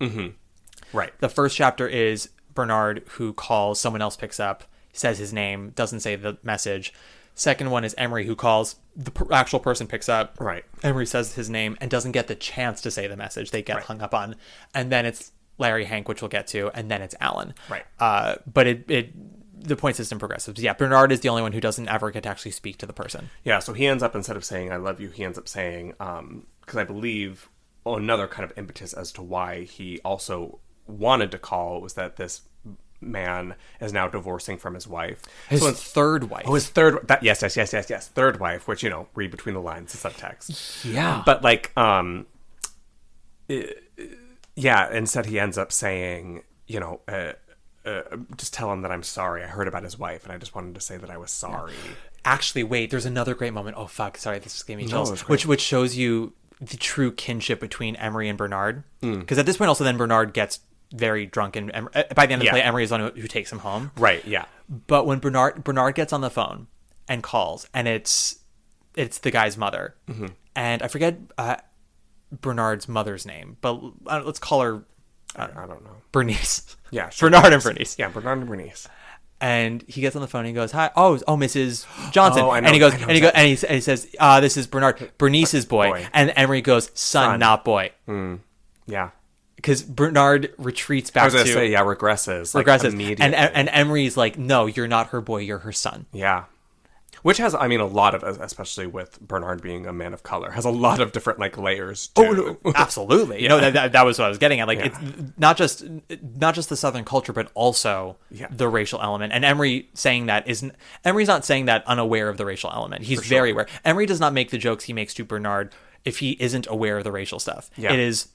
Right. The first chapter is Bernard who calls, someone else picks up, says his name, doesn't say the message. Second one is Emery who calls, the actual person picks up. Right. Emery says his name and doesn't get the chance to say the message. They get hung up on. And then it's Larry Hank, which we'll get to, and then it's Alan. Right. But the point system progresses. Yeah, Bernard is the only one who doesn't ever get to actually speak to the person. Yeah, so he ends up, instead of saying, "I love you," he ends up saying, because I believe another kind of impetus as to why he also wanted to call was that this man is now divorcing from his wife. His third wife. Oh, his third. Yes. Third wife, which, read between the lines, the subtext. Yeah. But like, instead he ends up saying, just tell him that I'm sorry. I heard about his wife, and I just wanted to say that I was sorry. Actually, wait, there's another great moment. Oh, fuck. Sorry, this just gave me No, chills. it's great. Which shows you the true kinship between Emery and Bernard. Because at this point, also, then Bernard gets very drunk, and by the end of the play, Emery is the one who takes him home. Right, yeah. But when Bernard gets on the phone and calls, and it's the guy's mother. And I forget Bernard's mother's name, but let's call her... I don't know. Bernice. Yeah, sure. Bernard and Bernice. Yeah, Bernard and Bernice. And he gets on the phone and he goes, "Hi, oh, Mrs. Johnson." Oh, I know, and he goes, I know and he says, "This is Bernard, Bernice's boy." And Emery goes, son, not boy. Yeah. Because Bernard retreats back I was going to to say, regresses. Regresses. And Emery's like, "No, you're not her boy, you're her son." Yeah. Which has, a lot of, especially with Bernard being a man of color, has a lot of different, layers, too. Oh, no, absolutely. That was what I was getting at. It's not just the Southern culture, but also the racial element. And Emery's not saying that unaware of the racial element. He's very aware. Emery does not make the jokes he makes to Bernard if he isn't aware of the racial stuff. Yeah. It is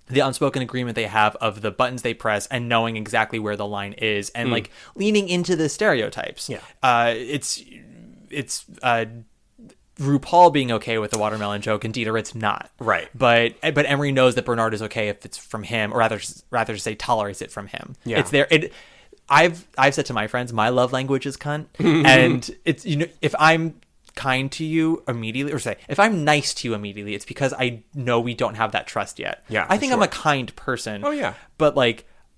the unspoken agreement they have of the buttons they press and knowing exactly where the line is and leaning into the stereotypes. Yeah. It's RuPaul being okay with the watermelon joke, and Dieteritz not. Right. But Emery knows that Bernard is okay if it's from him, or rather to say tolerates it from him. Yeah. It's there. I've said to my friends, my love language is cunt, and it's if I'm kind to you immediately, or say if I'm nice to you immediately, it's because I know we don't have that trust yet. Yeah. I think I'm a kind person. Oh yeah. But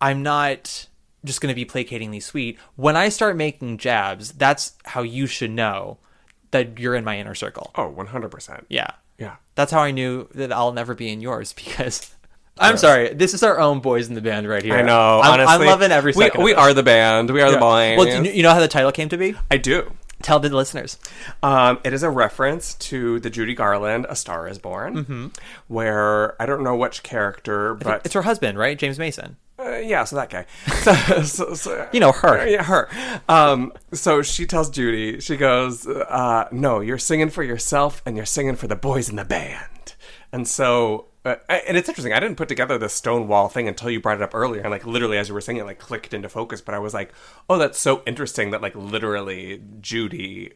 I'm not just going to be placatingly sweet. When I start making jabs, that's how you should know that you're in my inner circle. Oh, 100%. Yeah. Yeah. That's how I knew that I'll never be in yours, because I'm sorry, this is our own boys in the band right here. I know, I'm honestly. loving every second. We are the band. We are the boys. Well, you know how the title came to be? I do. Tell the listeners. It is a reference to the Judy Garland A Star Is Born, where I don't know which character, but It's her husband, right? James Mason. So that guy. So, her. Yeah, her. So she tells Judy, she goes, "No, you're singing for yourself, and you're singing for the boys in the band." And so, and it's interesting. I didn't put together the Stonewall thing until you brought it up earlier, and literally as you were singing, it clicked into focus. But I was like, "Oh, that's so interesting that literally Judy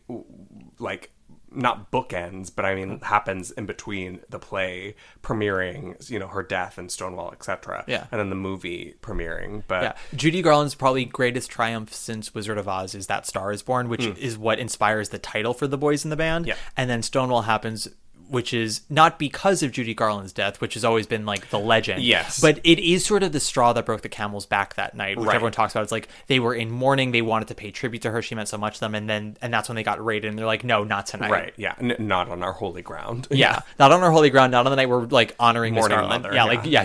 not bookends, but happens in between the play premiering, her death and Stonewall, etc. Yeah. And then the movie premiering. But Judy Garland's probably greatest triumph since Wizard of Oz is that Star Is Born, which is what inspires the title for the boys in the band. Yeah. And then Stonewall happens, which is not because of Judy Garland's death, which has always been the legend. Yes. But it is sort of the straw that broke the camel's back that night, which everyone talks about. It's they were in mourning. They wanted to pay tribute to her. She meant so much to them. And that's when they got raided. And they're like, no, not tonight. Right. Yeah. Not on our holy ground. Yeah. Not on our holy ground. Not on the night we're honoring Miss Mourning Garland. mother, You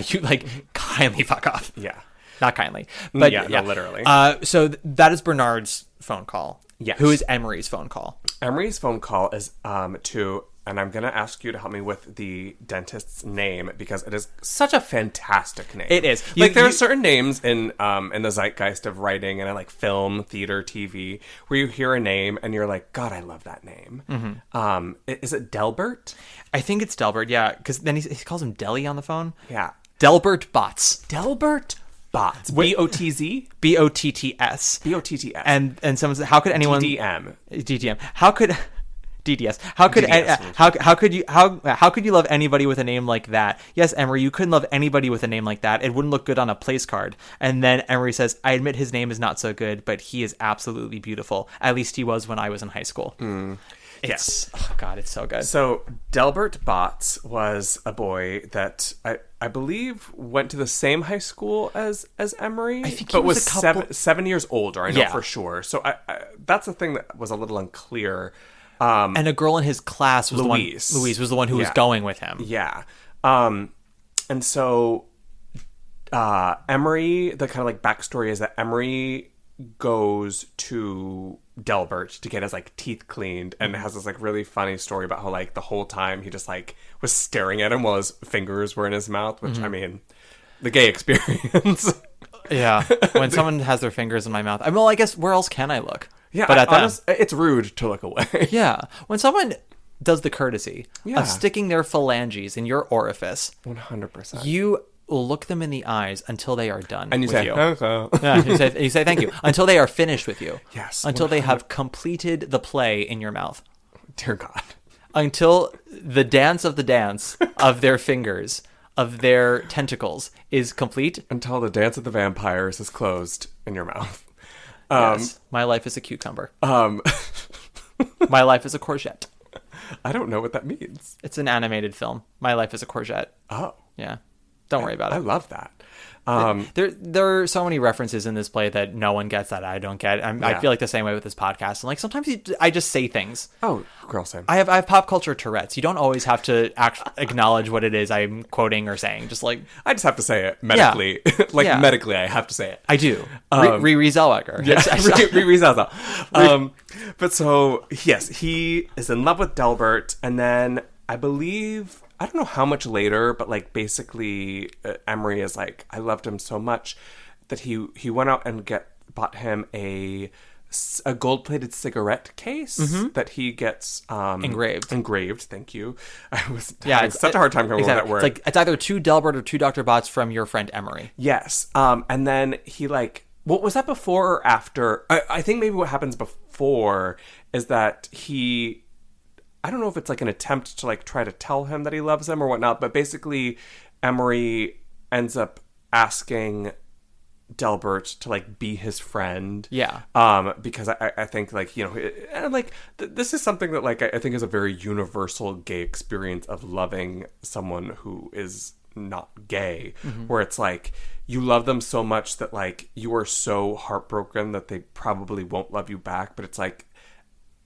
kindly fuck off. Yeah. Not kindly. But no, literally. So that is Bernard's phone call. Yes. Who is Emery's phone call? Emery's phone call is to, and I'm going to ask you to help me with the dentist's name because it is such a fantastic name. It is. There are certain names in the zeitgeist of writing and in like film, theater, TV, where you hear a name and you're like, God, I love that name. Mm-hmm. Is it Delbert? I think it's Delbert, yeah, because then he calls him Deli on the phone. Yeah. Delbert Botts. Delbert Botts. B-O-T-Z? B-O-T-T-S. B-O-T-T-S. And someone said, how could anyone... DDM. How could... DDS. How could how could you love anybody with a name like that? Yes, Emery, you couldn't love anybody with a name like that. It wouldn't look good on a place card. And then Emery says, I admit his name is not so good, but he is absolutely beautiful. At least he was when I was in high school. Yes. Oh God, it's so good. So Delbert Botts was a boy that I believe went to the same high school as Emery, I think he but was a couple... 7 years older. I know for sure. So I that's the thing that was a little unclear. And a girl in his class was Louise. Louise was the one who was going with him. Yeah. And so Emery, the kind of like backstory is that Emery goes to Delbert to get his like teeth cleaned and has this like really funny story about how like the whole time he just like was staring at him while his fingers were in his mouth, which I mean, the gay experience. Yeah. When someone has their fingers in my mouth, well, I guess where else can I look? Yeah, but it's rude to look away. Yeah. When someone does the courtesy Yeah. of sticking their phalanges in your orifice, 100%. you look them in the eyes until they are done And you with say, you. "Hello." Yeah, you say thank you until they are finished with you. Yes, Until they 100%. have completed the play in your mouth. Dear God. Until the dance of their fingers, of their tentacles is complete. Until the dance of the vampires is closed in your mouth. Yes. My life is a cucumber. My life is a courgette. I don't know what that means. It's an animated film. My life is a courgette. Oh. Yeah. Don't worry about it. I love that. There are so many references in this play that no one gets that I don't get. I feel like the same way with this podcast. And like sometimes I just say things. Oh, girl, same. I have pop culture Tourette's. You don't always have to acknowledge what it is I'm quoting or saying. Just like I just have to say it medically. Medically, I have to say it. I do. Renée Zellweger. Yeah, Renée Zellweger. But so, yes, he is in love with Delbert. And then I believe... I don't know how much later, but like basically Emery is like, I loved him so much that he went out and bought him a gold-plated cigarette case that he gets engraved. Engraved, thank you. I was having such a hard time coming up with that word. It's either to Delbert or to Dr. Botts from your friend Emery. Yes. And then he like, what was that before or after? I think maybe what happens before is that he... I don't know if it's like an attempt to like try to tell him that he loves him or whatnot, but basically Emery ends up asking Delbert to like be his friend. Yeah. Because I think like, you know, and like this is something that like I think is a very universal gay experience of loving someone who is not gay, where it's like you love them so much that like you are so heartbroken that they probably won't love you back, but it's like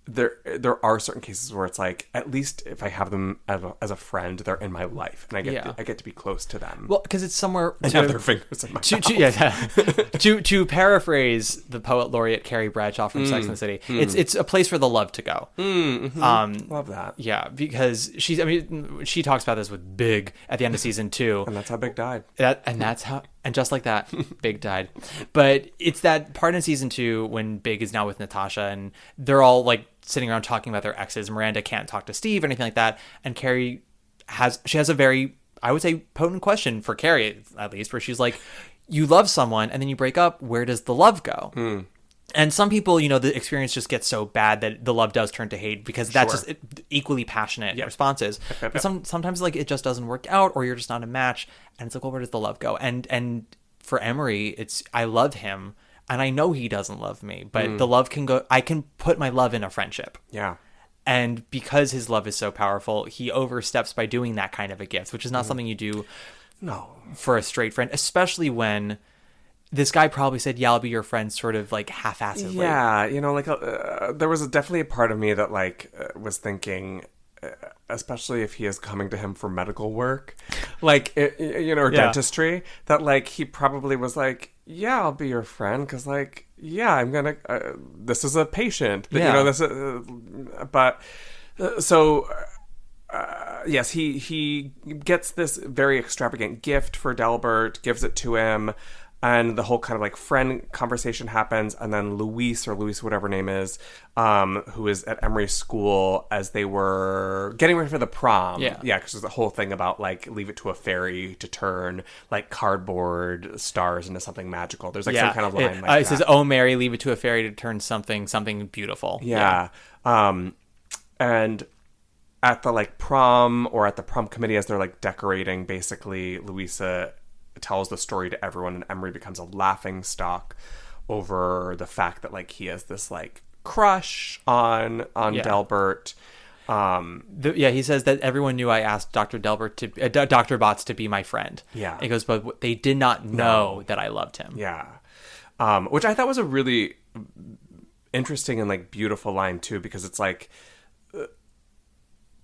there are certain cases where it's like, at least if I have them as a friend, they're in my life, and I get to be close to them. Well, because it's somewhere and have their fingers in my mouth. To paraphrase the poet laureate Carrie Bradshaw from Sex and the City, it's a place for the love to go. Love that. Yeah, because she talks about this with Big at the end of season 2, and that's how Big died. And just like that, Big died. But it's that part in season 2 when Big is now with Natasha, and they're all like sitting around talking about their exes. Miranda can't talk to Steve or anything like that. And Carrie has a very, I would say, potent question for Carrie, at least, where she's like, you love someone and then you break up. Where does the love go? And some people, you know, the experience just gets so bad that the love does turn to hate because that's just equally passionate responses. But sometimes like it just doesn't work out, or you're just not a match. And it's like, well, where does the love go? And for Emery, it's, I love him and I know he doesn't love me, but the love can go, I can put my love in a friendship. Yeah. And because his love is so powerful, he oversteps by doing that kind of a gift, which is not something you do for a straight friend, especially when this guy probably said, yeah, I'll be your friend, sort of like half-assedly. Yeah, you know, like there was definitely a part of me that like was thinking, especially if he is coming to him for medical work, like, you know, or dentistry, that like he probably was like, yeah, I'll be your friend, because, like, yeah, I'm gonna, this is a patient, but, Yeah. you know, but, so, yes, he gets this very extravagant gift for Delbert, gives it to him, and the whole kind of, like, friend conversation happens, and then Louise, whatever her name is, who is at Emery's school, as they were getting ready for the prom. Yeah. Yeah, because there's a whole thing about, like, leave it to a fairy to turn, like, cardboard stars into something magical. There's, like, some kind of line like that. It says, "Oh, Mary, leave it to a fairy to turn something beautiful." Yeah. And at the, like, prom, or at the prom committee, as they're, like, decorating, basically, Louisa tells the story to everyone, and Emery becomes a laughing stock over the fact that, like, he has this, like, crush on Delbert. He says that everyone knew I asked Dr. Delbert Dr. Botts to be my friend. Yeah. He goes, but they did not know that I loved him. Yeah. Which I thought was a really interesting and, like, beautiful line too, because it's like,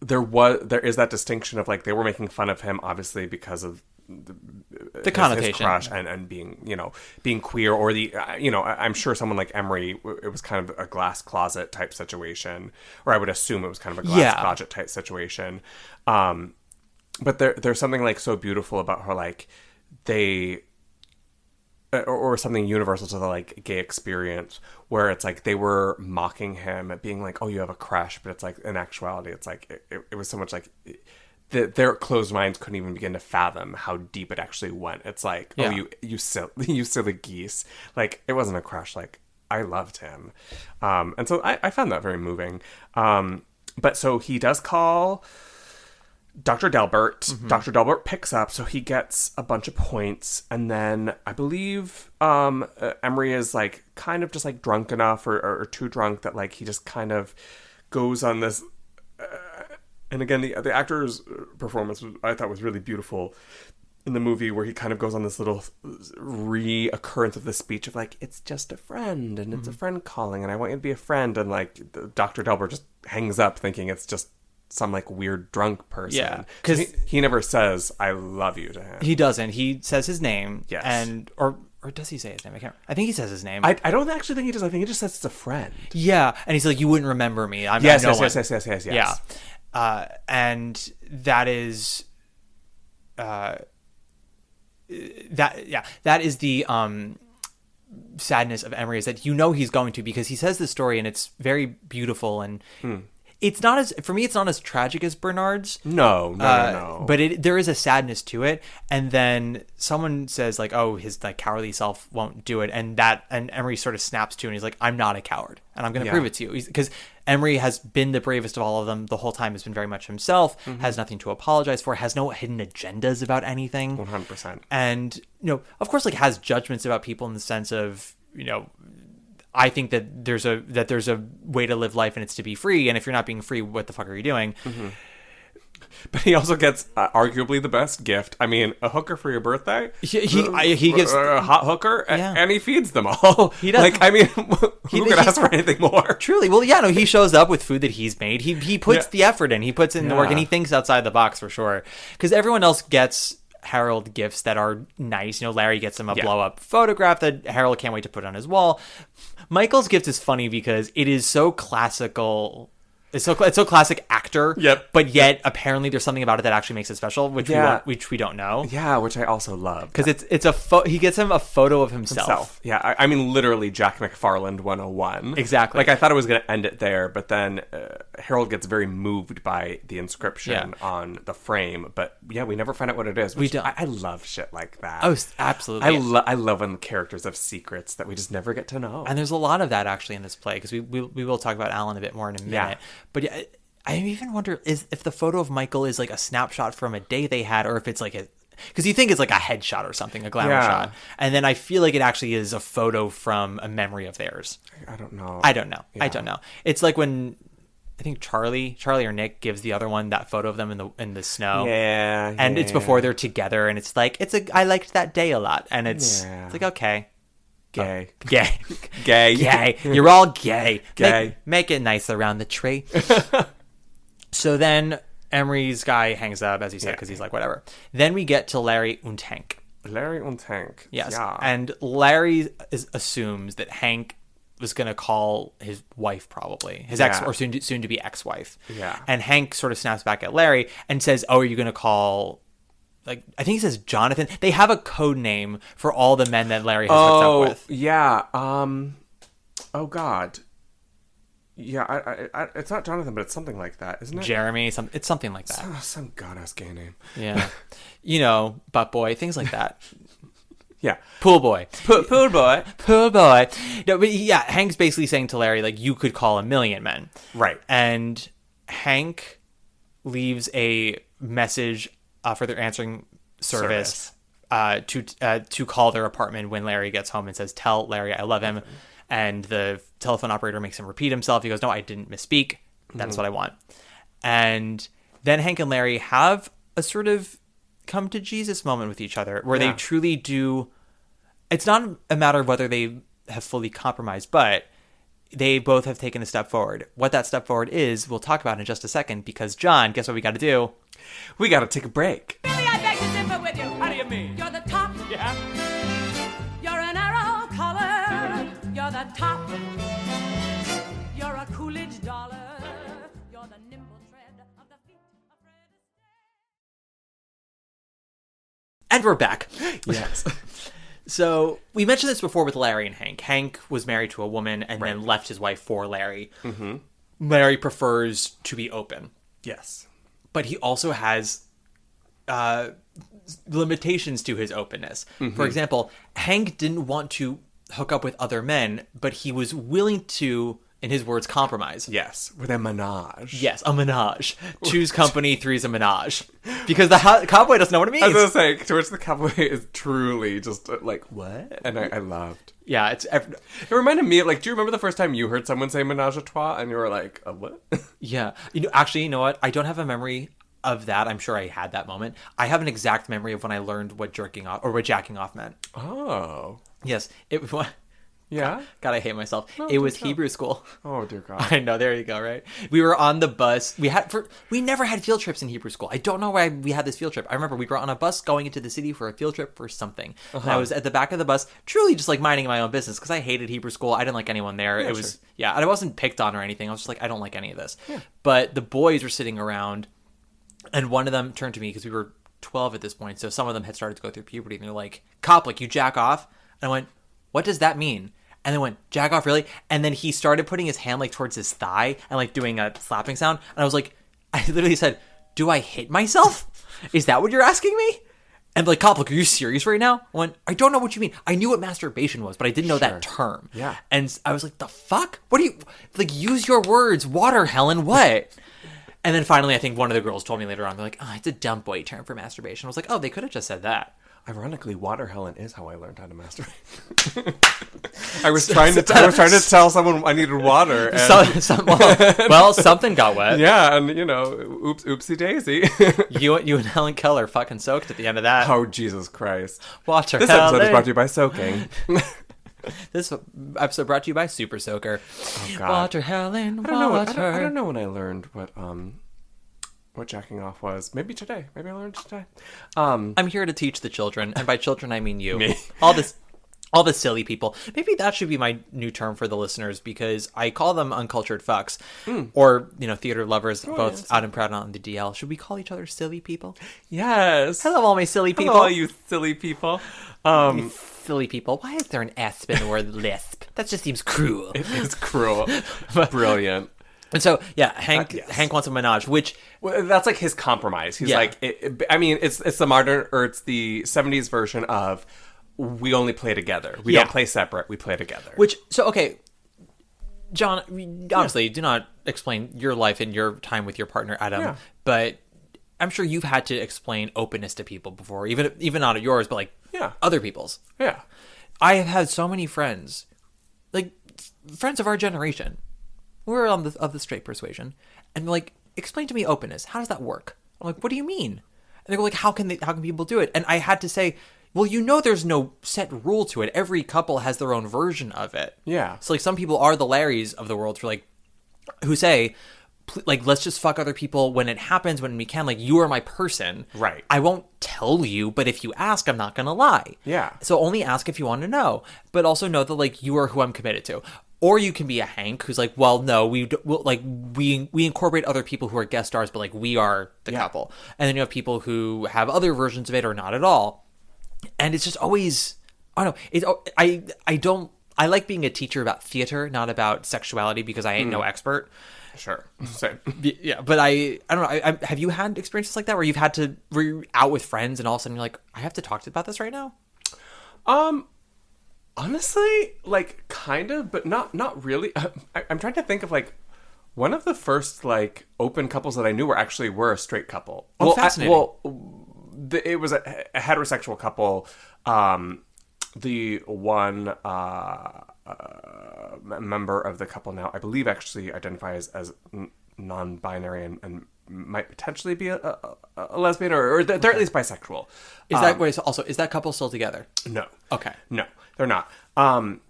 there is that distinction of, like, they were making fun of him obviously because of The connotation. his crush and being, you know, being queer, or the, you know, I'm sure someone like Emery, it was kind of a glass closet type situation, or I would assume it was kind of a glass closet type situation. But there's something, like, so beautiful about her, like, they, or something universal to the, like, gay experience, where it's like they were mocking him at being like, oh, you have a crush, but it's like, in actuality, it's like it was so much like their closed minds couldn't even begin to fathom how deep it actually went. It's like, oh, you silly geese. Like, it wasn't a crush. Like, I loved him. And so I found that very moving. But so he does call Dr. Delbert. Mm-hmm. Dr. Delbert picks up, so he gets a bunch of points. And then I believe Emery is, like, kind of just, like, drunk enough or too drunk that, like, he just kind of goes on this... and again, the actor's performance, I thought, was really beautiful in the movie, where he kind of goes on this little reoccurrence of the speech of, like, it's just a friend, and it's a friend calling, and I want you to be a friend. And, like, Dr. Delbert just hangs up thinking it's just some, like, weird drunk person. Yeah, because he never says "I love you" to him. He doesn't. He says his name. Yes. And or does he say his name? I think he says his name. I don't actually think he does. I think he just says it's a friend. Yeah, and he's like, you wouldn't remember me. Yes. Yeah. And that is that is the sadness of Emery, is that, you know, he's going to, because he says this story and it's very beautiful, and it's not as, for me, it's not as tragic as Bernard's. No. But there is a sadness to it. And then someone says, like, oh, his, like, cowardly self won't do it. And Emery sort of snaps to, and he's like, I'm not a coward, and I'm going to prove it to you. Because Emery has been the bravest of all of them the whole time, has been very much himself, has nothing to apologize for, has no hidden agendas about anything. 100%. And, you know, of course, like, has judgments about people in the sense of, you know, I think that there's a way to live life, and it's to be free. And if you're not being free, what the fuck are you doing? Mm-hmm. But he also gets arguably the best gift. I mean, a hooker for your birthday. He gets a hot hooker, yeah. and he feeds them all. He does. Like, I mean, who could ask for anything more? Truly, well, yeah, no. He shows up with food that he's made. He puts the effort in. He puts in the work, and he thinks outside the box for sure. Because everyone else gets Harold gifts that are nice. You know, Larry gets him a blow up photograph that Harold can't wait to put on his wall. Michael's gift is funny because it is so classical. It's so classic actor. Yep. But yet apparently there's something about it that actually makes it special, which we don't know. Yeah, which I also love. Because he gets him a photo of himself. Yeah, I mean, literally Jack McFarland 101. Exactly. Like, I thought it was going to end it there, but then Harold gets very moved by the inscription on the frame. But yeah, we never find out what it is. We don't. I love shit like that. Oh, absolutely. I love when the characters have secrets that we just never get to know. And there's a lot of that actually in this play, because we will talk about Alan a bit more in a minute. Yeah. But yeah, I even wonder if the photo of Michael is like a snapshot from a day they had, or if it's like because you think it's like a headshot or something, a glamour shot. And then I feel like it actually is a photo from a memory of theirs. I don't know. Yeah. It's like when I think Charlie or Nick gives the other one that photo of them in the snow. Yeah. And it's before they're together, and it's like I liked that day a lot, and it's like, okay. Gay. You're all gay. Gay. Make it nice around the tree. So then Emery's guy hangs up, as he said, because he's like, whatever. Then we get to Larry und Hank. Larry und Hank. Yes. Yeah. And Larry assumes that Hank was going to call his wife, probably his ex, or soon to be ex-wife. Yeah. And Hank sort of snaps back at Larry and says, "Oh, are you going to call?" Like, I think he says Jonathan. They have a code name for all the men that Larry has hooked up with. Yeah. Oh God. Yeah. I it's not Jonathan, but it's something like that, isn't it? Jeremy. It's something like that. Some god-ass gay name. Yeah. You know, butt boy, things like that. Yeah. Pool boy. Pool boy. Pool boy. No, but yeah, Hank's basically saying to Larry, like, you could call 1,000,000 men. Right. And Hank leaves a message for their answering service. To call their apartment when Larry gets home and says, "Tell Larry I love him." And the telephone operator makes him repeat himself. He goes, "No, I didn't misspeak. That's what I want." And then Hank and Larry have a sort of come to Jesus moment with each other where they truly do. It's not a matter of whether they have fully compromised, but they both have taken a step forward. What that step forward is, we'll talk about in just a second, because John, guess what we got to do? We got to take a break. Really, I beg to differ with you. How do you mean? You're the top. Yeah. You're an arrow color. You're the top. You're a Coolidge dollar. You're the nimble tread of the feet of Fred Astaire. And we're back. Yes. So we mentioned this before with Larry and Hank. Hank was married to a woman and then left his wife for Larry. Mm-hmm. Larry prefers to be open. Yes. But he also has limitations to his openness. Mm-hmm. For example, Hank didn't want to hook up with other men, but he was willing to, in his words, compromise. Yes. With a menage. Yes, a menage. Choose company, three's a menage. Because the cowboy doesn't know what it means. I was going to say, to which the cowboy is truly just like, what? And I loved. Yeah, it reminded me of, like, do you remember the first time you heard someone say menage a trois and you were like, what? Yeah. Actually, you know what? I don't have a memory of that. I'm sure I had that moment. I have an exact memory of when I learned what jerking off or what jacking off meant. Oh. Yes. Yeah? God, I hate myself. It was Hebrew school. Oh, dear God. I know. There you go, right? We were on the bus. We never had field trips in Hebrew school. I don't know why we had this field trip. I remember we were on a bus going into the city for a field trip for something. And I was at the back of the bus, truly just like minding my own business because I hated Hebrew school. I didn't like anyone there. Yeah, it was, sure. yeah, and I wasn't picked on or anything. I was just like, I don't like any of this. Yeah. But the boys were sitting around, and one of them turned to me because we were 12 at this point. So some of them had started to go through puberty, and they're like, "Cop, like, you jack off?" And I went, "What does that mean?" And then went, "Jack off, really?" And then he started putting his hand like towards his thigh and like doing a slapping sound. And I was like, I literally said, "Do I hit myself? Is that what you're asking me?" And like, "Cop, like, are you serious right now?" I went, "I don't know what you mean. I knew what masturbation was, but I didn't know that term." Yeah. And I was like, "The fuck? What do you, like, use your words, water, Helen, what?" And then finally, I think one of the girls told me later on, they're like, "Oh, it's a dumb boy term for masturbation." I was like, "Oh, they could have just said that." Ironically, water Helen is how I learned how to masturbate. I was trying to tell someone I needed water. And... well, something got wet. Yeah, and oopsie daisy. you and Helen Keller fucking soaked at the end of that. Oh, Jesus Christ! Water This Helen. episode is brought to you by soaking. This episode brought to you by Super Soaker. Oh God! Water Helen. I don't know when I learned what jacking off was. Maybe today. Maybe I learned today. I'm here to teach the children, and by children I mean you. Me. All the silly people. Maybe that should be my new term for the listeners, because I call them uncultured fucks, or theater lovers, both out and proud on the DL. Should we call each other silly people? Yes. Hello, all my silly people. Hello, all you silly people. You silly people. Why is there an S in the word lisp? That just seems cruel. It is cruel. Brilliant. And so, yeah, Hank wants a menage, which... Well, that's like his compromise. He's like, it's the modern, or it's the 70s version of, we only play together. We don't play separate, we play together. Okay, John, honestly, do not explain your life and your time with your partner, Adam, but I'm sure you've had to explain openness to people before, even not yours, but like other people's. Yeah. I have had so many friends, like friends of our generation, we're of the straight persuasion, and they're like, "Explain to me openness. How does that work?" I'm like, "What do you mean?" And they go like, how can people do it? And I had to say, well, there's no set rule to it. Every couple has their own version of it. Yeah. So like some people are the Larrys of the world who say, like, let's just fuck other people when it happens, when we can. Like, you are my person. Right. I won't tell you, but if you ask, I'm not going to lie. Yeah. So only ask if you want to know. But also know that, like, you are who I'm committed to. Or you can be a Hank who's like, well, no, we incorporate other people who are guest stars, but, like, we are the couple. And then you have people who have other versions of it or not at all. And it's just always, I don't know. I like being a teacher about theater, not about sexuality, because I ain't no expert. Sure. Same. Yeah, but I don't know. Have you had experiences like that where where you're out with friends and all of a sudden you're like, I have to talk about this right now? Honestly, like, kind of, but not really. I'm trying to think of, like, one of the first, like, open couples that I knew were a straight couple. Oh, fascinating. It was a heterosexual couple. The one member of the couple now, I believe, actually identifies as non-binary and might potentially be a lesbian, or they're at least bisexual. Is that couple still together? No. Okay. No, they're not. And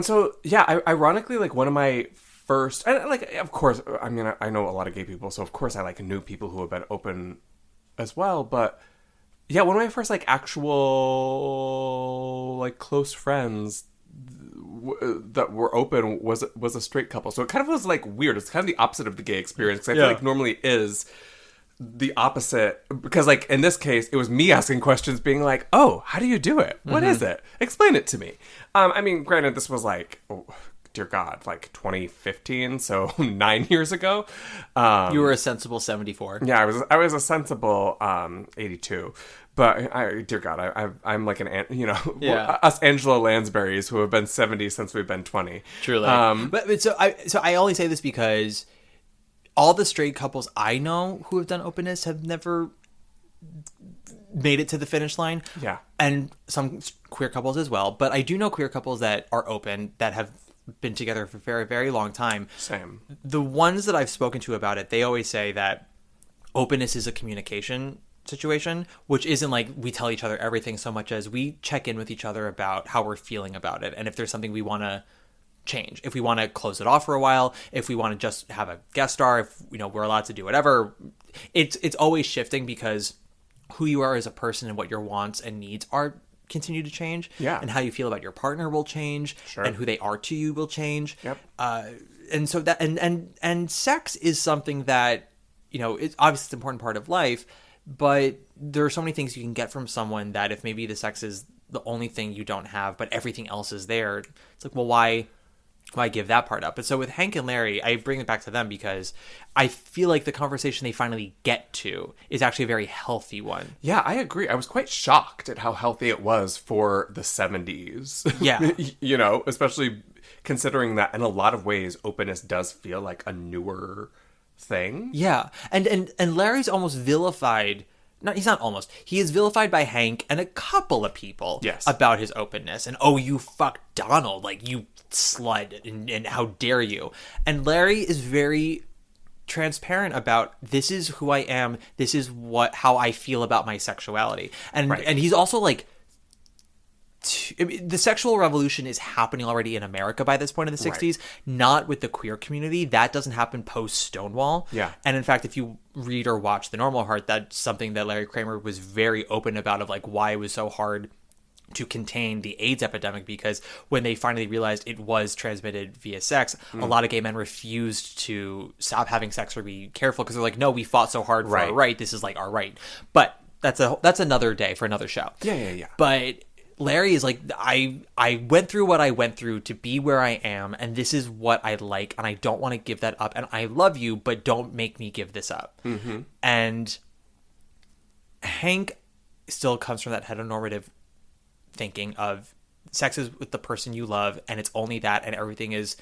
so, yeah, ironically, like, one of my first, and, like, of course, I mean, I know a lot of gay people, so of course I, like, knew people who have been open as well, but yeah, one of my first, like, actual, like, close friends that were open was a straight couple. So it kind of was, like, weird. It's kind of the opposite of the gay experience, because I feel like normally is the opposite, because, like, in this case, it was me asking questions, being like, oh, how do you do it? What is it? Explain it to me. I mean, granted, this was, like, dear God, like 2015, so 9 years ago. You were a sensible 74. Yeah, I was a sensible 82. But dear God, I'm like us Angela Lansburys who have been 70 since we've been 20. Truly. But so I only say this because all the straight couples I know who have done openness have never made it to the finish line. Yeah. And some queer couples as well. But I do know queer couples that are open that have been together for a very, very long time. Same. The ones that I've spoken to about it, they always say that openness is a communication situation, which isn't like we tell each other everything so much as we check in with each other about how we're feeling about it. And if there's something we want to change, if we want to close it off for a while, if we want to just have a guest star, if we're allowed to do whatever, it's always shifting, because who you are as a person and what your wants and needs are continue to change. Yeah. And how you feel about your partner will change. Sure. And who they are to you will change. Yep. And so that and sex is something that, it's obviously an important part of life, but there are so many things you can get from someone that if maybe the sex is the only thing you don't have, but everything else is there, it's like, well, why give that part up? But so with Hank and Larry, I bring it back to them because I feel like the conversation they finally get to is actually a very healthy one. Yeah, I agree. I was quite shocked at how healthy it was for the 70s. Yeah. Especially considering that in a lot of ways, openness does feel like a newer thing. Yeah. And Larry's almost vilified. No, he's not almost. He is vilified by Hank and a couple of people about his openness. And, oh, you fucked Donald. Like, you slut. And how dare you? And Larry is very transparent about, this is who I am. This is how I feel about my sexuality. And he's also like, the sexual revolution is happening already in America by this point in the 60s, not with the queer community. That doesn't happen post Stonewall. Yeah. And in fact, if you read or watch The Normal Heart, that's something that Larry Kramer was very open about, of like why it was so hard to contain the AIDS epidemic, because when they finally realized it was transmitted via sex, a lot of gay men refused to stop having sex or be careful, because they're like, no, we fought so hard for our right. This is like our right. But that's another day for another show. Yeah. But Larry is like, I went through what I went through to be where I am, and this is what I like, and I don't want to give that up, and I love you, but don't make me give this up. Mm-hmm. And Hank still comes from that heteronormative thinking of sex is with the person you love, and it's only that, and everything is,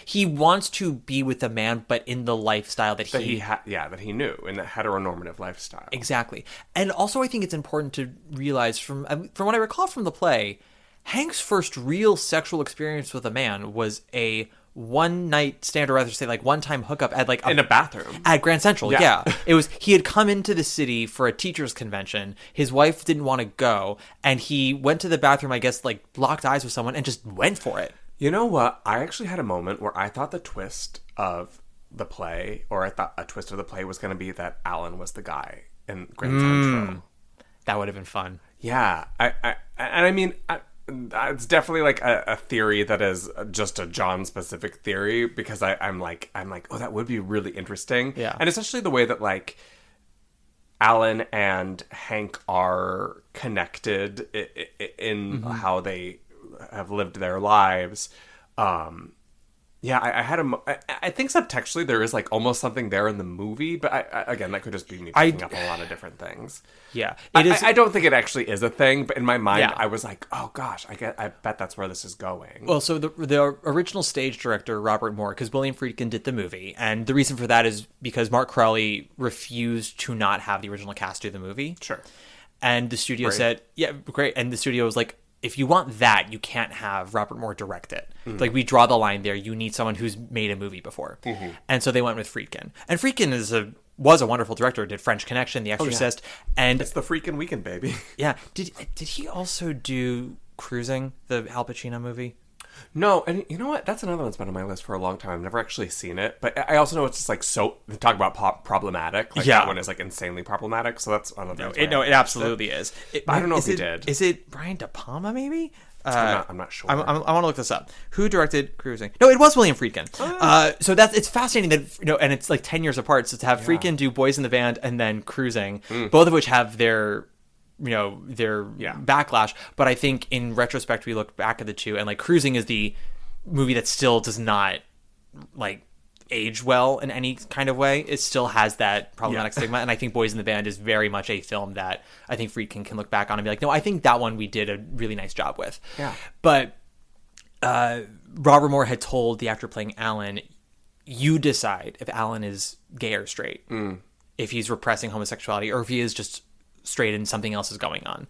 he wants to be with a man, but in the lifestyle that he knew, in the heteronormative lifestyle. Exactly. And also I think it's important to realize from what I recall from the play, Hank's first real sexual experience with a man was a one night stand, or rather say like one time hookup at like in a bathroom at Grand Central. Yeah. It was, he had come into the city for a teachers convention. His wife didn't want to go, and he went to the bathroom, I guess, like locked eyes with someone and just went for it. You know what? I actually had a moment where I thought the twist of the play, or I thought a twist of the play was going to be that Alan was the guy in Grand Central. That would have been fun. Yeah, I mean, it's definitely like a theory that is just a John specific theory, because I'm like, oh, that would be really interesting. Yeah, and especially the way that like Alan and Hank are connected in how they have lived their lives. Yeah, I think subtextually there is like almost something there in the movie, but again, that could just be me picking up a lot of different things. Yeah, I don't think it actually is a thing, but in my mind, Yeah. I was like, oh gosh, I bet that's where this is going. Well, so the original stage director, Robert Moore, because William Friedkin did the movie, and the reason for that is because Mark Crowley refused to not have the original cast do the movie. Sure. And the studio Great. said, yeah, great. And the studio was like, if you want that, you can't have Robert Moore direct it. Like, we draw the line there. You need someone who's made a movie before. And so they went with Friedkin. And Friedkin was a wonderful director. Did French Connection, The Exorcist, and It's the freaking weekend, baby. yeah. Did he also do Cruising, the Al Pacino movie? No, and you know what? That's another one that's been on my list for a long time. I've never actually seen it, but I also know it's just like so. Talk about problematic. Like, Yeah. that one is like insanely problematic. So that's another. No, it absolutely is. I don't know if he did. Is it Brian De Palma? Maybe. I'm not sure. I want to look this up. Who directed Cruising? No, it was William Friedkin. So it's fascinating that and it's like 10 years apart. So to have Friedkin do Boys in the Band and then Cruising, both of which have their backlash. But I think in retrospect, we look back at the two, and like Cruising is the movie that still does not like age well in any kind of way. It still has that problematic stigma, and I think Boys in the Band is very much a film that I think Friedkin can look back on and be like, no, I think that one we did a really nice job with. Yeah. But Robert Moore had told the actor playing Alan, you decide if Alan is gay or straight, if he's repressing homosexuality, or if he is just straight and something else is going on.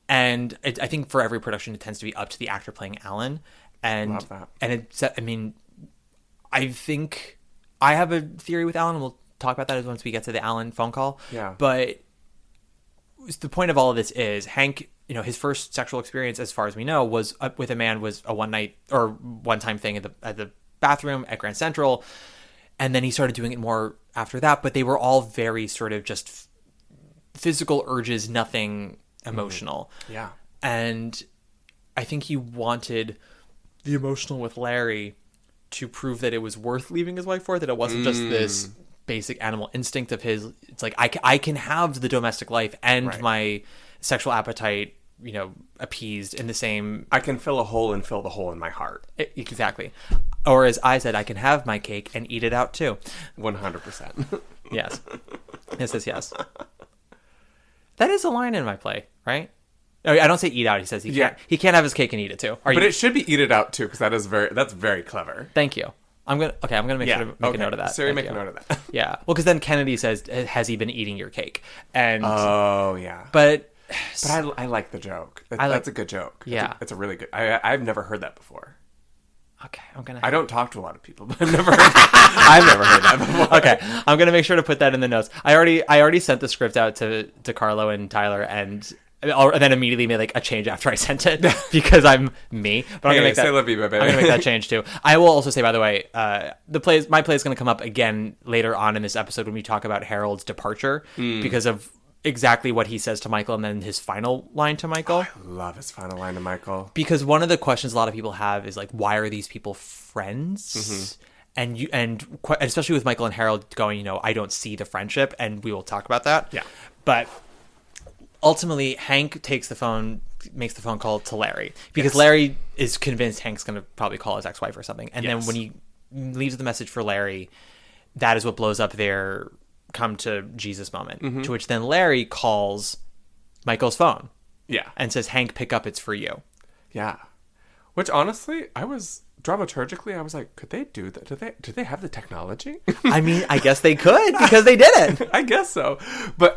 And I think for every production, it tends to be up to the actor playing Alan. And Love that. And I think I have a theory with Alan, and we'll talk about that once we get to the Alan phone call. Yeah. But the point of all of this is Hank, his first sexual experience, as far as we know, was with a man, was a one-time thing at the bathroom at Grand Central. And then he started doing it more after that, but they were all very sort of just physical urges, nothing emotional. Yeah. And I think he wanted the emotional with Larry to prove that it was worth leaving his wife for, that it wasn't just this basic animal instinct of his. It's like, I can have the domestic life and my sexual appetite, appeased in the same. I can fill a hole and fill the hole in my heart. Exactly. Or as I said, I can have my cake and eat it out too. 100%. Yes. Yes. That is a line in my play, right? Oh, I don't say eat out. He says he can't have his cake and eat it too. It should be eat it out too, because that's very clever. Thank you. I'm gonna make sure to make a note of that. Siri, make a note of that. Yeah. Well, because then Kennedy says, "Has he been eating your cake?" And oh yeah. But I like the joke. That's a good joke. Yeah. It's a really good. I've never heard that before. Okay, I don't talk to a lot of people, but I've never heard that before. Okay, I'm gonna make sure to put that in the notes. I already sent the script out to Carlo and Tyler, and then immediately made like a change after I sent it because I'm me. But I'm gonna make that. I'm gonna make that change too. I will also say, by the way, my play is gonna come up again later on in this episode when we talk about Harold's departure because of exactly what he says to Michael and then his final line to Michael. I love his final line to Michael. Because one of the questions a lot of people have is like, why are these people friends? And especially with Michael and Harold going, I don't see the friendship, and we will talk about that. Yeah. But ultimately, Hank makes the phone call to Larry because Larry is convinced Hank's going to probably call his ex-wife or something. And then when he leaves the message for Larry, that is what blows up their come to Jesus moment, to which then Larry calls Michael's phone. Yeah. And says, Hank, pick up, it's for you. Yeah. Which honestly, dramaturgically, I was like, could they do that? Do they have the technology? I mean, I guess they could because they did it. I guess so. But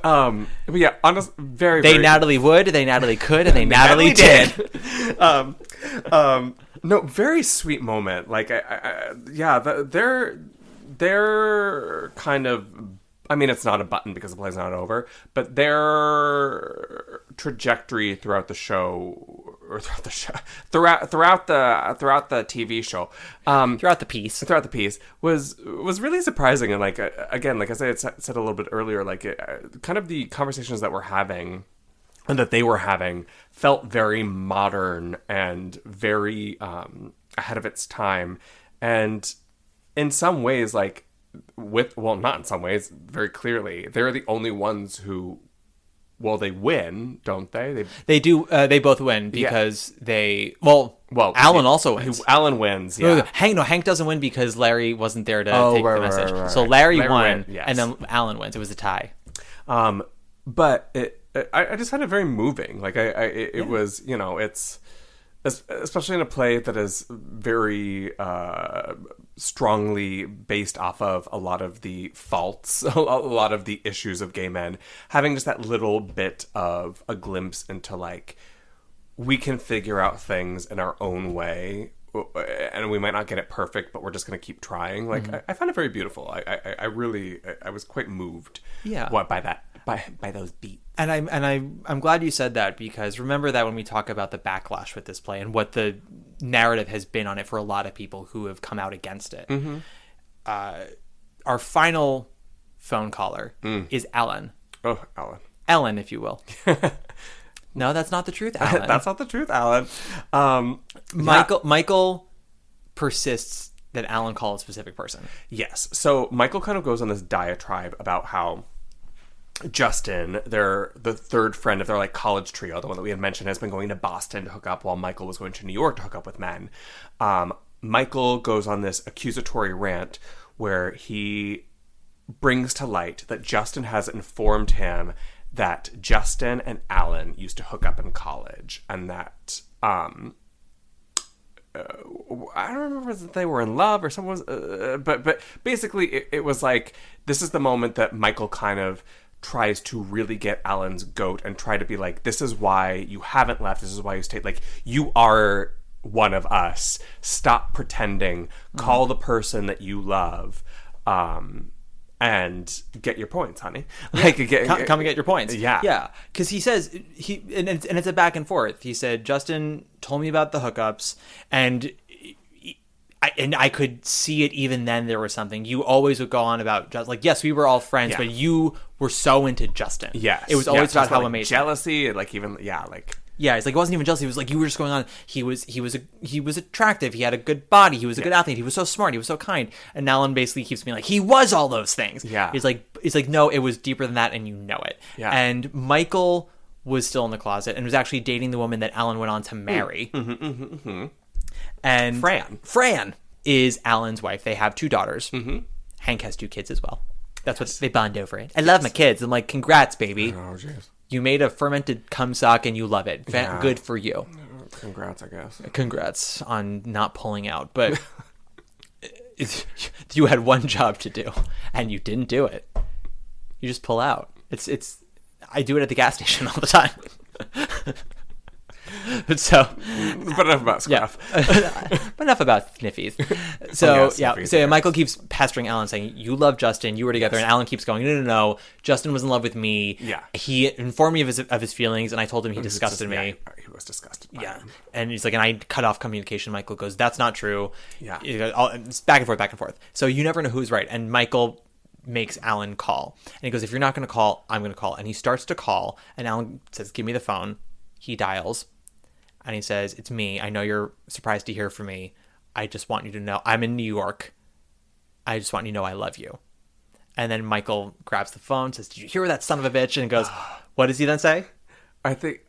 yeah, honestly, very, they very... Natalie would, they Natalie could, and they Natalie did. No, very sweet moment. Like, they're kind of... I mean, it's not a button because the play's not over, but their trajectory throughout the show or throughout the show, throughout the TV show, Throughout the piece was really surprising. And like again, like I said a little bit earlier, like kind of the conversations that we're having and that they were having felt very modern and very ahead of its time, and in some ways, like not in some ways, very clearly, they're the only ones who. Well, they win, don't they? They do. They both win because Alan also wins. Alan wins. Yeah. Hank doesn't win because Larry wasn't there to take the message. Right. So Larry won, won, yes. and then Alan wins. It was a tie. But I just found it very moving. Like it was, it's especially in a play that is very strongly based off of a lot of the faults, a lot of the issues of gay men, having just that little bit of a glimpse into like, we can figure out things in our own way, and we might not get it perfect, but we're just going to keep trying. Like, I found it very beautiful. I really was quite moved. Yeah. By those beats. And I'm glad you said that, because remember that when we talk about the backlash with this play and what the narrative has been on it for a lot of people who have come out against it. Mm-hmm. Our final phone caller is Ellen. Oh, Ellen. Ellen, if you will. No, that's not the truth, Alan. That's not the truth, Alan. Michael persists that Alan call a specific person. Yes. So Michael kind of goes on this diatribe about how Justin, the third friend of their like college trio, the one that we had mentioned, has been going to Boston to hook up while Michael was going to New York to hook up with men. Michael goes on this accusatory rant where he brings to light that Justin has informed him that Justin and Alan used to hook up in college, and that I don't remember if they were in love or someone was, but basically it was like, this is the moment that Michael kind of tries to really get Alan's goat and try to be like, this is why you haven't left, this is why you stayed, like, you are one of us, stop pretending, call the person that you love, and get your points, honey. Like, come and get your points. Yeah. Because he says and it's a back and forth. He said, Justin told me about the hookups, and I could see it even then. There was something you always would go on about, just like, yes, we were all friends, but you were so into Justin. Yes, it was always about how like amazing, jealousy, and like even like. Yeah, it's like, it wasn't even jealousy. It was like, you were just going on. He was attractive. He had a good body. He was a good athlete. He was so smart. He was so kind. And Alan basically keeps being like, he was all those things. Yeah. He's like, no, it was deeper than that, and you know it. Yeah. And Michael was still in the closet and was actually dating the woman that Alan went on to marry. And Fran is Alan's wife. They have 2 daughters. Hank has 2 kids as well. That's what they bond over it. I love my kids. I'm like, congrats, baby. Oh, jeez. You made a fermented cum sock and you love it. Good for you. Congrats, I guess. Congrats on not pulling out. But you had one job to do and you didn't do it. You just pull out. I do it at the gas station all the time. But enough about Scruff. But enough about sniffies. So Michael keeps pestering Alan, saying, you love Justin, you were together, and Alan keeps going, no, Justin was in love with me. Yeah. He informed me of his feelings, and I told him he disgusted me. Yeah, he was disgusted by him. And he's like, and I cut off communication. Michael goes, that's not true. Yeah. It's back and forth. So you never know who's right. And Michael makes Alan call. And he goes, if you're not going to call, I'm going to call. And he starts to call, and Alan says, give me the phone. He dials. And he says, it's me. I know you're surprised to hear from me. I just want you to know I'm in New York. I just want you to know I love you. And then Michael grabs the phone, says, did you hear that son of a bitch? And goes, what does he then say? I think,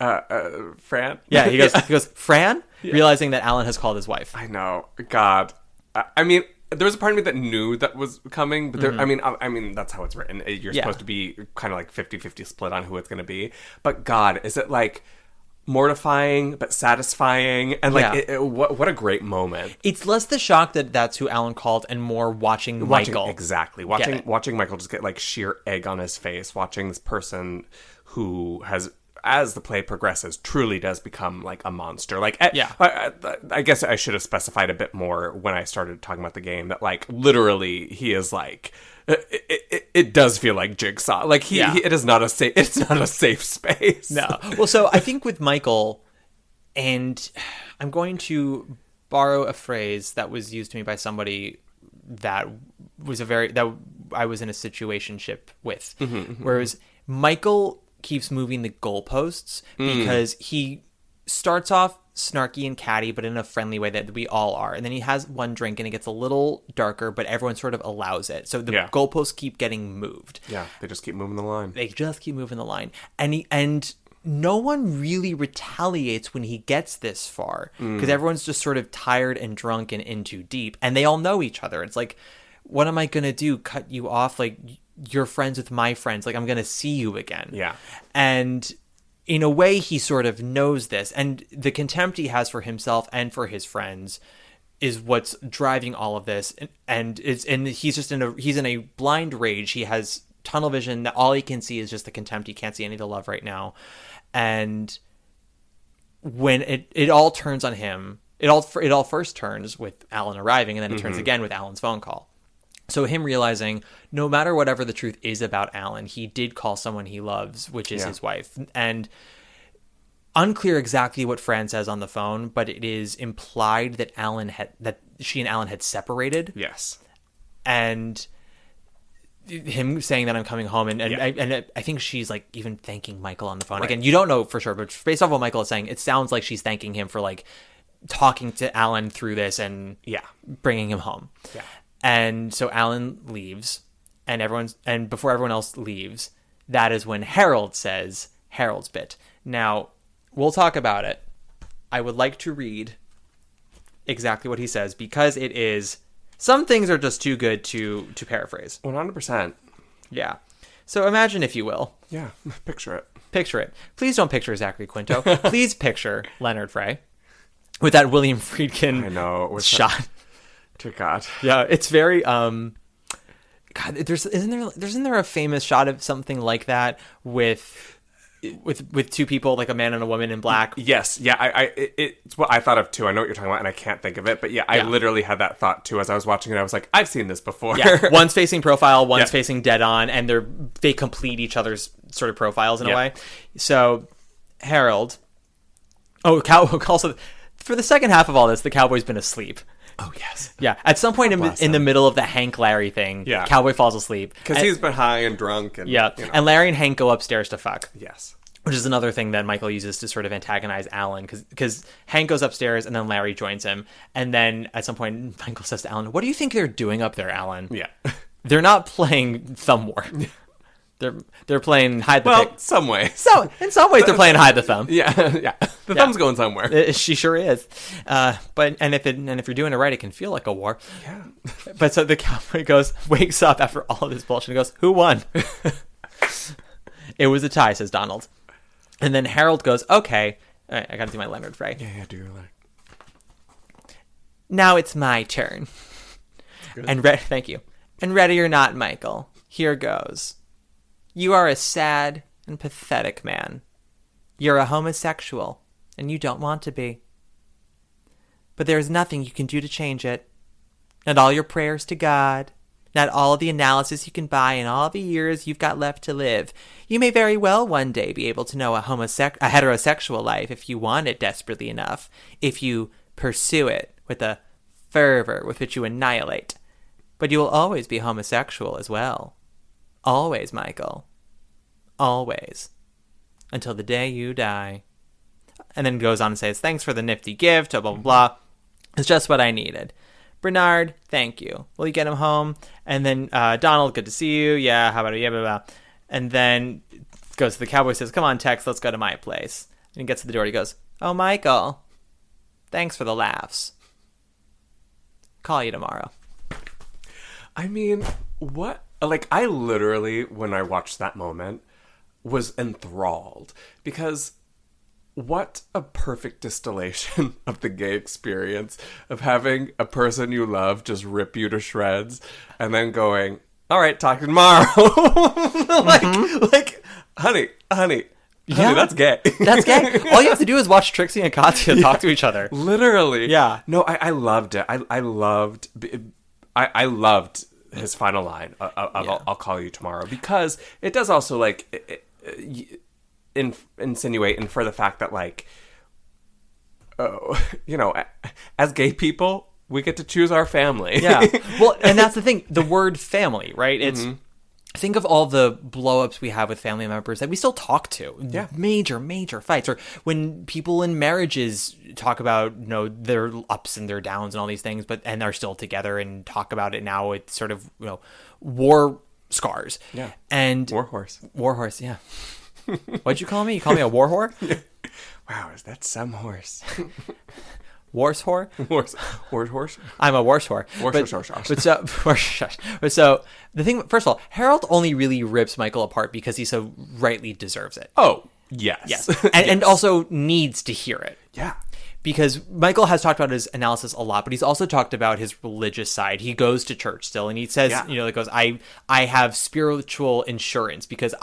Fran? Yeah, he goes, Fran? Yeah. Realizing that Alan has called his wife. I know. God. I mean, there was a part of me that knew that was coming, but there, I mean, that's how it's written. You're supposed to be kind of like 50-50 split on who it's going to be. But God, is it like mortifying but satisfying, and like what a great moment. It's less the shock that that's who Alan called and more watching Michael watching Michael just get like sheer egg on his face, watching this person who has, as the play progresses, truly does become like a monster. Like I guess I should have specified a bit more when I started talking about the game that like literally he is like it does feel like Jigsaw. Like it is not a safe. It's not a safe space. No. Well, so I think with Michael, And I'm going to borrow a phrase that was used to me by somebody that I was in a situationship with, whereas Michael keeps moving the goalposts because he starts off snarky and catty, but in a friendly way that we all are. And then he has one drink and it gets a little darker, but everyone sort of allows it. So the goalposts keep getting moved. Yeah, they just keep moving the line. And no one really retaliates when he gets this far because everyone's just sort of tired and drunk and in too deep. And they all know each other. It's like, what am I going to do? Cut you off? Like, you're friends with my friends. Like, I'm going to see you again. Yeah. And in a way, he sort of knows this, and the contempt he has for himself and for his friends is what's driving all of this. And he's in a blind rage. He has tunnel vision that all he can see is just the contempt. He can't see any of the love right now. And when it all turns on him, it all first turns with Alan arriving, and then it turns again with Alan's phone call. So him realizing no matter whatever the truth is about Alan, he did call someone he loves, which is his wife. And unclear exactly what Fran says on the phone, but it is implied that she and Alan had separated. Yes. And him saying that I'm coming home, and I think she's like even thanking Michael on the phone. Right. Again, you don't know for sure, but based off what Michael is saying, it sounds like she's thanking him for like talking to Alan through this and bringing him home. Yeah. And so Alan leaves, and before everyone else leaves, that is when Harold says Harold's bit. Now, we'll talk about it. I would like to read exactly what he says, because it is, some things are just too good to paraphrase. 100%. Yeah. So imagine, if you will. Yeah, picture it. Picture it. Please don't picture Zachary Quinto. Please picture Leonard Frey with that William Friedkin shot. To God. Yeah, it's very God, isn't there a famous shot of something like that with two people, like a man and a woman in black? Yes. Yeah, it's what I thought of too. I know what you're talking about and I can't think of it, but I literally had that thought too as I was watching it. I was like, I've seen this before. Yeah. One's facing profile, one's facing dead on, and they complete each other's sort of profiles in a way. So Harold also, for the second half of all this, the cowboy's been asleep. Oh, yes. Yeah. At some point in the middle of the Hank Larry thing, Cowboy falls asleep. Because he's been high and drunk. And, and Larry and Hank go upstairs to fuck. Yes. Which is another thing that Michael uses to sort of antagonize Alan. Because Hank goes upstairs and then Larry joins him. And then at some point, Michael says to Alan, "What do you think they're doing up there, Alan?" Yeah. They're not playing Thumb War. They're playing hide the pick. Some way. So in some ways they're playing hide the thumb. Yeah. The thumb's going somewhere. She sure is. But if you're doing it right, it can feel like a war. Yeah. But so the cowboy wakes up after all of this bullshit and goes, "Who won?" "It was a tie," says Donald. And then Harold goes, "Okay, all right, I got to do my Leonard Frey." Yeah, do your Leonard. "Now it's my turn." And thank you. "And ready or not, Michael, here goes. You are a sad and pathetic man. You're a homosexual, and you don't want to be. But there is nothing you can do to change it. Not all your prayers to God, not all the analysis you can buy in all the years you've got left to live. You may very well one day be able to know a heterosexual life if you want it desperately enough, if you pursue it with a fervor with which you annihilate. But you will always be homosexual as well. Always, Michael. Always. Until the day you die." And then goes on and says, "Thanks for the nifty gift, blah, blah, blah. It's just what I needed. Bernard, thank you. Will you get him home?" And then Donald, "Good to see you. Yeah, how about it? Yeah, blah, blah." And then goes to the cowboy, says, "Come on, Tex, let's go to my place." And he gets to the door. He goes, "Oh, Michael, thanks for the laughs. Call you tomorrow." I mean, what? Like, I literally, when I watched that moment, was enthralled. Because what a perfect distillation of the gay experience of having a person you love just rip you to shreds and then going, "All right, talk tomorrow." like, honey, that's gay. That's gay. All you have to do is watch Trixie and Katya talk to each other. Literally. Yeah. No, I loved it. I loved his final line of I'll call you tomorrow, because it does also like insinuate and for the fact that like as gay people, we get to choose our family. Yeah. Well, and that's the thing. The word family, right? It's think of all the blow-ups we have with family members that we still talk to. Yeah. Major fights. Or when people in marriages talk about, their ups and their downs and all these things, and they're still together and talk about it now. It's sort of, war scars. Yeah. And Warhorse. Warhorse, yeah. What'd you call me? You call me a war whore? Wow, is that some horse? Wars whore? Horse? I'm a wars whore. But so the thing, first of all, Harold only really rips Michael apart because he so rightly deserves it. Oh, yes. Yes. And also needs to hear it. Yeah. Because Michael has talked about his analysis a lot, but he's also talked about his religious side. He goes to church still, and he says, I have spiritual insurance because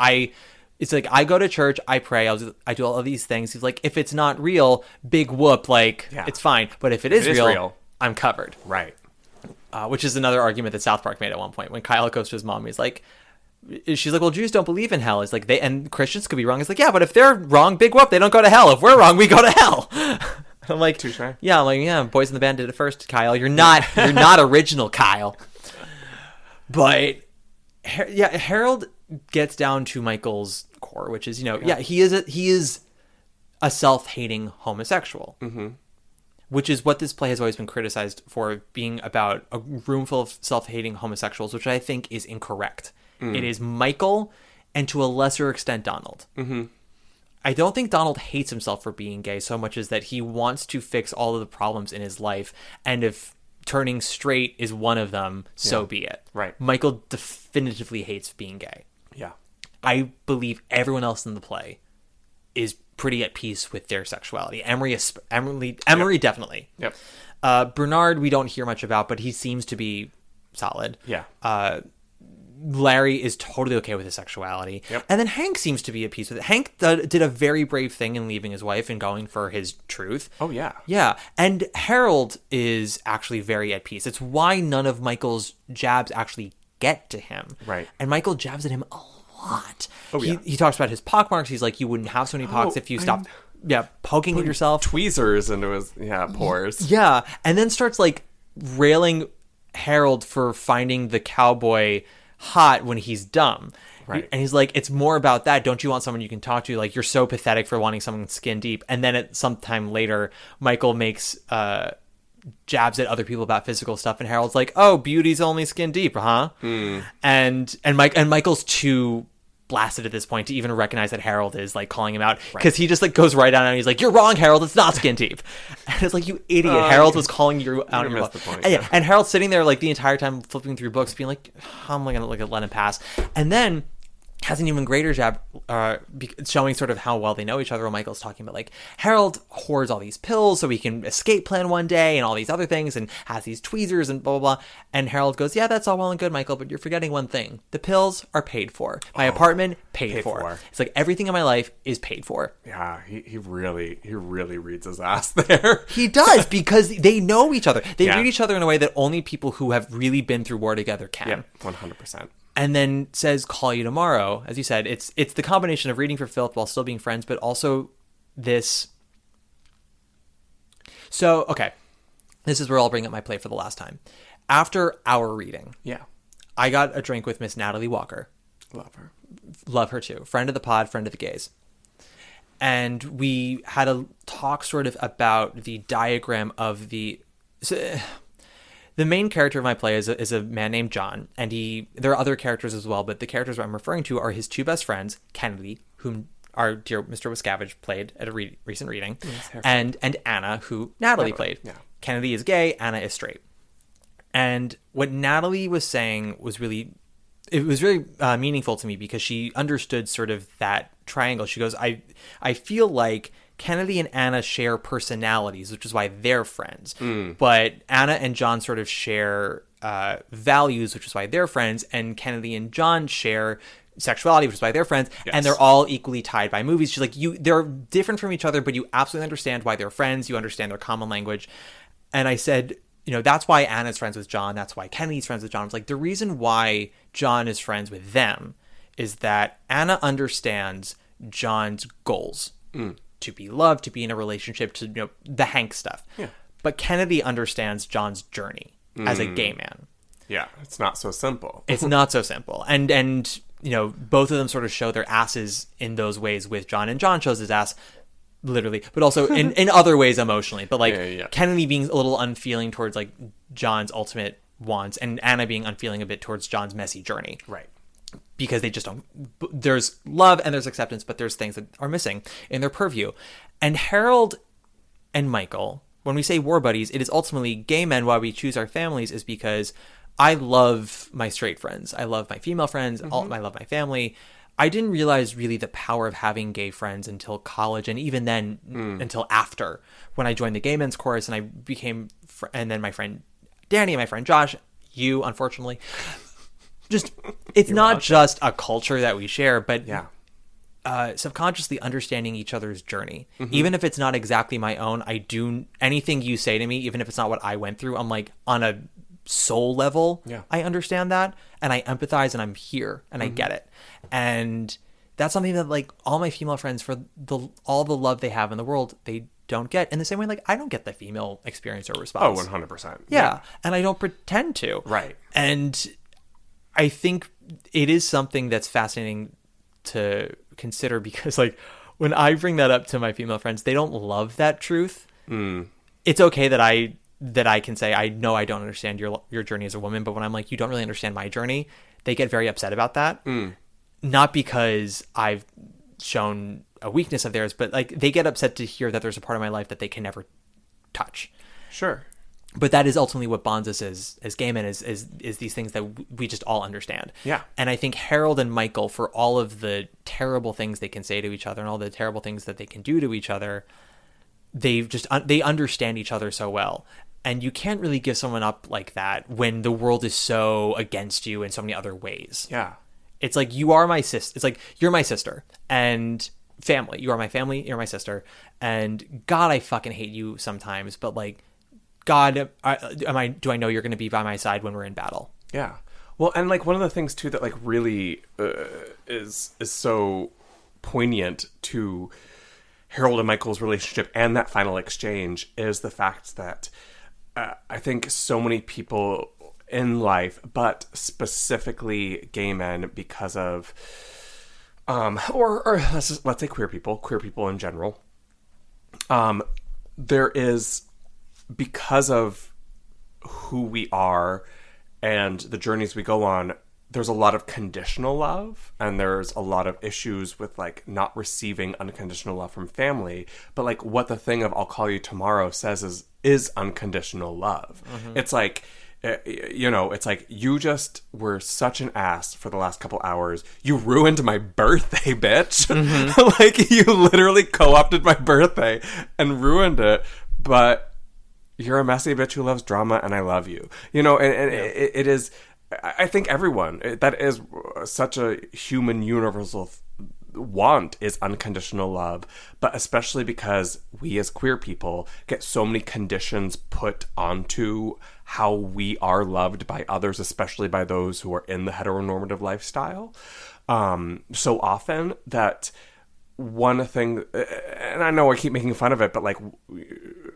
it's like, I go to church, I pray, I do all of these things. He's like, if it's not real, big whoop, it's fine. But if it is real, I'm covered. Right. Which is another argument that South Park made at one point. When Kyle goes to his mom, she's like, well, Jews don't believe in hell. It's like, and Christians could be wrong. It's like, yeah, but if they're wrong, big whoop, they don't go to hell. If we're wrong, we go to hell. I'm like, touche. Yeah, I'm like, yeah, Boys in the Band did it first, Kyle. You're not original, Kyle. But Harold gets down to Michael's core, which is, he is a self-hating homosexual, which is what this play has always been criticized for, being about a room full of self-hating homosexuals, which I think is incorrect. It is Michael, and to a lesser extent, Donald. I don't think Donald hates himself for being gay so much as that he wants to fix all of the problems in his life, and if turning straight is one of them, so be it. Right. Michael definitively hates being gay. Yeah. I believe everyone else in the play is pretty at peace with their sexuality. Emery definitely. Yep. Bernard, we don't hear much about, but he seems to be solid. Yeah. Larry is totally okay with his sexuality. Yep. And then Hank seems to be at peace with it. Hank did a very brave thing in leaving his wife and going for his truth. Oh, yeah. Yeah. And Harold is actually very at peace. It's why none of Michael's jabs actually get to him. Right. And Michael jabs at him a lot. Oh, yeah. He talks about his pockmarks. He's like, you wouldn't have so many pocks if you stopped poking at yourself. Tweezers into his pores. Yeah. And then starts railing Harold for finding the cowboy hot when he's dumb. Right. And he's like, it's more about that. Don't you want someone you can talk to? Like, you're so pathetic for wanting someone skin deep. And then at some time later, Michael makes jabs at other people about physical stuff, and Harold's like, oh, beauty's only skin deep, huh? And Michael's too blasted at this point to even recognize that Harold is calling him out, because he just goes right down and he's like, you're wrong, Harold, it's not skin deep. And it's like, you idiot. Harold was calling you out. You missed the point. And Harold's sitting there the entire time flipping through books being like, how am I gonna let him pass? And then has an even greater jab, showing sort of how well they know each other. While Michael's talking about Harold hoards all these pills so he can escape plan one day and all these other things, and has these tweezers and blah, blah, blah. And Harold goes, yeah, that's all well and good, Michael, but you're forgetting one thing. The pills are paid for. My apartment, paid for. It's like everything in my life is paid for. Yeah, he really reads his ass there. He does, because they know each other. They read each other in a way that only people who have really been through war together can. Yeah, 100%. And then says, call you tomorrow. As you said, it's the combination of reading for filth while still being friends, but also this. So, okay. This is where I'll bring up my play for the last time. After our reading, I got a drink with Miss Natalie Walker. Love her. Love her too. Friend of the pod, friend of the gays. And we had a talk sort of about the diagram of the... The main character of my play is a man named John, and there are other characters as well, but the characters I'm referring to are his two best friends, Kennedy, whom our dear Mr. Wascavage played at a recent reading, and Anna, who Natalie played. Yeah. Kennedy is gay, Anna is straight. And what Natalie was saying was really meaningful to me, because she understood sort of that triangle. She goes, I feel like Kennedy and Anna share personalities, which is why they're friends. But Anna and John sort of share values, which is why they're friends. And Kennedy and John share sexuality, which is why they're friends. Yes. And they're all equally tied by movies. She's like, they're different from each other, but you absolutely understand why they're friends. You understand their common language. And I said, that's why Anna's friends with John. That's why Kennedy's friends with John. I was like, the reason why John is friends with them is that Anna understands John's goals. to be loved, to be in a relationship, to, the Hank stuff. Yeah. But Kennedy understands John's journey as a gay man. Yeah, it's not so simple. It's not so simple. And both of them sort of show their asses in those ways with John, and John shows his ass literally, but also in other ways emotionally. But Kennedy being a little unfeeling towards like John's ultimate wants, and Anna being unfeeling a bit towards John's messy journey. Right. Because they just don't, there's love and there's acceptance, but there's things that are missing in their purview. And Harold and Michael, when we say war buddies, it is ultimately gay men. Why we choose our families is because I love my straight friends. I love my female friends. I love my family. I didn't realize really the power of having gay friends until college, and even then until after, when I joined the gay men's chorus and I became, and then my friend Danny and my friend Josh, you, unfortunately, just, it's not just a culture that we share, but subconsciously understanding each other's journey. Even if it's not exactly my own, anything you say to me, even if it's not what I went through, I'm like, on a soul level, I understand that, and I empathize, and I'm here, and I get it. And that's something that, like, all my female friends, for all the love they have in the world, they don't get. In the same way, like, I don't get the female experience or response. Oh, 100%. Yeah. And I don't pretend to. Right. And I think it is something that's fascinating to consider, because, like, when I bring that up to my female friends, they don't love that truth. It's okay that I can say, I know I don't understand your journey as a woman, but when I'm like, you don't really understand my journey, they get very upset about that. Not because I've shown a weakness of theirs, but like, they get upset to hear that there's a part of my life that they can never touch. Sure. But that is ultimately what bonds us as gay men, is these things that we just all understand. Yeah. And I think Harold and Michael, for all of the terrible things they can say to each other and all the terrible things that they can do to each other, they understand each other so well. And you can't really give someone up like that when the world is so against you in so many other ways. Yeah. It's like, you are my sister. It's like, you're my sister, and family. You are my family. You're my sister. And God, I fucking hate you sometimes. But like, God, do I know you're going to be by my side when we're in battle? Yeah. Well, and like, one of the things too that like really is so poignant to Harold and Michael's relationship and that final exchange is the fact that I think so many people in life, but specifically gay men, because of, or let's say queer people in general, there is, because of who we are and the journeys we go on, there's a lot of conditional love, and there's a lot of issues with like not receiving unconditional love from family. But like, what the thing of "I'll call you tomorrow" says is unconditional love. It's like, it's like, you just were such an ass for the last couple hours. You ruined my birthday, bitch. Like, you literally co-opted my birthday and ruined it. But you're a messy bitch who loves drama, and I love you. It is. I think everyone, that is such a human universal want, is unconditional love, but especially because we as queer people get so many conditions put onto how we are loved by others, especially by those who are in the heteronormative lifestyle, so often that one thing, and I know I keep making fun of it, but like,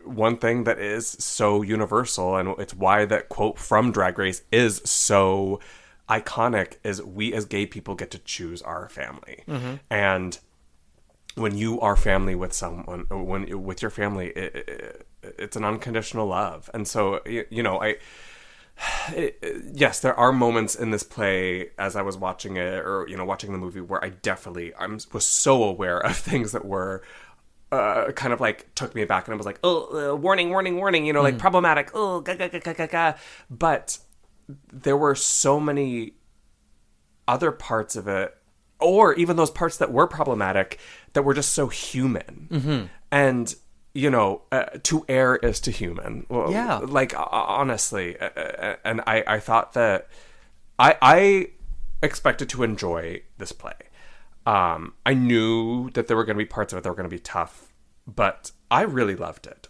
one thing that is so universal, and it's why that quote from Drag Race is so iconic, is we as gay people get to choose our family. And when you are family with someone, with your family, it's an unconditional love. And so, yes, there are moments in this play as I was watching it, or watching the movie, where I was so aware of things that were kind of like took me back, and I was like, warning, like problematic, ga. But there were so many other parts of it, or even those parts that were problematic, that were just so human. And to err is to human. Yeah. Like, honestly. And I thought that I expected to enjoy this play. I knew that there were going to be parts of it that were going to be tough, but I really loved it.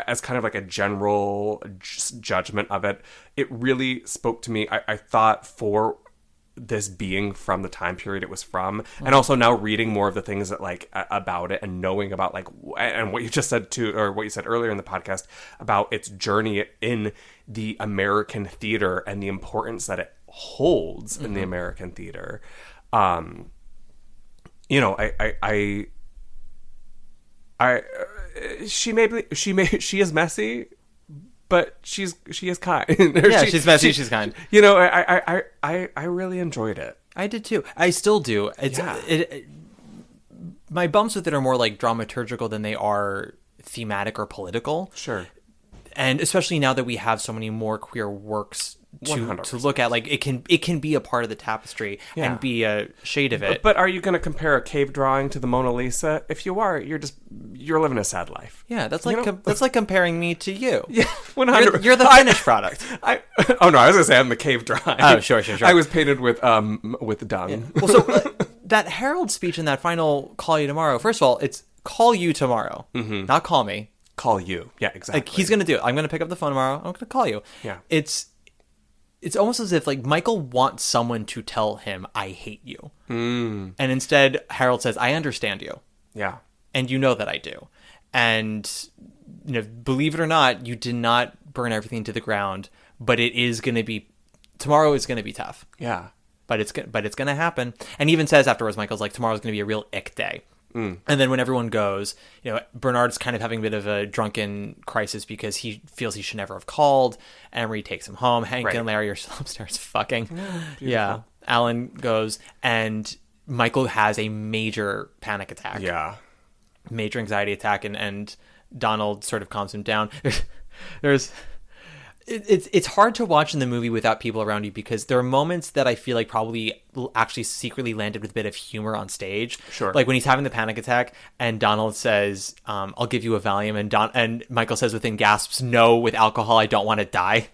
As kind of like a general judgment of it, it really spoke to me. I thought for this being from the time period it was from, and also now reading more of the things that like about it and knowing about like and what you just said too, or what you said earlier in the podcast about its journey in the American theater and the importance that it holds in the American theater. You know, she is messy, but she is kind. Yeah, she's messy. She's kind. You know, I really enjoyed it. I did too. I still do. My bumps with it are more like dramaturgical than they are thematic or political. Sure. And especially now that we have so many more queer works to look at, like it can be a part of the tapestry and be a shade of it. But are you going to compare a cave drawing to the Mona Lisa? If you are, you're living a sad life. Yeah, that's like that's like comparing me to you. Yeah, 100. You're the finished product. I was going to say I'm the cave drawing. Oh, sure. I was painted with dung. Yeah. Well, so that Harold speech in that final "Call You Tomorrow." First of all, it's "Call you tomorrow," not "Call me." Call you. Yeah, exactly. Like he's going to do it. I'm going to pick up the phone tomorrow. I'm going to call you. Yeah. It's almost as if like Michael wants someone to tell him, "I hate you," and instead Harold says, "I understand you." Yeah. And you know that I do. And you know, believe it or not, you did not burn everything to the ground, but it is going to be tomorrow is going to be tough. Yeah. But it's going to happen. And he even says afterwards, Michael's like, tomorrow's going to be a real ick day. And then when everyone goes, you know, Bernard's kind of having a bit of a drunken crisis because he feels he should never have called. Emery takes him home. Hank and Larry are still upstairs fucking. Yeah. Alan goes, and Michael has a major panic attack. Yeah. Major anxiety attack, and Donald sort of calms him down. It's hard to watch in the movie without people around you, because there are moments that I feel like probably actually secretly landed with a bit of humor on stage. Sure. Like when he's having the panic attack and Donald says, "I'll give you a Valium," and Michael says within gasps, "No, with alcohol, I don't want to die."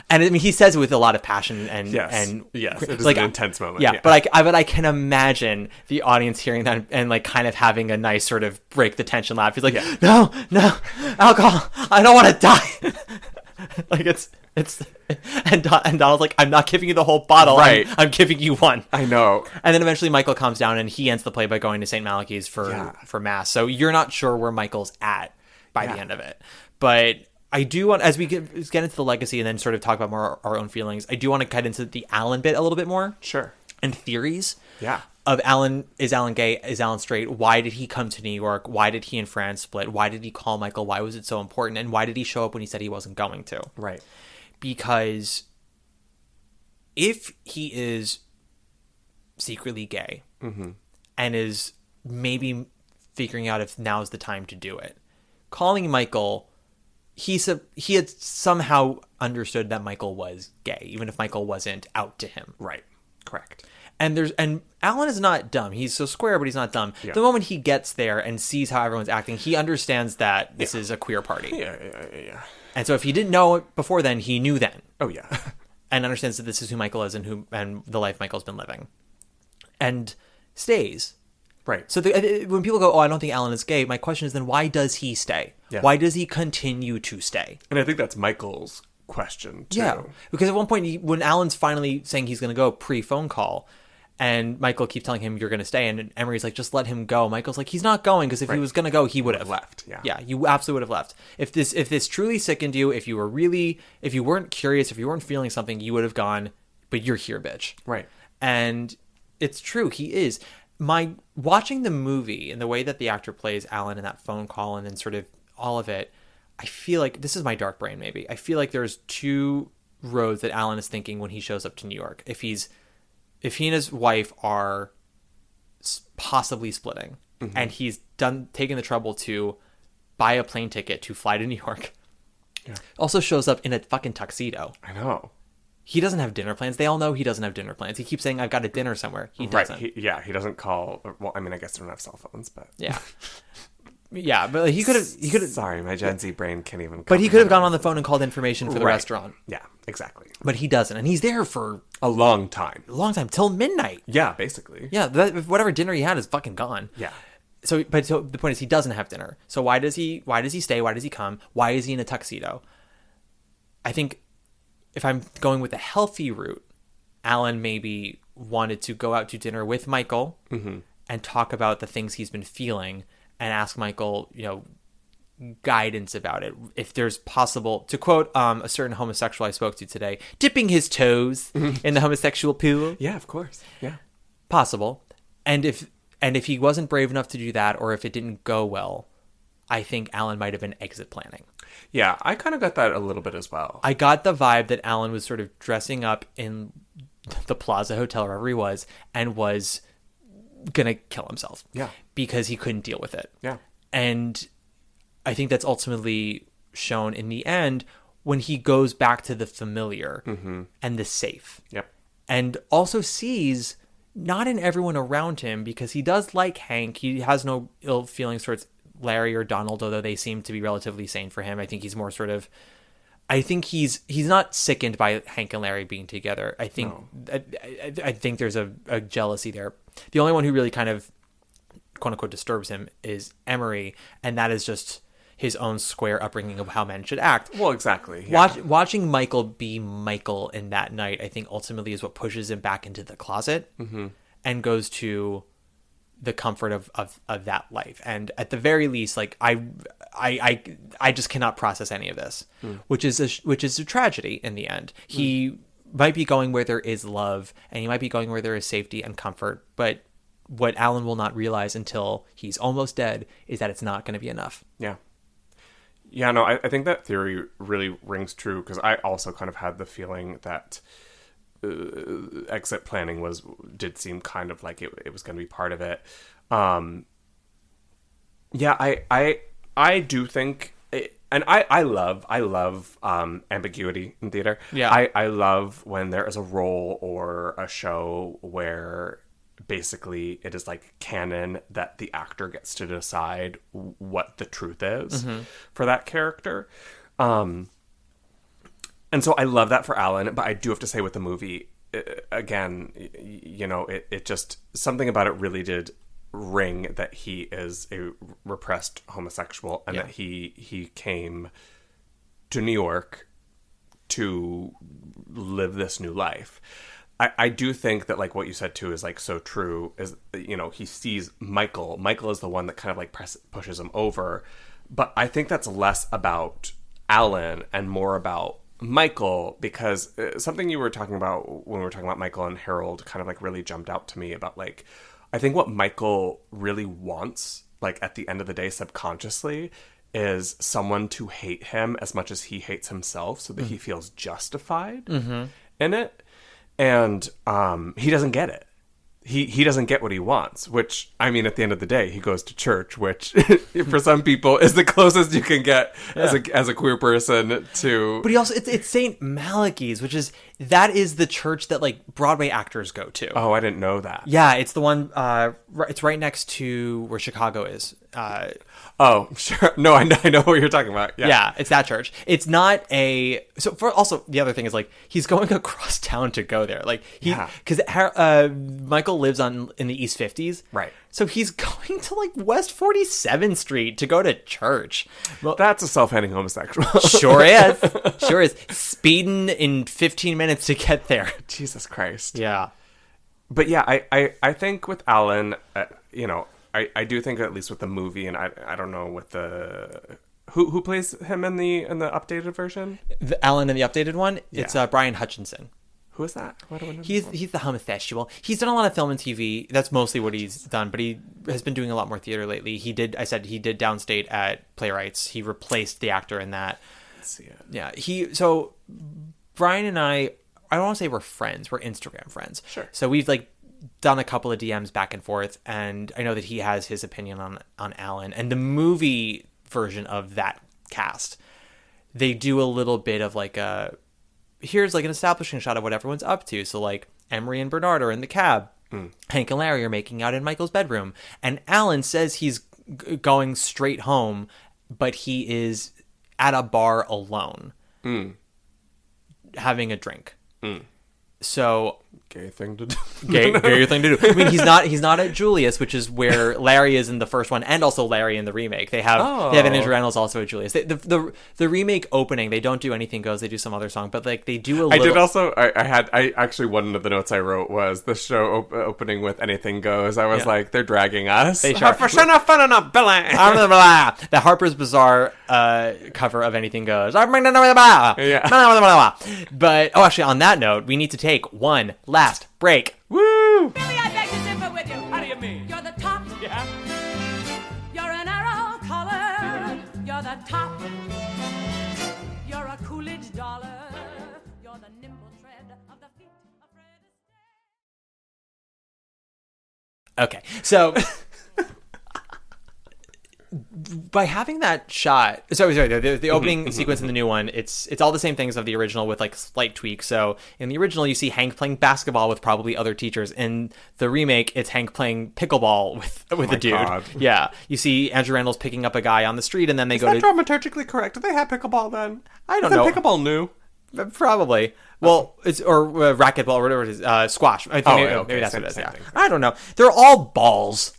And I mean, he says it with a lot of passion and yes, it is like an intense moment. Yeah, but I can imagine the audience hearing that and like kind of having a nice sort of break the tension laugh. He's like, "No, alcohol, I don't want to die." Like it's and Donald's like, "I'm not giving you the whole bottle. Right. I'm giving you one." I know. And then eventually Michael comes down and he ends the play by going to St. Malachy's for mass. So you're not sure where Michael's at by the end of it. But I do want, as we get into the legacy and then sort of talk about more our own feelings, I do want to cut into the Alan bit a little bit more. Sure. And theories. Yeah. Of Alan, is Alan gay? Is Alan straight? Why did he come to New York? Why did he and Fran split? Why did he call Michael? Why was it so important? And why did he show up when he said he wasn't going to? Right. Because if he is secretly gay and is maybe figuring out if now's the time to do it, calling Michael, he had somehow understood that Michael was gay, even if Michael wasn't out to him. Right. Correct. And Alan is not dumb. He's so square, but he's not dumb. Yeah. The moment he gets there and sees how everyone's acting, he understands that this is a queer party. Yeah. And so if he didn't know it before then, he knew then. Oh, yeah. And understands that this is who Michael is and the life Michael's been living. And stays. Right. So when people go, "Oh, I don't think Alan is gay," my question is then why does he stay? Yeah. Why does he continue to stay? And I think that's Michael's question, too. Yeah. Because at one point, when Alan's finally saying he's going to go pre-phone call, and Michael keeps telling him, "You're going to stay," and Emery's like, "Just let him go." Michael's like, "He's not going, because if he was going to go, he would have left." Yeah. Yeah, you absolutely would have left. If this truly sickened you, if you weren't curious, if you weren't feeling something, you would have gone, but you're here, bitch. Right. And it's true, he is. Watching the movie and the way that the actor plays Alan in that phone call and then sort of all of it, I feel like, this is my dark brain maybe, I feel like there's two roads that Alan is thinking when he shows up to New York. If he and his wife are possibly splitting, and he's taken the trouble to buy a plane ticket to fly to New York, also shows up in a fucking tuxedo. I know. He doesn't have dinner plans. They all know he doesn't have dinner plans. He keeps saying, "I've got a dinner somewhere." He doesn't. Right. He doesn't call. Well, I mean, I guess they don't have cell phones, but yeah. Yeah, but he could have. Sorry, my Gen Z brain can't even. But he could have gone on the phone and called information for the restaurant. Yeah, exactly. But he doesn't, and he's there for a long time, till midnight. Yeah, basically. Yeah, whatever dinner he had is fucking gone. Yeah. So the point is, he doesn't have dinner. So why does he stay? Why does he come? Why is he in a tuxedo? I think if I'm going with a healthy route, Alan maybe wanted to go out to dinner with Michael and talk about the things he's been feeling and ask Michael, guidance about it. If there's possible, to quote a certain homosexual I spoke to today, dipping his toes in the homosexual pool. Yeah, of course. Yeah. Possible. And if he wasn't brave enough to do that, or if it didn't go well, I think Alan might have been exit planning. Yeah, I kind of got that a little bit as well. I got the vibe that Alan was sort of dressing up in the Plaza Hotel, wherever he was, and was gonna kill himself. Yeah. Because he couldn't deal with it. Yeah. And I think that's ultimately shown in the end when he goes back to the familiar and the safe. Yep. And also sees, not in everyone around him, because he does like Hank. He has no ill feelings towards Larry or Donald, although they seem to be relatively sane for him. I think he's more sort of, I think he's not sickened by Hank and Larry being together. I think I think there's a jealousy there. The only one who really kind of, quote unquote, disturbs him is Emery, and that is just his own square upbringing of how men should act. Well, exactly. Yeah. Watching Michael be Michael in that night, I think ultimately is what pushes him back into the closet and goes to the comfort of that life. And at the very least, like I just cannot process any of this, which is a tragedy in the end. He might be going where there is love, and he might be going where there is safety and comfort, but what Alan will not realize until he's almost dead is that it's not going to be enough. Yeah. Yeah, no, I think that theory really rings true, because I also kind of had the feeling that exit planning did seem kind of like it was going to be part of it. Yeah, I do think, and I love ambiguity in theater. Yeah, I love when there is a role or a show where basically it is like canon that the actor gets to decide what the truth is for that character. And so I love that for Alan, but I do have to say with the movie, again, it just, something about it really did ring that he is a repressed homosexual, and that he came to New York to live this new life. I do think that, like, what you said too is like so true, is, he sees Michael is the one that kind of like pushes him over, but I think that's less about Alan and more about Michael, because something you were talking about when we were talking about Michael and Harold kind of like really jumped out to me about, like, I think what Michael really wants, like at the end of the day subconsciously, is someone to hate him as much as he hates himself, so that he feels justified in it. And he doesn't get it. He doesn't get what he wants, which, I mean, at the end of the day, he goes to church, which for some people is the closest you can get as a queer person to. But he also, it's St. Malachy's, that is the church that like Broadway actors go to. Oh, I didn't know that. Yeah, it's the one. It's right next to where Chicago is. Oh, sure. No, I know what you're talking about. Yeah, it's that church. It's not a. So for also the other thing is, like, he's going across town to go there. Like because Michael lives in the East 50s, right? So he's going to like West 47th Street to go to church. Well, that's a self-hating homosexual. Sure is. Speeding in 15 minutes to get there. Jesus Christ. Yeah. But yeah, I think with Alan, I do think, at least with the movie, and I don't know with the who plays him in the updated version. Alan in the updated one, it's Brian Hutchinson. Who is that? What do I know? He's the homosexual. He's done a lot of film and TV. That's mostly what he's done, but he has been doing a lot more theater lately. He did Downstate at Playwrights. He replaced the actor in that. Let's see it. Yeah. So Brian and I don't want to say we're friends. We're Instagram friends. Sure. So we've like done a couple of DMs back and forth, and I know that he has his opinion on Alan. And the movie version of that cast, they do a little bit of like here's like an establishing shot of what everyone's up to. So like Emery and Bernard are in the cab. Hank and Larry are making out in Michael's bedroom. And Alan says he's going straight home, but he is at a bar alone having a drink. So Gay thing to do. gay thing to do. I mean, he's not at Julius, which is where Larry is in the first one, and also Larry in the remake. They have Andrew Reynolds also at Julius. The remake opening, they don't do Anything Goes. They do some other song, but like they do a little. I did also. I actually, one of the notes I wrote was the show opening with Anything Goes. I was like, they're dragging us. They sure. The Harper's Bazaar cover of Anything Goes. Yeah. But actually, on that note, we need to take one last break. Woo! Billy, I beg to differ with you. How do you mean? You're the top. Yeah. You're an arrow color. You're the top. You're a Coolidge dollar. You're the nimble tread of the feet of Fred Astaire. Okay, so by having that shot, sorry, the opening sequence in the new one, it's all the same things of the original with like slight tweaks. So in the original, you see Hank playing basketball with probably other teachers. In the remake, it's Hank playing pickleball with a dude. God. Yeah, you see Andrew Rannells picking up a guy on the street, and then they go to dramaturgically correct? Did they have pickleball then? I don't know. Pickleball new. Probably. Well, it's or racquetball or whatever it is. Squash. I think maybe that's what it is. Yeah. I don't know. They're all balls.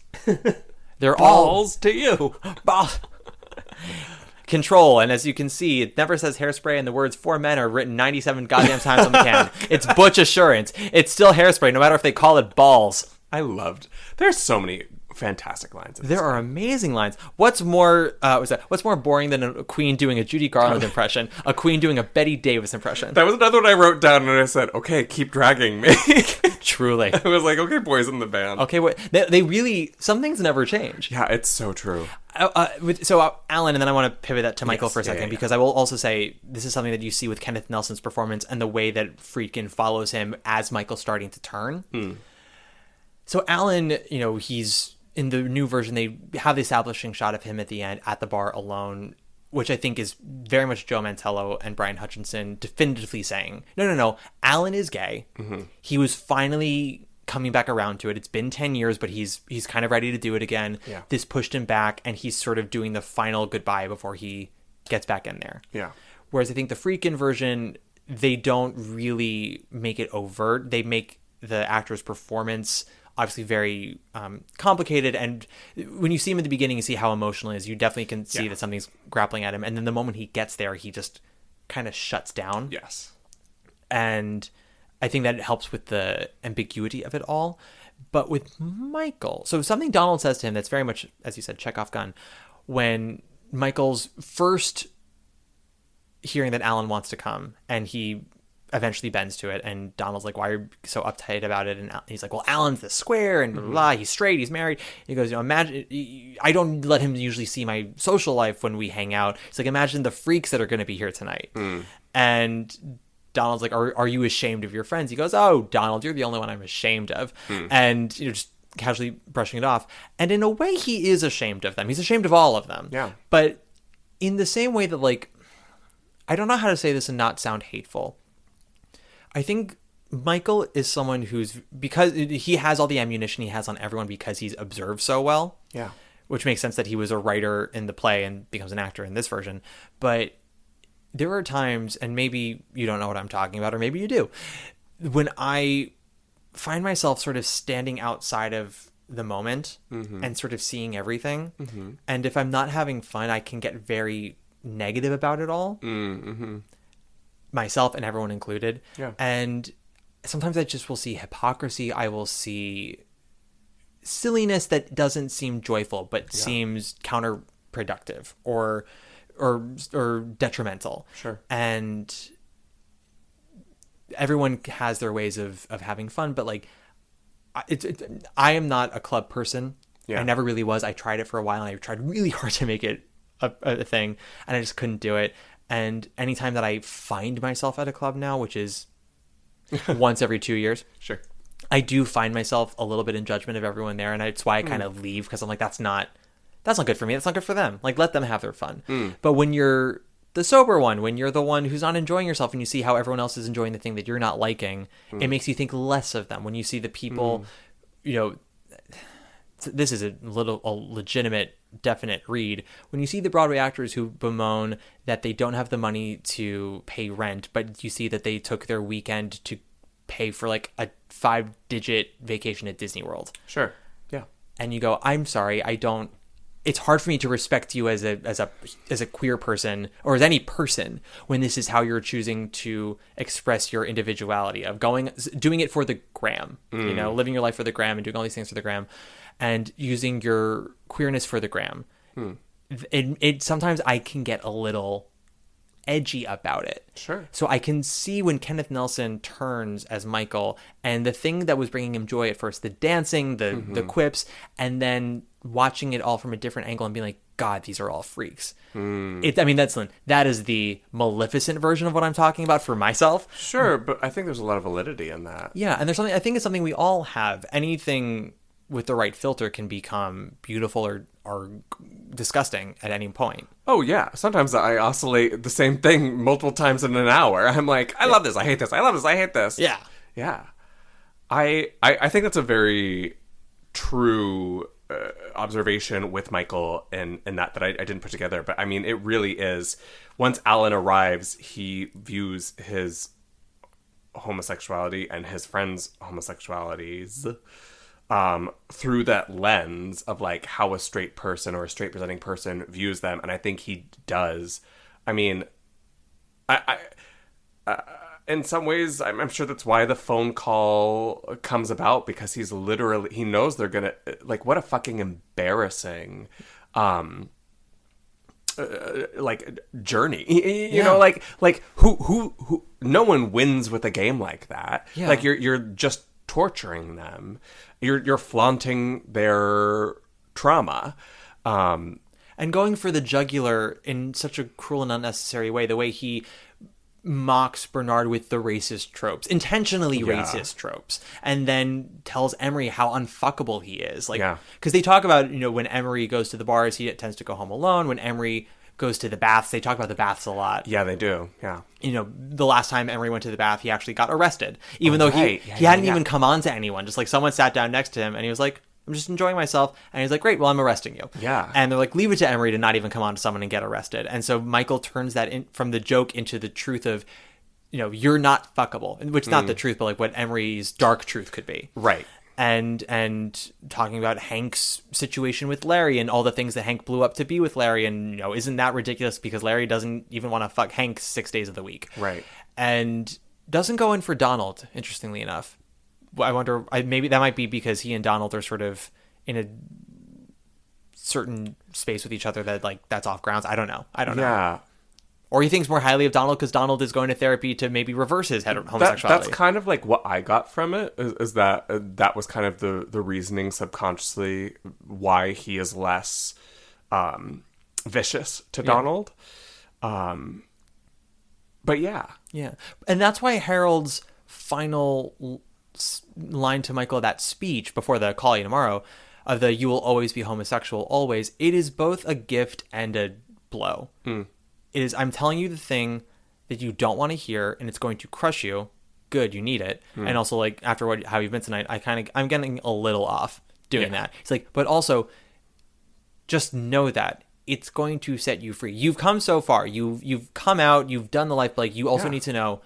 They're Balls to you. Balls. Control, and as you can see, it never says Hairspray, and the words "for men" are written 97 goddamn times on the can. It's Butch Assurance. It's still Hairspray, no matter if they call it balls. There's so many fantastic lines. There are amazing lines. What's more boring than a Queen doing a Judy Garland impression? A Queen doing a Betty Davis impression. That was another one I wrote down, and I said, "Okay, keep dragging me." Truly, I was like, "Okay, boys in the band." Okay, what they really, some things never change. Yeah, it's so true. Alan, and then I want to pivot that to Michael for a second, because I will also say this is something that you see with Kenneth Nelson's performance and the way that Friedkin follows him as Michael's starting to turn. So Alan, he's in the new version, they have the establishing shot of him at the end at the bar alone, which I think is very much Joe Mantello and Brian Hutchinson definitively saying, no, Alan is gay. Mm-hmm. He was finally coming back around to it. It's been 10 years, but he's kind of ready to do it again. Yeah. This pushed him back, and he's sort of doing the final goodbye before he gets back in there. Yeah. Whereas I think the Friedkin version, they don't really make it overt. They make the actor's performance obviously very complicated, and when you see him at the beginning, you see how emotional he is. You definitely can see that something's grappling at him, and then the moment he gets there, he just kind of shuts down. Yes. And I think that helps with the ambiguity of it all. But with Michael, so something Donald says to him that's very much, as you said, Chekhov gun, when Michael's first hearing that Alan wants to come, and he eventually bends to it, and Donald's like, "Why are you so uptight about it?" And he's like, "Well, Alan's the square, and blah, blah, blah. He's straight, he's married." He goes, imagine, I don't let him usually see my social life when we hang out. It's like, imagine the freaks that are going to be here tonight. And Donald's like, are you ashamed of your friends? He goes, "Oh, Donald, you're the only one I'm ashamed of." And just casually brushing it off. And in a way, he is ashamed of them. He's ashamed of all of them. Yeah. But in the same way that, like, I don't know how to say this and not sound hateful. I think Michael is someone who's, because he has all the ammunition he has on everyone because he's observed so well. Yeah. Which makes sense that he was a writer in the play and becomes an actor in this version. But there are times, and maybe you don't know what I'm talking about, or maybe you do, when I find myself sort of standing outside of the moment and sort of seeing everything. And if I'm not having fun, I can get very negative about it all. Myself and everyone included. Yeah. And sometimes I just will see hypocrisy. I will see silliness that doesn't seem joyful, but seems counterproductive or detrimental. Sure. And everyone has their ways of having fun, but like, I am not a club person. Yeah. I never really was. I tried it for a while, and I tried really hard to make it a thing, and I just couldn't do it. And anytime that I find myself at a club now, which is once every 2 years, Sure. I do find myself a little bit in judgment of everyone there, and that's why I kind of leave, because I'm like, that's not good for me. That's not good for them. Like, let them have their fun. But when you're the sober one, when you're the one who's not enjoying yourself, and you see how everyone else is enjoying the thing that you're not liking, it makes you think less of them. When you see the people, this is a legitimate, definite read. When you see the Broadway actors who bemoan that they don't have the money to pay rent, but you see that they took their weekend to pay for like a 5-digit vacation at Disney World. Sure. Yeah. And you go, I'm sorry, it's hard for me to respect you as a queer person or as any person when this is how you're choosing to express your individuality of doing it for the gram, living your life for the gram and doing all these things for the gram and using your queerness for the gram. It sometimes I can get a little edgy about it. Sure. So I can see when Kenneth Nelson turns as Michael and the thing that was bringing him joy at first, the dancing, the quips, and then watching it all from a different angle and being like, God, these are all freaks. That is the Maleficent version of what I'm talking about for myself. Sure, but I think there's a lot of validity in that. Yeah, and I think it's something we all have. Anything with the right filter can become beautiful or disgusting at any point. Oh, yeah. Sometimes I oscillate the same thing multiple times in an hour. I'm like, I love this. I hate this. I love this. I hate this. Yeah. Yeah. I think that's a very true observation with Michael and that I didn't put together. But I mean, it really is. Once Alan arrives, he views his homosexuality and his friends' homosexualities through that lens of like how a straight person or a straight presenting person views them. And I think he does. I mean, I in some ways, I'm sure that's why the phone call comes about, because he knows they're gonna, like, what a fucking embarrassing, like journey, you know, like who, no one wins with a game like that. Yeah. Like you're just torturing them. You're flaunting their trauma. And going for the jugular in such a cruel and unnecessary way, the way he mocks Bernard with the racist tropes, intentionally racist tropes, and then tells Emery how unfuckable he is. Like, because they talk about, when Emery goes to the bars, he tends to go home alone. When Emery goes to the baths, they talk about the baths a lot. Yeah, they do. Yeah. The last time Emery went to the bath, he actually got arrested, even though he hadn't even come on to anyone. Just like someone sat down next to him and he was like, I'm just enjoying myself. And he's like, great, well, I'm arresting you. Yeah. And they're like, leave it to Emery to not even come on to someone and get arrested. And so Michael turns that from the joke into the truth of, you're not fuckable, which is not the truth, but like what Emery's dark truth could be. Right. And talking about Hank's situation with Larry and all the things that Hank blew up to be with Larry. And, isn't that ridiculous because Larry doesn't even want to fuck Hank 6 days of the week. Right. And doesn't go in for Donald, interestingly enough. I wonder, maybe that might be because he and Donald are sort of in a certain space with each other that, like, that's off grounds. I don't know. Yeah. Or he thinks more highly of Donald because Donald is going to therapy to maybe reverse his homosexuality. That's kind of like what I got from it, is that that was kind of the reasoning subconsciously why he is less vicious to Donald. But yeah. Yeah. And that's why Harold's final line to Michael, that speech before the call you tomorrow, of the "you will always be homosexual, always," it is both a gift and a blow. It is, I'm telling you the thing that you don't want to hear, and it's going to crush you. Good, you need it. And also, like, after how you've been tonight, I'm getting a little off doing that. It's like, but also, just know that it's going to set you free. You've come so far. You've come out. You've done the life. But, like, you also need to know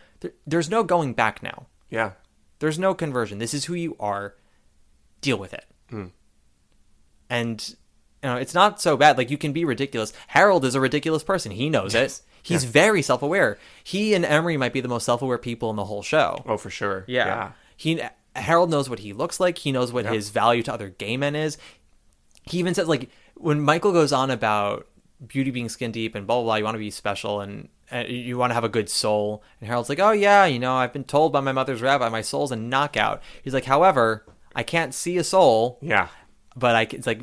there's no going back now. Yeah. There's no conversion. This is who you are. Deal with it. And it's not so bad. Like, you can be ridiculous. Harold is a ridiculous person. He knows it. He's very self-aware. He and Emery might be the most self-aware people in the whole show. Oh, for sure. Yeah. Harold knows what he looks like. He knows what his value to other gay men is. He even says, like, when Michael goes on about beauty being skin deep and blah, blah, blah, you want to be special and you want to have a good soul. And Harold's like, oh, yeah, I've been told by my mother's rabbi, my soul's a knockout. He's like, however, I can't see a soul. Yeah. But it's like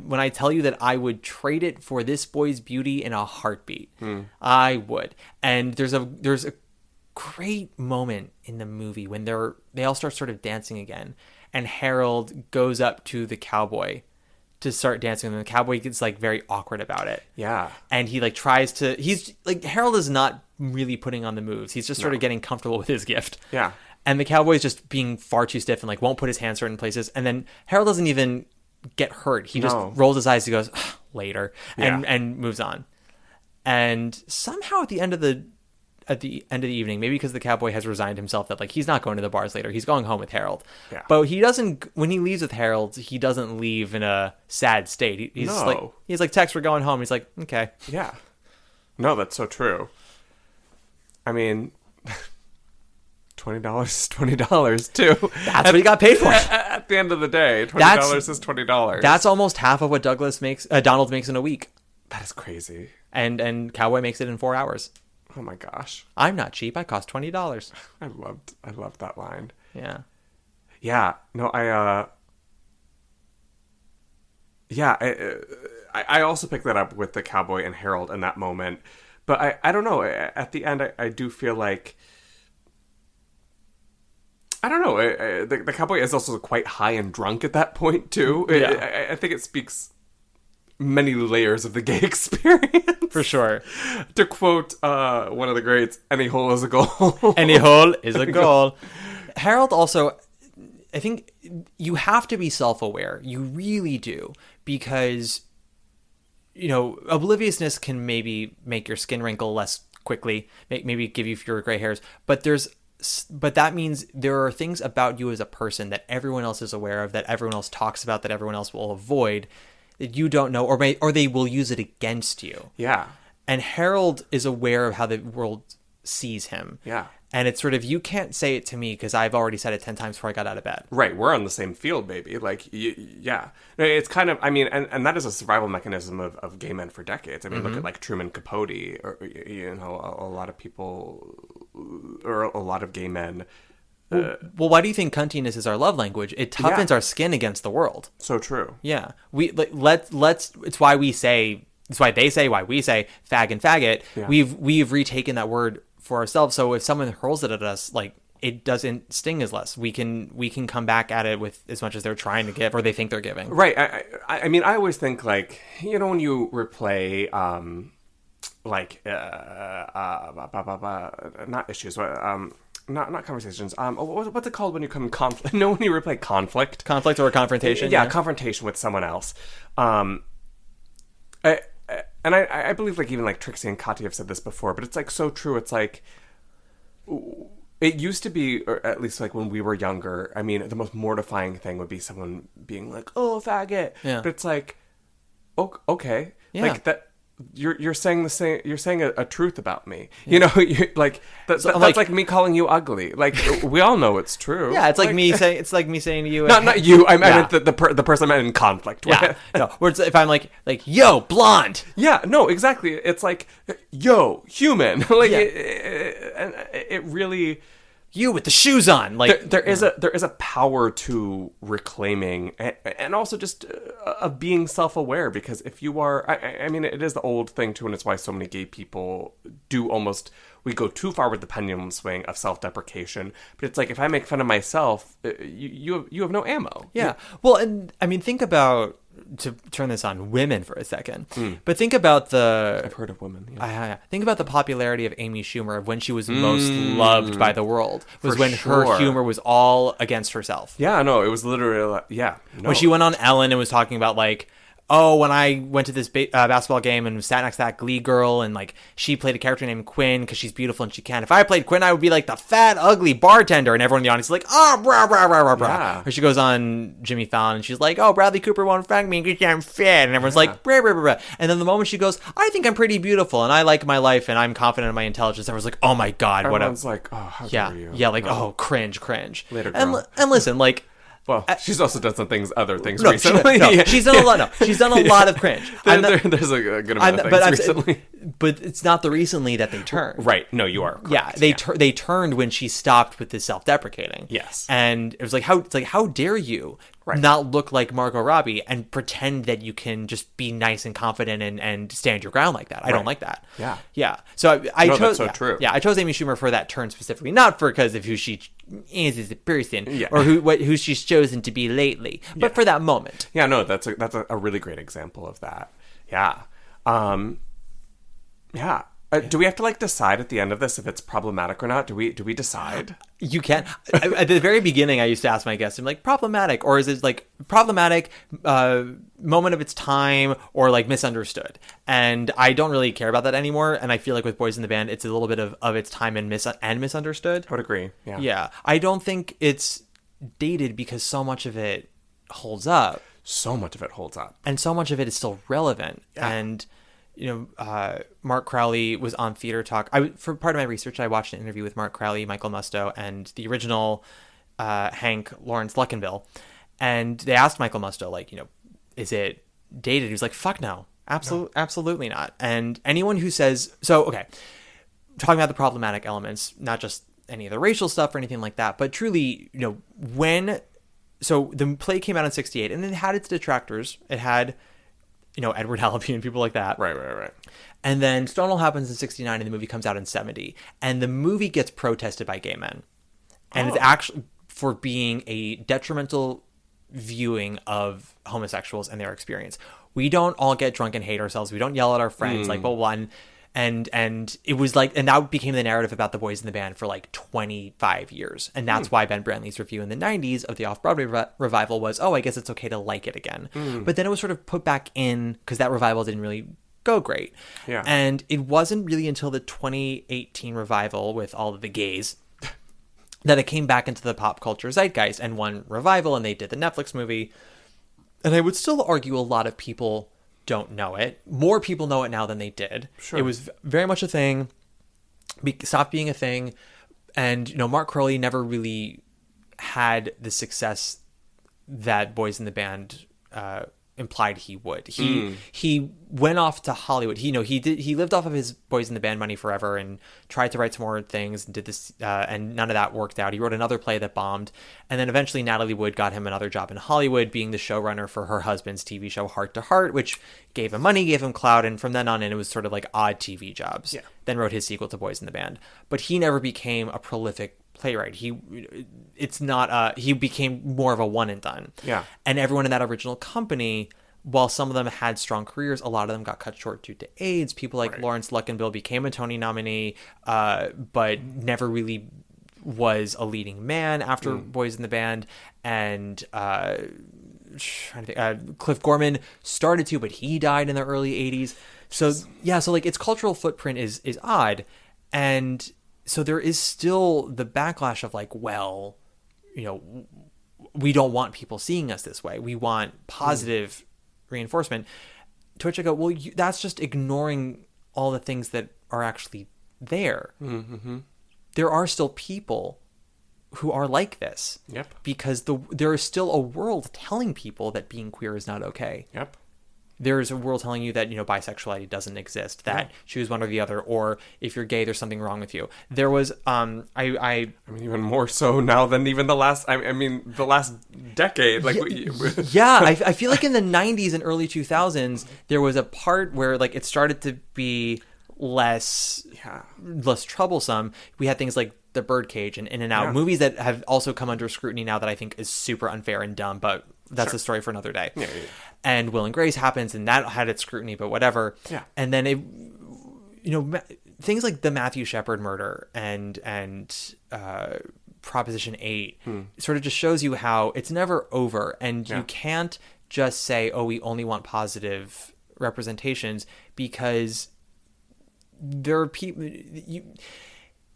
when I tell you that I would trade it for this boy's beauty in a heartbeat, I would. And there's a great moment in the movie when they all start sort of dancing again, and Harold goes up to the cowboy to start dancing, and the cowboy gets like very awkward about it. Yeah. And he like tries to. He's like, Harold is not really putting on the moves. He's just sort of getting comfortable with his gift. Yeah. And the cowboy's just being far too stiff and like won't put his hands certain places. And then Harold doesn't even get hurt. He just rolls his eyes. He goes, later, and moves on. And somehow at the end of at the end of the evening, maybe because the cowboy has resigned himself that like he's not going to the bars later, he's going home with Harold. Yeah. But he doesn't. When he leaves with Harold, he doesn't leave in a sad state. He's like, Tex, we're going home. He's like, okay. Yeah. No, that's so true. I mean, $20 is $20 too. That's what he got paid for. At the end of the day, $20 is $20. That's almost half of what Donald makes in a week. That is crazy. And Cowboy makes it in 4 hours. Oh my gosh. I'm not cheap. I cost $20. I loved that line. Yeah. Yeah. No, I also picked that up with the cowboy and Harold in that moment. But I don't know. At the end, I do feel like, I don't know. The cowboy is also quite high and drunk at that point, too. Yeah. I think it speaks many layers of the gay experience. For sure. To quote one of the greats, any hole is a goal. Any hole is a goal. Harold also, I think you have to be self-aware. You really do. Because, you know, obliviousness can maybe make your skin wrinkle less quickly, maybe give you fewer gray hairs. But that means there are things about you as a person that everyone else is aware of, that everyone else talks about, that everyone else will avoid, that you don't know, or they will use it against you. Yeah. And Harold is aware of how the world sees him. Yeah. And it's sort of, you can't say it to me because I've already said it 10 times before I got out of bed. Right. We're on the same field, baby. Like, yeah. It's kind of, I mean, and that is a survival mechanism of gay men for decades. I mean, look at like Truman Capote, or, you know, a lot of people, or a lot of gay men. Well, why do you think cuntiness is our love language? It toughens our skin against the world. So true. Yeah. It's why we say, why we say fag and faggot. Yeah. We've retaken that word for ourselves. So if someone hurls it at us, like, it doesn't sting as less. We can come back at it with as much as they're trying to give or they think they're giving. Right. I mean, I always think, like, you know, when you replay, not issues, not conversations. What's it called when you come in conflict? No, when you replay conflict. Conflict or a confrontation. Yeah, confrontation with someone else. I believe, like, even like Trixie and Kati have said this before, but it's like so true. It's like, it used to be, or at least like when we were younger, I mean, the most mortifying thing would be someone being like, "Oh, faggot." Yeah. But it's like, okay, yeah. Like that. You're saying the same. You're saying a truth about me. Yeah. You know, you're like that's like me calling you ugly. Like, we all know it's true. Yeah, it's like me saying. It's like me saying to you. Not you. I meant the person I'm in conflict with. Yeah. No. Where if I'm like yo, blonde. Yeah. No. Exactly. It's like yo, human. Like, yeah. it really. You with the shoes on, like there is a power to reclaiming and also just of being self-aware, because if you are, I mean, it is the old thing too, and it's why so many gay people we go too far with the pendulum swing of self-deprecation. But it's like, if I make fun of myself, you have no ammo. Yeah. Well, and I mean, think about, to turn this on women for a second, but think about I've heard of women. Yeah. Think about the popularity of Amy Schumer, of when she was most loved by the world, was when her humor was all against herself. Yeah, no, it was literally, when she went on Ellen and was talking about, like, oh, when I went to this basketball game and sat next to that Glee girl, and like she played a character named Quinn because she's beautiful and she can. If I played Quinn, I would be like the fat, ugly bartender, and everyone in the audience is like, oh, brah, brah, brah, brah. Yeah. Or she goes on Jimmy Fallon and she's like, oh, Bradley Cooper won't fuck me because I'm fat, and everyone's like, brah, brah, brah, brah. And then the moment she goes, I think I'm pretty beautiful and I like my life and I'm confident in my intelligence, everyone's like, oh my god, everyone's like, oh, how dare you? Yeah, like, oh, cringe. Later, girl. And listen, like. Well, she's also done other things recently. She's done a lot. No, she's done a lot of cringe. There's a good amount of things recently. But it's not the recently that they turned. Right. No, you are correct. Yeah, they turned when she stopped with the self-deprecating. Yes. And it was like, how dare you not look like Margot Robbie and pretend that you can just be nice and confident and stand your ground like that. I don't like that. Yeah. Yeah. So I chose. That's so true. Yeah, I chose Amy Schumer for that turn specifically, not because of who she is as a person, or who she's chosen to be lately, but for that moment. Yeah, no, that's a really great example of that. Yeah. Do we have to like decide at the end of this if it's problematic or not? Do we decide? You can. At the very beginning, I used to ask my guests, I'm like, problematic, or is it like problematic, moment of its time, or like misunderstood? And I don't really care about that anymore. And I feel like with Boys in the Band, it's a little bit of its time and misunderstood. I would agree. Yeah. Yeah. I don't think it's dated because so much of it holds up. So much of it holds up. And so much of it is still relevant. Yeah. And Mark Crowley was on Theater Talk. For part of my research, I watched an interview with Mark Crowley, Michael Musto, and the original Hank, Lawrence Luckinbill. And they asked Michael Musto, like, is it dated? He was like, fuck no. Absolutely not. And anyone who says... So, okay, talking about the problematic elements, not just any of the racial stuff or anything like that, but truly, when... So the play came out in 1968, and it had its detractors. It had... Edward Albee and people like that. Right. And then Stonewall happens in 1969 and the movie comes out in 1970. And the movie gets protested by gay men. And it's actually for being a detrimental viewing of homosexuals and their experience. We don't all get drunk and hate ourselves. We don't yell at our friends, like, blah, blah, blah. And it was like, and that became the narrative about the Boys in the Band for like 25 years. And that's why Ben Brantley's review in the 90s of the Off-Broadway revival was, I guess it's okay to like it again. But then it was sort of put back in because that revival didn't really go great. Yeah. And it wasn't really until the 2018 revival with all of the gays that it came back into the pop culture zeitgeist and won revival, and they did the Netflix movie. And I would still argue a lot of people don't know it. More people know it now than they did. Sure. It was very much a thing. Stopped being a thing. And, Mark Crowley never really had the success that Boys in the Band implied he would. He went off to Hollywood. He lived off of his Boys in the Band money forever and tried to write some more things and did this, and none of that worked out. He wrote another play that bombed, and then eventually Natalie Wood got him another job in Hollywood, being the showrunner for her husband's TV show Heart to Heart, which gave him money, gave him clout, and from then on in, it was sort of like odd TV jobs. Yeah. Then wrote his sequel to Boys in the Band, but he never became a prolific playwright. He became more of a one and done. Yeah. And everyone in that original company, while some of them had strong careers, a lot of them got cut short due to AIDS. People like Lawrence Luckinbill became a Tony nominee, but never really was a leading man after Boys in the Band. And Cliff Gorman started to, but he died in the early 80s. So like its cultural footprint is odd. And so there is still the backlash of like, well, we don't want people seeing us this way. We want positive reinforcement. To which I go, well, that's just ignoring all the things that are actually there. Mm-hmm. There are still people who are like this. Yep. Because there is still a world telling people that being queer is not okay. Yep. There's a world telling you that, bisexuality doesn't exist, that choose one or the other, or if you're gay, there's something wrong with you. There was, I mean, even more so now than even the last decade. Like, I feel like in the 90s and early 2000s, there was a part where, like, it started to be less troublesome. We had things like The Birdcage and In and Out, movies that have also come under scrutiny now that I think is super unfair and dumb, but that's a story for another day. Yeah. And Will and Grace happens, and that had its scrutiny, but whatever. Yeah. And then things like the Matthew Shepard murder and Proposition 8 sort of just shows you how it's never over, and you can't just say, we only want positive representations, because there are people...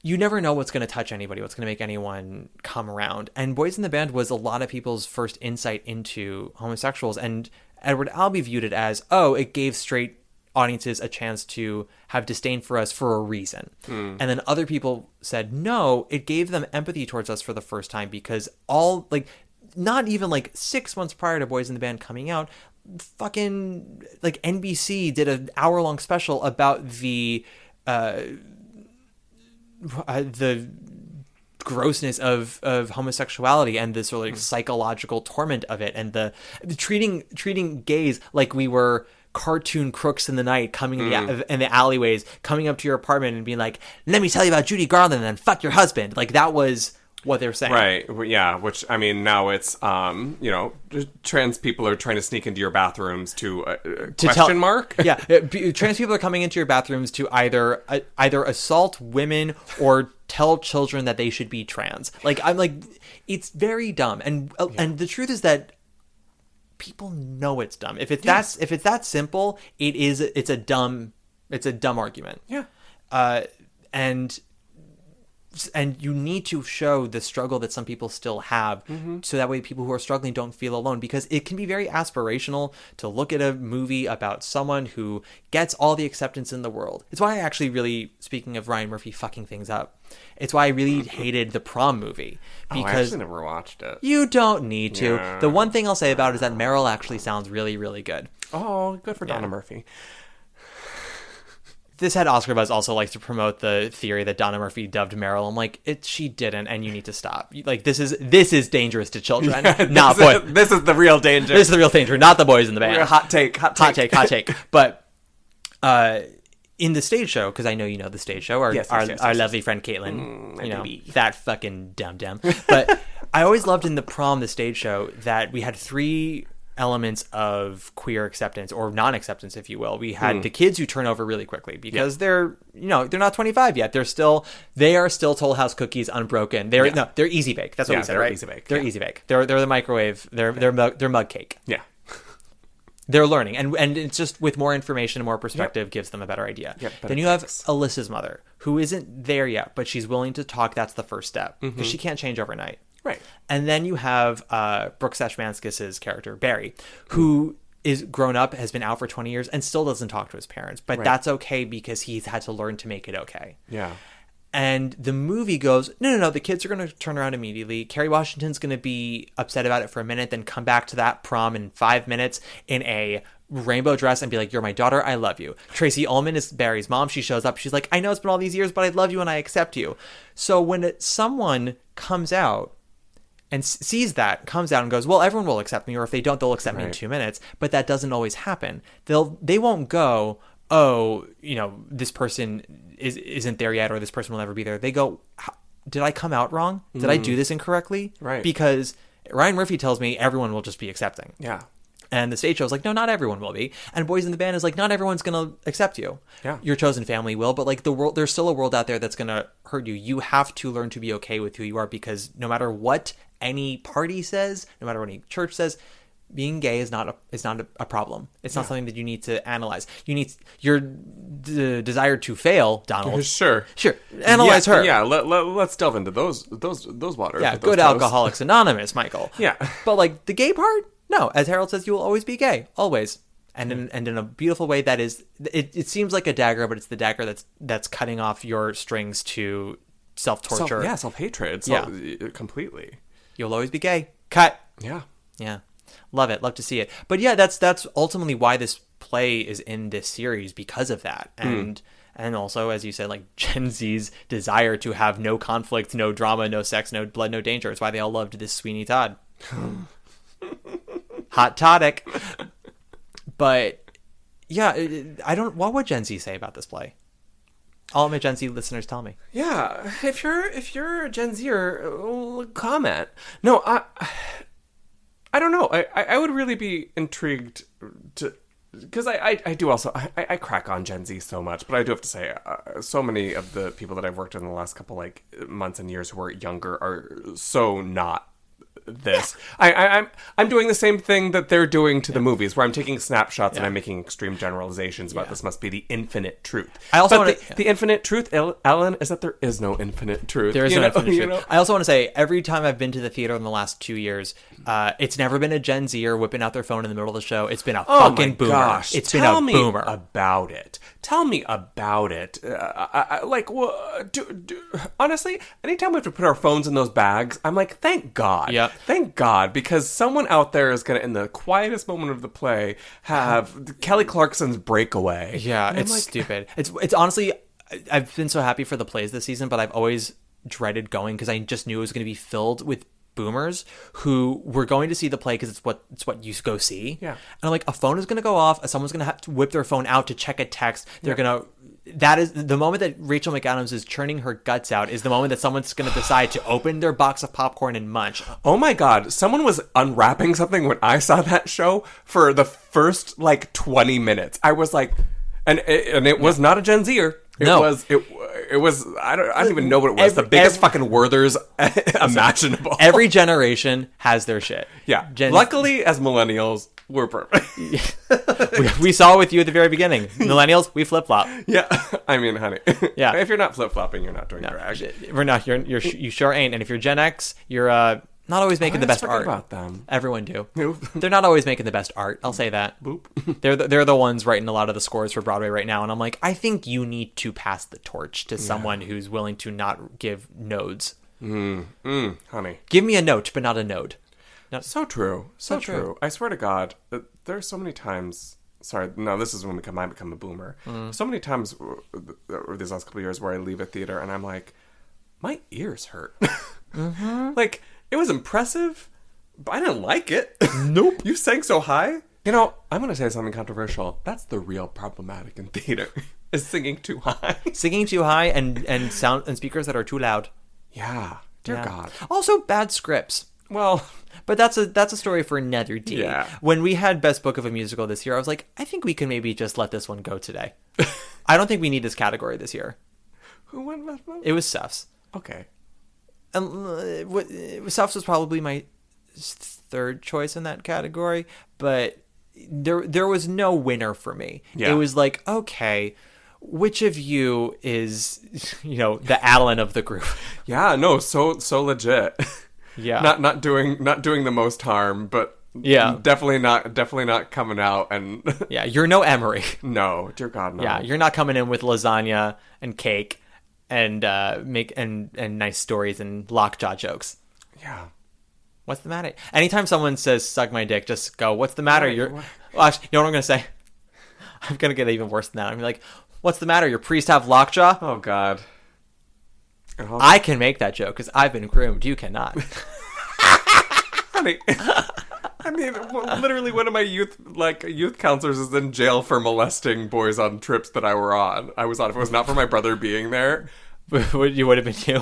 You never know what's going to touch anybody, what's going to make anyone come around. And Boys in the Band was a lot of people's first insight into homosexuals. And Edward Albee viewed it as, it gave straight audiences a chance to have disdain for us for a reason. And then other people said, no, it gave them empathy towards us for the first time, because not even 6 months prior to Boys in the Band coming out, fucking NBC did an hour-long special about the grossness of homosexuality and the sort of psychological torment of it, and the treating gays like we were cartoon crooks in the night coming in the alleyways, coming up to your apartment and being like, let me tell you about Judy Garland and fuck your husband. Like, that was what they're saying. Right. Yeah. Which, I mean, now it's, trans people are trying to sneak into your bathrooms to question mark. Yeah. Trans people are coming into your bathrooms to either assault women or tell children that they should be trans. It's very dumb. And the truth is that people know it's dumb. If it's that simple, it's a dumb argument. Yeah. And you need to show the struggle that some people still have, so that way people who are struggling don't feel alone, because it can be very aspirational to look at a movie about someone who gets all the acceptance in the world. It's why I actually really, speaking of Ryan Murphy fucking things up, it's why I really hated the Prom movie. Because I actually never watched it. You don't need to. Yeah. The one thing I'll say about it is that Meryl actually sounds really, really good. Oh, good for Donna Murphy. This had Oscar Buzz also likes to promote the theory that Donna Murphy dubbed Meryl. I'm like, she didn't, and you need to stop. Like, this is dangerous to children. Not boys. This is the real danger. This is the real danger, not the boys in the band. Hot take. But in the stage show, because I know you know the stage show, our lovely friend Caitlin, baby. That fucking dum-dum. But I always loved in the Prom, the stage show, that we had 3 elements of queer acceptance, or non-acceptance, if you will. We had the kids who turn over really quickly because they're not 25 yet. They're still Toll House cookies unbroken. They're easy bake. That's what we said, right? Easy bake. They're easy bake. They're the microwave. They're mug cake. Yeah. They're learning, and it's just with more information and more perspective gives them a better idea. Then you have Alyssa's mother, who isn't there yet, but she's willing to talk. That's the first step, because she can't change overnight. Right. And then you have Brooks Ashmanskas' character, Barry, who is grown up, has been out for 20 years, and still doesn't talk to his parents. But that's okay, because he's had to learn to make it okay. Yeah. And the movie goes, no, the kids are going to turn around immediately. Kerry Washington's going to be upset about it for a minute, then come back to that prom in 5 minutes in a rainbow dress and be like, you're my daughter, I love you. Tracy Ullman is Barry's mom. She shows up. She's like, I know it's been all these years, but I love you and I accept you. So when someone comes out and sees that, comes out and goes, well, everyone will accept me, or if they don't, they'll accept me in 2 minutes. But that doesn't always happen. They won't go, oh, this person isn't there yet, or this person will never be there. They go, did I come out wrong? Did I do this incorrectly? Right. Because Ryan Murphy tells me everyone will just be accepting. Yeah. And the stage show is like, no, not everyone will be. And Boys in the Band is like, not everyone's going to accept you. Yeah. Your chosen family will, but the world, there's still a world out there that's going to hurt you. You have to learn to be okay with who you are, because no matter what any party says, no matter what any church says, being gay is not a problem. It's not something that you need to analyze. You need your desire to fail, Donald. Sure. Analyze her. Yeah. Let's delve into those waters. Yeah. Go to Alcoholics Anonymous, Michael. Yeah. But the gay part, no. As Harold says, you will always be gay, always. And in a beautiful way that is, it seems like a dagger, but it's the dagger that's cutting off your strings to self-torture. Self-hatred. Completely. You'll always be gay. Cut. Yeah. Yeah. Love it. Love to see it. But yeah, that's ultimately why this play is in this series, because of that. And also, as you said, Gen Z's desire to have no conflict, no drama, no sex, no blood, no danger. It's why they all loved this Sweeney Todd. Hot tonic. But yeah, what would Gen Z say about this play? All my Gen Z listeners, tell me. Yeah, if you're a Gen Zer, comment. No, I don't know. I would really be intrigued to, because I do also, I crack on Gen Z so much, but I do have to say, so many of the people that I've worked with in the last couple months and years who are younger are so not this. I'm doing the same thing that they're doing to the movies, where I'm taking snapshots and I'm making extreme generalizations about this must be the infinite truth. I also the infinite truth, Ellen, is that there is no infinite truth. There is no infinite truth. I also want to say, every time I've been to the theater in the last 2 years, it's never been a Gen Zer whipping out their phone in the middle of the show. It's been a fucking boomer. Gosh, it's been a boomer. About it. Tell me about it. Honestly, anytime we have to put our phones in those bags, I'm like, thank God. Yep. Thank God, because someone out there is going to, in the quietest moment of the play, have Kelly Clarkson's Breakaway. Yeah, and it's stupid. It's honestly, I've been so happy for the plays this season, but I've always dreaded going, because I just knew it was going to be filled with boomers who were going to see the play because it's what you go see. Yeah. And I'm like, a phone is going to go off. Someone's going to have to whip their phone out to check a text. They're going to that is the moment that Rachel McAdams is churning her guts out is the moment that someone's going to decide to open their box of popcorn and munch. Oh my God. Someone was unwrapping something when I saw that show for the first like 20 minutes. I was like, and it was not a Gen Zer. It was I don't even know what it was. The biggest fucking Werthers imaginable. Every generation has their shit. Yeah. Luckily, as millennials, we're perfect. we saw it with you at the very beginning. Millennials, we flip flop. Yeah. I mean, honey. Yeah. If you're not flip flopping, you're not doing drag. We're not. You sure ain't. And if you're Gen X, you're not always making the best art. About them. Everyone do. They're not always making the best art. I'll say that. Boop. They're the ones writing a lot of the scores for Broadway right now, and I'm like, I think you need to pass the torch to someone who's willing to not give nodes. Honey. Give me a note, but not a node. So true. So true. I swear to God, there are so many times. Sorry, no, this is when I become a boomer. So many times over these last couple of years where I leave a theater and I'm like, my ears hurt. Like, it was impressive, but I didn't like it. Nope. You sang so high. You know, I'm going to say something controversial. That's the real problematic in theater, is singing too high. Singing too high and sound and speakers that are too loud. Yeah. Dear God. Also, bad scripts. Well, but that's a story for another day. Yeah. When we had Best Book of a Musical this year, I was like, I think we can maybe just let this one go today. I don't think we need this category this year. Who won Best Book? It was Seth's. Okay. Seth's was probably my third choice in that category, but there was no winner for me. Yeah. It was like, okay, which of you is, the Alan of the group? Yeah, no, so legit. Yeah. Not doing the most harm, but definitely not coming out and yeah, you're no Emery. No, dear God, no. Yeah, you're not coming in with lasagna and cake and nice stories and lockjaw jokes. Yeah. What's the matter? Anytime someone says "suck my dick," just go, "What's the matter?" Well, actually, you know what I'm gonna say? I'm gonna get even worse than that. I'm like, "What's the matter? Your priest have lockjaw?" Oh God. I can make that joke because I've been groomed. You cannot. Honey, I mean, literally one of my youth counselors is in jail for molesting boys on trips that I was on. If it was not for my brother being there, you would have been you.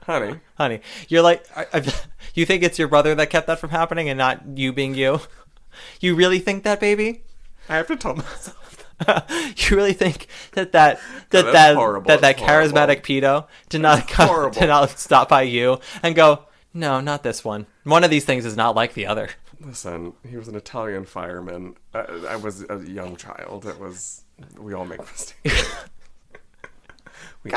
Honey, you're like, you think it's your brother that kept that from happening and not you being you? You really think that, baby? I have to tell myself. You really think that horrible. that charismatic pedo did not stop by you and go, no, not this one. One of these things is not like the other. Listen, he was an Italian fireman. I was a young child. We all make mistakes. We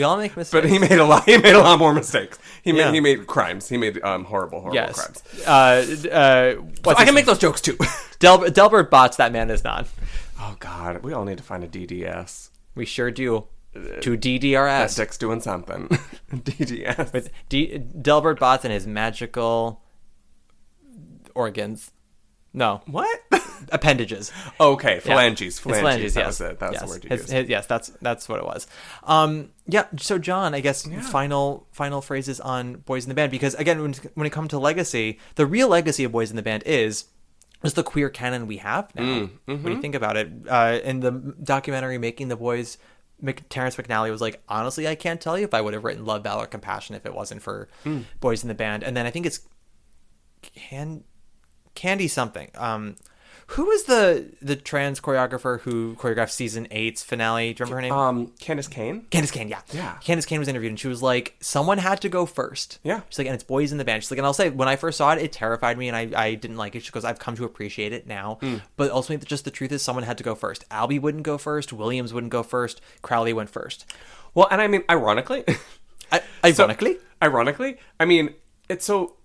all make mistakes. But he made a lot more mistakes. He made crimes. He made horrible crimes. I can make those jokes too. Delbert Botts, that man is not. Oh God, we all need to find a DDS. We sure do. To DDRS. That dick's doing something. DDS. With Delbert Botts and his magical organs. No. What? Appendages. Okay, phalanges. Yeah. Phalanges, that yes. was it. That's the word you used. Yes, that's what it was. So John, I guess final phrases on Boys in the Band, because again, when it comes to legacy, the real legacy of Boys in the Band is the queer canon we have now. When you think about it, in the documentary Making the Boys, Terrence McNally was like, honestly, I can't tell you if I would have written Love, Valor, Compassion if it wasn't for Boys in the Band. And then I think it's Candy something. Who was the trans choreographer who choreographed season 8's finale? Do you remember her name? Candace Cain. Candace Cain, yeah. Yeah. Candace Cain was interviewed and she was like, someone had to go first. Yeah. She's like, and it's Boys in the Band. She's like, and I'll say, when I first saw it, it terrified me and I didn't like it. She goes, I've come to appreciate it now. But ultimately, just the truth is someone had to go first. Albee wouldn't go first. Williams wouldn't go first. Crowley went first. Well, and I mean, ironically, I mean, it's so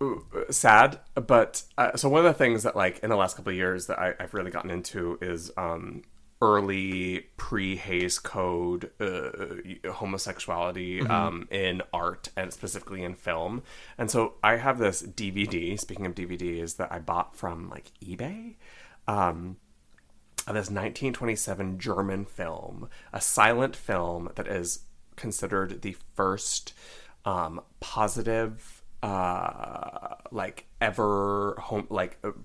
sad, but so one of the things that, like, in the last couple of years that I've really gotten into is early pre-Hays Code homosexuality in art and specifically in film. And so I have this DVD, speaking of DVDs, that I bought from, like, eBay, of this 1927 German film, a silent film that is considered the first positive like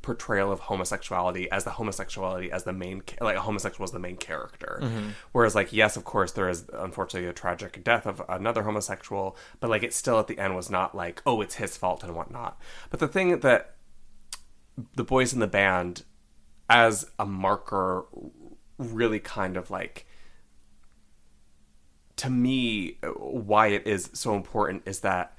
portrayal of homosexuality as the main like a homosexual as the main character. Whereas like, yes, of course there is unfortunately a tragic death of another homosexual, but like it still at the end was not like, oh, it's his fault and whatnot. But the thing that the Boys in the Band as a marker really kind of like, to me, why it is so important is that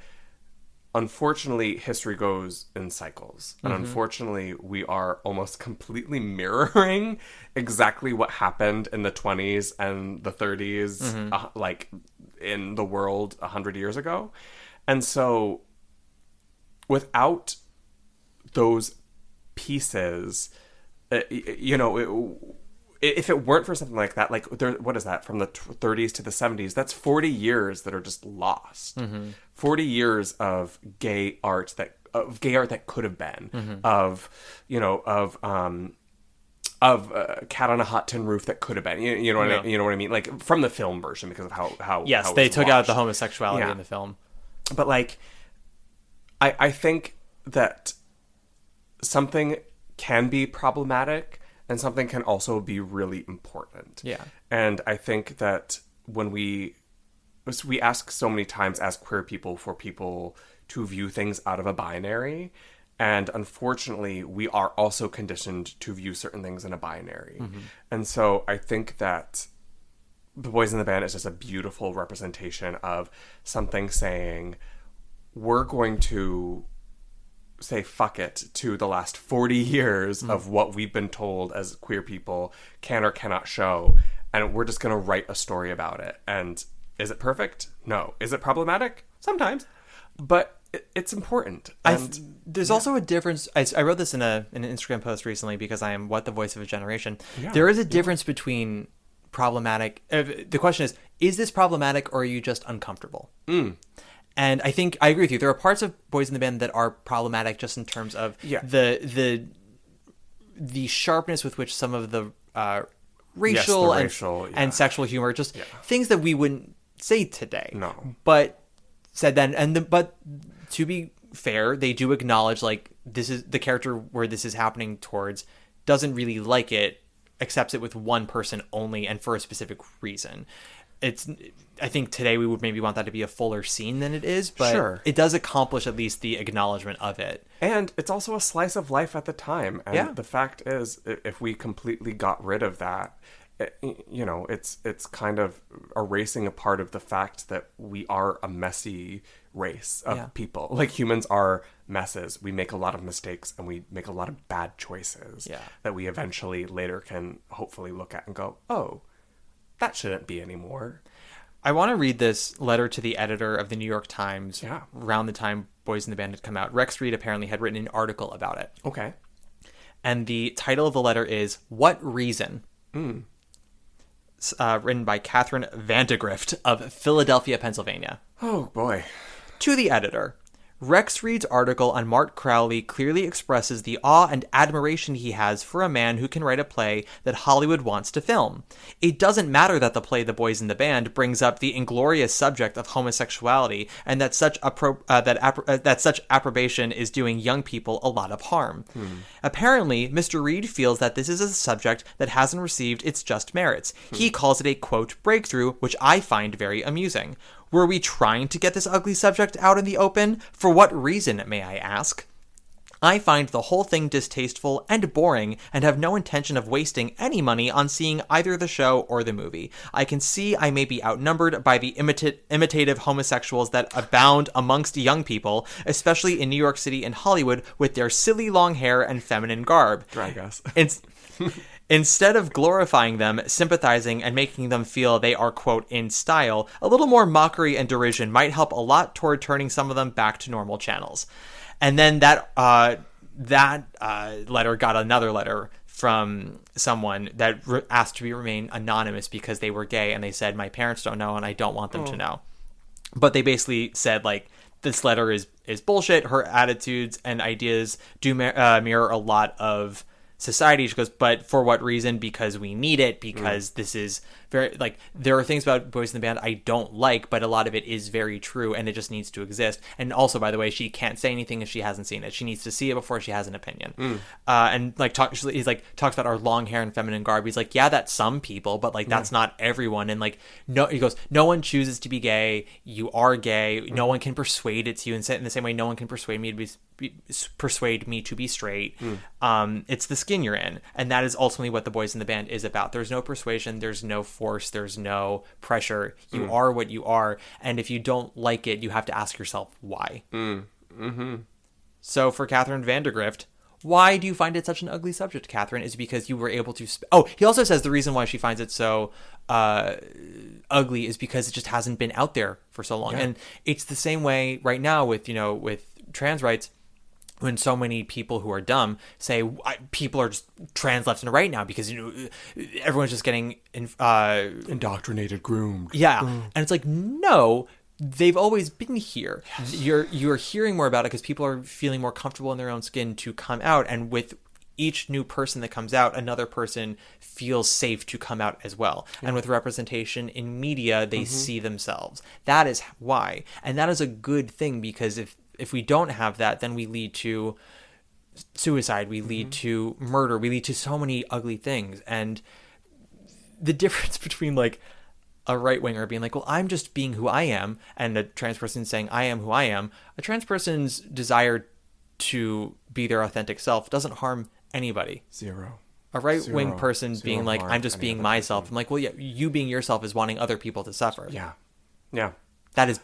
unfortunately history goes in cycles, and unfortunately we are almost completely mirroring exactly what happened in the 20s and the 30s like in the world 100 years ago. And so without those pieces, you know, if it weren't for something like that, like what is that, from the 30s to the 70s, that's 40 years that are just lost. 40 years of gay art that could have been, of Cat on a Hot Tin Roof that could have been, you know what I mean, like from the film version, because of how yes, how they it's took watched. out the homosexuality in the film. But like, I think that something can be problematic and something can also be really important. Yeah. And I think that when we ask so many times as queer people for people to view things out of a binary, and unfortunately we are also conditioned to view certain things in a binary. And so I think that The Boys in the Band is just a beautiful representation of something saying, we're going to say fuck it to the last 40 years of what we've been told as queer people can or cannot show, and we're just going to write a story about it. And is it perfect? No. Is it problematic? Sometimes. But it's important. And There's also a difference. I wrote this in an Instagram post recently because I am the voice of a generation. Yeah. There is a difference between problematic. The question is this problematic, or are you just uncomfortable? And I think I agree with you. There are parts of Boys in the Band that are problematic just in terms of the sharpness with which some of the racial and sexual humor, just things that we wouldn't say today. No. But said then, but to be fair, they do acknowledge like this is the character where this is happening towards doesn't really like it, accepts it with one person only and for a specific reason. I think today we would maybe want that to be a fuller scene than it is, but it does accomplish at least the acknowledgement of it. And it's also a slice of life at the time. And the fact is, if we completely got rid of that, it's kind of erasing a part of the fact that we are a messy race of people. Like, humans are messes. We make a lot of mistakes and we make a lot of bad choices that we eventually later can hopefully look at and go, oh, that shouldn't be anymore. I want to read this letter to the editor of the New York Times around the time Boys in the Band had come out. Rex Reed apparently had written an article about it. Okay. And the title of the letter is What Reason? Written by Catherine Vandegrift of Philadelphia, Pennsylvania. Oh, boy. To the editor. Rex Reed's article on Mark Crowley clearly expresses the awe and admiration he has for a man who can write a play that Hollywood wants to film. It doesn't matter that the play The Boys in the Band brings up the inglorious subject of homosexuality and that such approbation is doing young people a lot of harm. Apparently, Mr. Reed feels that this is a subject that hasn't received its just merits. He calls it a, quote, breakthrough, which I find very amusing. Were we trying to get this ugly subject out in the open? For what reason, may I ask? I find the whole thing distasteful and boring and have no intention of wasting any money on seeing either the show or the movie. I can see I may be outnumbered by the imitative homosexuals that abound amongst young people, especially in New York City and Hollywood, with their silly long hair and feminine garb. Drag us. Instead of glorifying them, sympathizing, and making them feel they are, quote, in style, a little more mockery and derision might help a lot toward turning some of them back to normal channels. And then that letter got another letter from someone that asked to remain anonymous because they were gay, and they said, my parents don't know and I don't want them to know. But they basically said, like, this letter is bullshit. Her attitudes and ideas do mirror a lot of society. She goes, but for what reason? Because we need it, because this is very, like, there are things about Boys in the Band I don't like, but a lot of it is very true, and it just needs to exist. And also, by the way, she can't say anything if she hasn't seen it. She needs to see it before she has an opinion. And like, he's like, talks about our long hair and feminine garb. He's like, yeah, that's some people, but like, that's not everyone. And like, no, he goes, no one chooses to be gay. You are gay. No one can persuade it to you. And in the same way, no one can persuade me to be straight. It's the skin you're in, and that is ultimately what the Boys in the Band is about. There's no persuasion, there's no force, there's no pressure. You are what you are, and if you don't like it, you have to ask yourself why. So for Catherine Vandergrift, why do you find it such an ugly subject, Catherine? Is because you were able to he also says the reason why she finds it so ugly is because it just hasn't been out there for so long. And it's the same way right now with trans rights, when so many people who are dumb say people are just trans left and right now because everyone's just getting indoctrinated, groomed. And it's like, no, they've always been here. You're hearing more about it because people are feeling more comfortable in their own skin to come out, and with each new person that comes out, another person feels safe to come out as well. And with representation in media, they see themselves. That is why, and that is a good thing, because if we don't have that, then we lead to suicide, we lead to murder, we lead to so many ugly things. And the difference between like a right-winger being like, well, I'm just being who I am, and a trans person saying I am who I am, a trans person's desire to be their authentic self doesn't harm anybody. Zero. A right-wing person being like, I'm just being myself. Person. I'm like, well, yeah, you being yourself is wanting other people to suffer. Yeah. That is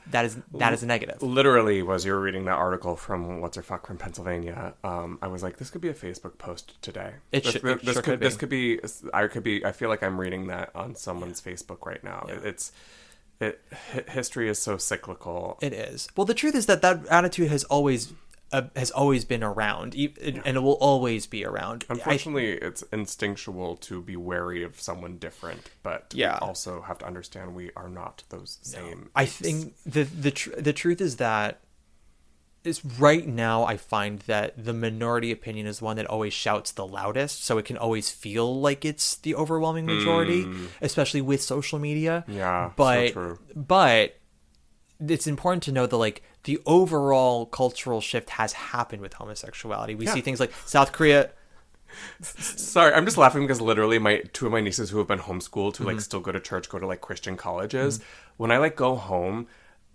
a negative. Literally, as you were reading that article from What's Her Fuck from Pennsylvania, I was like, this could be a Facebook post today. This could be. I feel like I'm reading that on someone's Facebook right now. Yeah. History is so cyclical. It is. Well, the truth is that attitude has always been around, and it will always be around. Unfortunately, it's instinctual to be wary of someone different, but we also have to understand we are not those same. I think the truth is that right now I find that the minority opinion is the one that always shouts the loudest, so it can always feel like it's the overwhelming majority, especially with social media. Yeah, but so true. But it's important to know that like the overall cultural shift has happened with homosexuality. We see things like South Korea. Sorry, I'm just laughing because literally two of my nieces who have been homeschooled to like still go to church, go to like Christian colleges. When I like go home,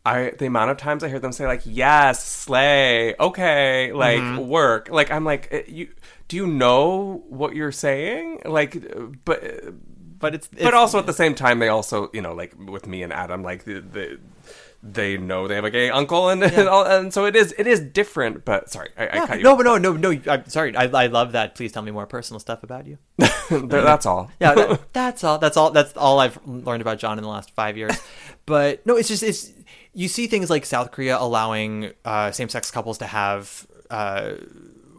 the amount of times I hear them say like, yes, slay, okay, like work. Like I'm like, do you know what you're saying? Like, but also at the same time, they also, like with me and Adam, like they know they have a gay uncle, and so it is different. But sorry, I cut you. No. I'm sorry. I love that. Please tell me more personal stuff about you. That's all. Yeah, that's all. That's all I've learned about John in the last 5 years. But no, it's you see things like South Korea allowing same-sex couples to have.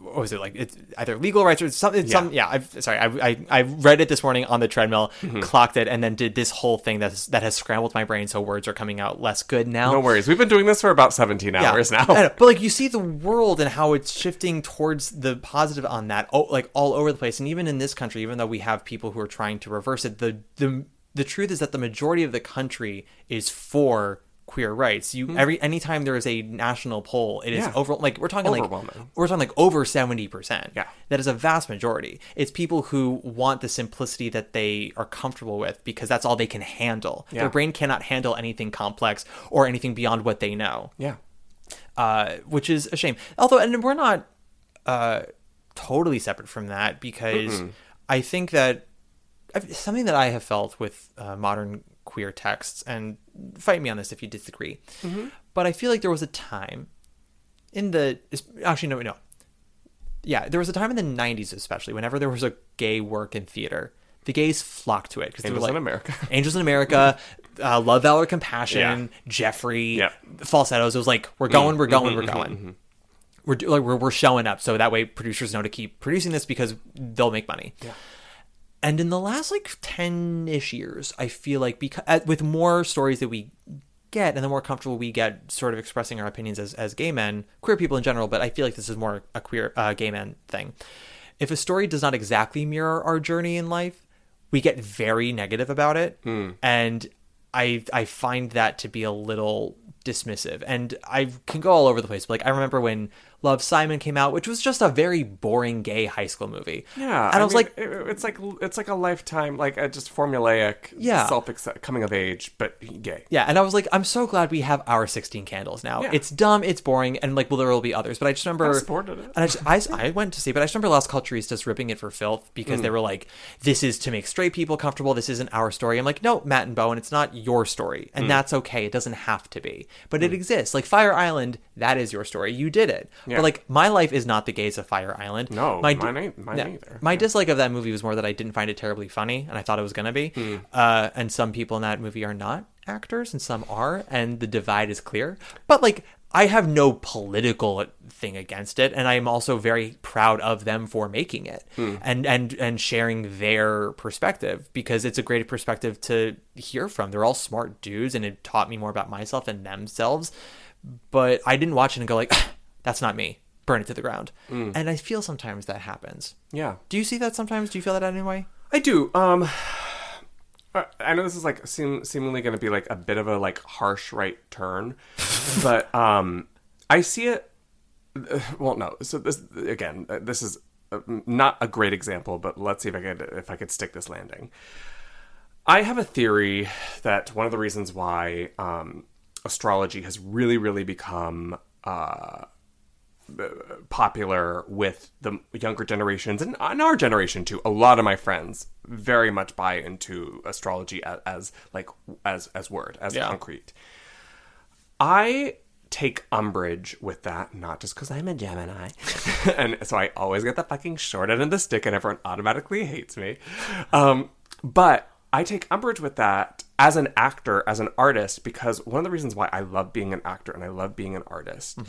What was it like? It's either legal rights or something. I read it this morning on the treadmill, clocked it, and then did this whole thing that has scrambled my brain, so words are coming out less good now. No worries. We've been doing this for about 17 hours now. But like you see the world and how it's shifting towards the positive on that, like all over the place. And even in this country, even though we have people who are trying to reverse it, the truth is that the majority of the country is for queer rights. Anytime there is a national poll, it is over, like we're talking like over 70%. Yeah, that is a vast majority. It's people who want the simplicity that they are comfortable with because that's all they can handle. Their brain cannot handle anything complex or anything beyond what they know. Which is a shame. Although, and we're not totally separate from that, because I think that something that I have felt with modern queer texts, and fight me on this if you disagree, but I feel like there was a time there was a time in the 90s, especially whenever there was a gay work in theater, the gays flocked to it because Angels in America, Love, Valor, Compassion, Jeffrey, Falsettos. It was like we're going. We're showing up, so that way producers know to keep producing this because they'll make money. And in the last like 10-ish years, I feel like with more stories that we get and the more comfortable we get sort of expressing our opinions as gay men, queer people in general, but I feel like this is more a queer gay man thing. if a story does not exactly mirror our journey in life, we get very negative about it. And I find that to be a little dismissive, and I can go all over the place. But like, I remember when Love, Simon came out, which was just a very boring gay high school movie. Yeah, and I was mean, like, it's like a lifetime, like a just formulaic, coming of age, but gay. Yeah, and I was like, I'm so glad we have our 16 Candles now. Yeah. It's dumb, it's boring, and like, well, there will be others. But I just remember, I supported it. And I went to see, but I just remember Las Culturistas ripping it for filth because they were like, this is to make straight people comfortable. This isn't our story. I'm like, no, Matt and Bowen, it's not your story, and that's okay. It doesn't have to be, but it exists. Like Fire Island, that is your story. You did it. Yeah. But like, my life is not the gaze of Fire Island. No, mine either. My dislike of that movie was more that I didn't find it terribly funny, and I thought it was going to be. And some people in that movie are not actors, and some are, and the divide is clear. But like, I have no political thing against it, and I am also very proud of them for making it and sharing their perspective, because it's a great perspective to hear from. They're all smart dudes, and it taught me more about myself and themselves. But I didn't watch it and go like, that's not me. Burn it to the ground. And I feel sometimes that happens. Yeah. Do you see that sometimes? Do you feel that anyway? I do. I know this is like seemingly going to be like a bit of a like harsh right turn, but I see it. Well, no. So this again, this is not a great example, but let's see if I could stick this landing. I have a theory that one of the reasons why astrology has really become popular with the younger generations and our generation too. A lot of my friends very much buy into astrology as concrete. I take umbrage with that, not just because I'm a Gemini, and so I always get the fucking short end of the stick, and everyone automatically hates me. But I take umbrage with that as an actor, as an artist, because one of the reasons why I love being an actor and I love being an artist,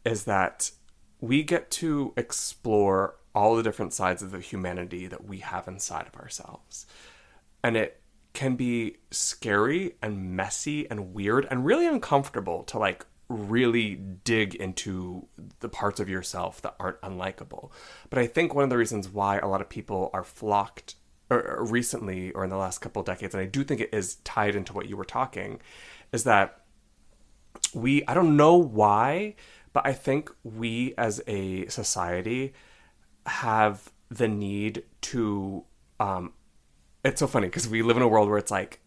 is that we get to explore all the different sides of the humanity that we have inside of ourselves. And it can be scary and messy and weird and really uncomfortable to like really dig into the parts of yourself that aren't unlikable. But I think one of the reasons why a lot of people are flocked recently or in the last couple of decades, and I do think it is tied into what you were talking, is that I don't know why, but I think we as a society have the need to, it's so funny because we live in a world where it's like,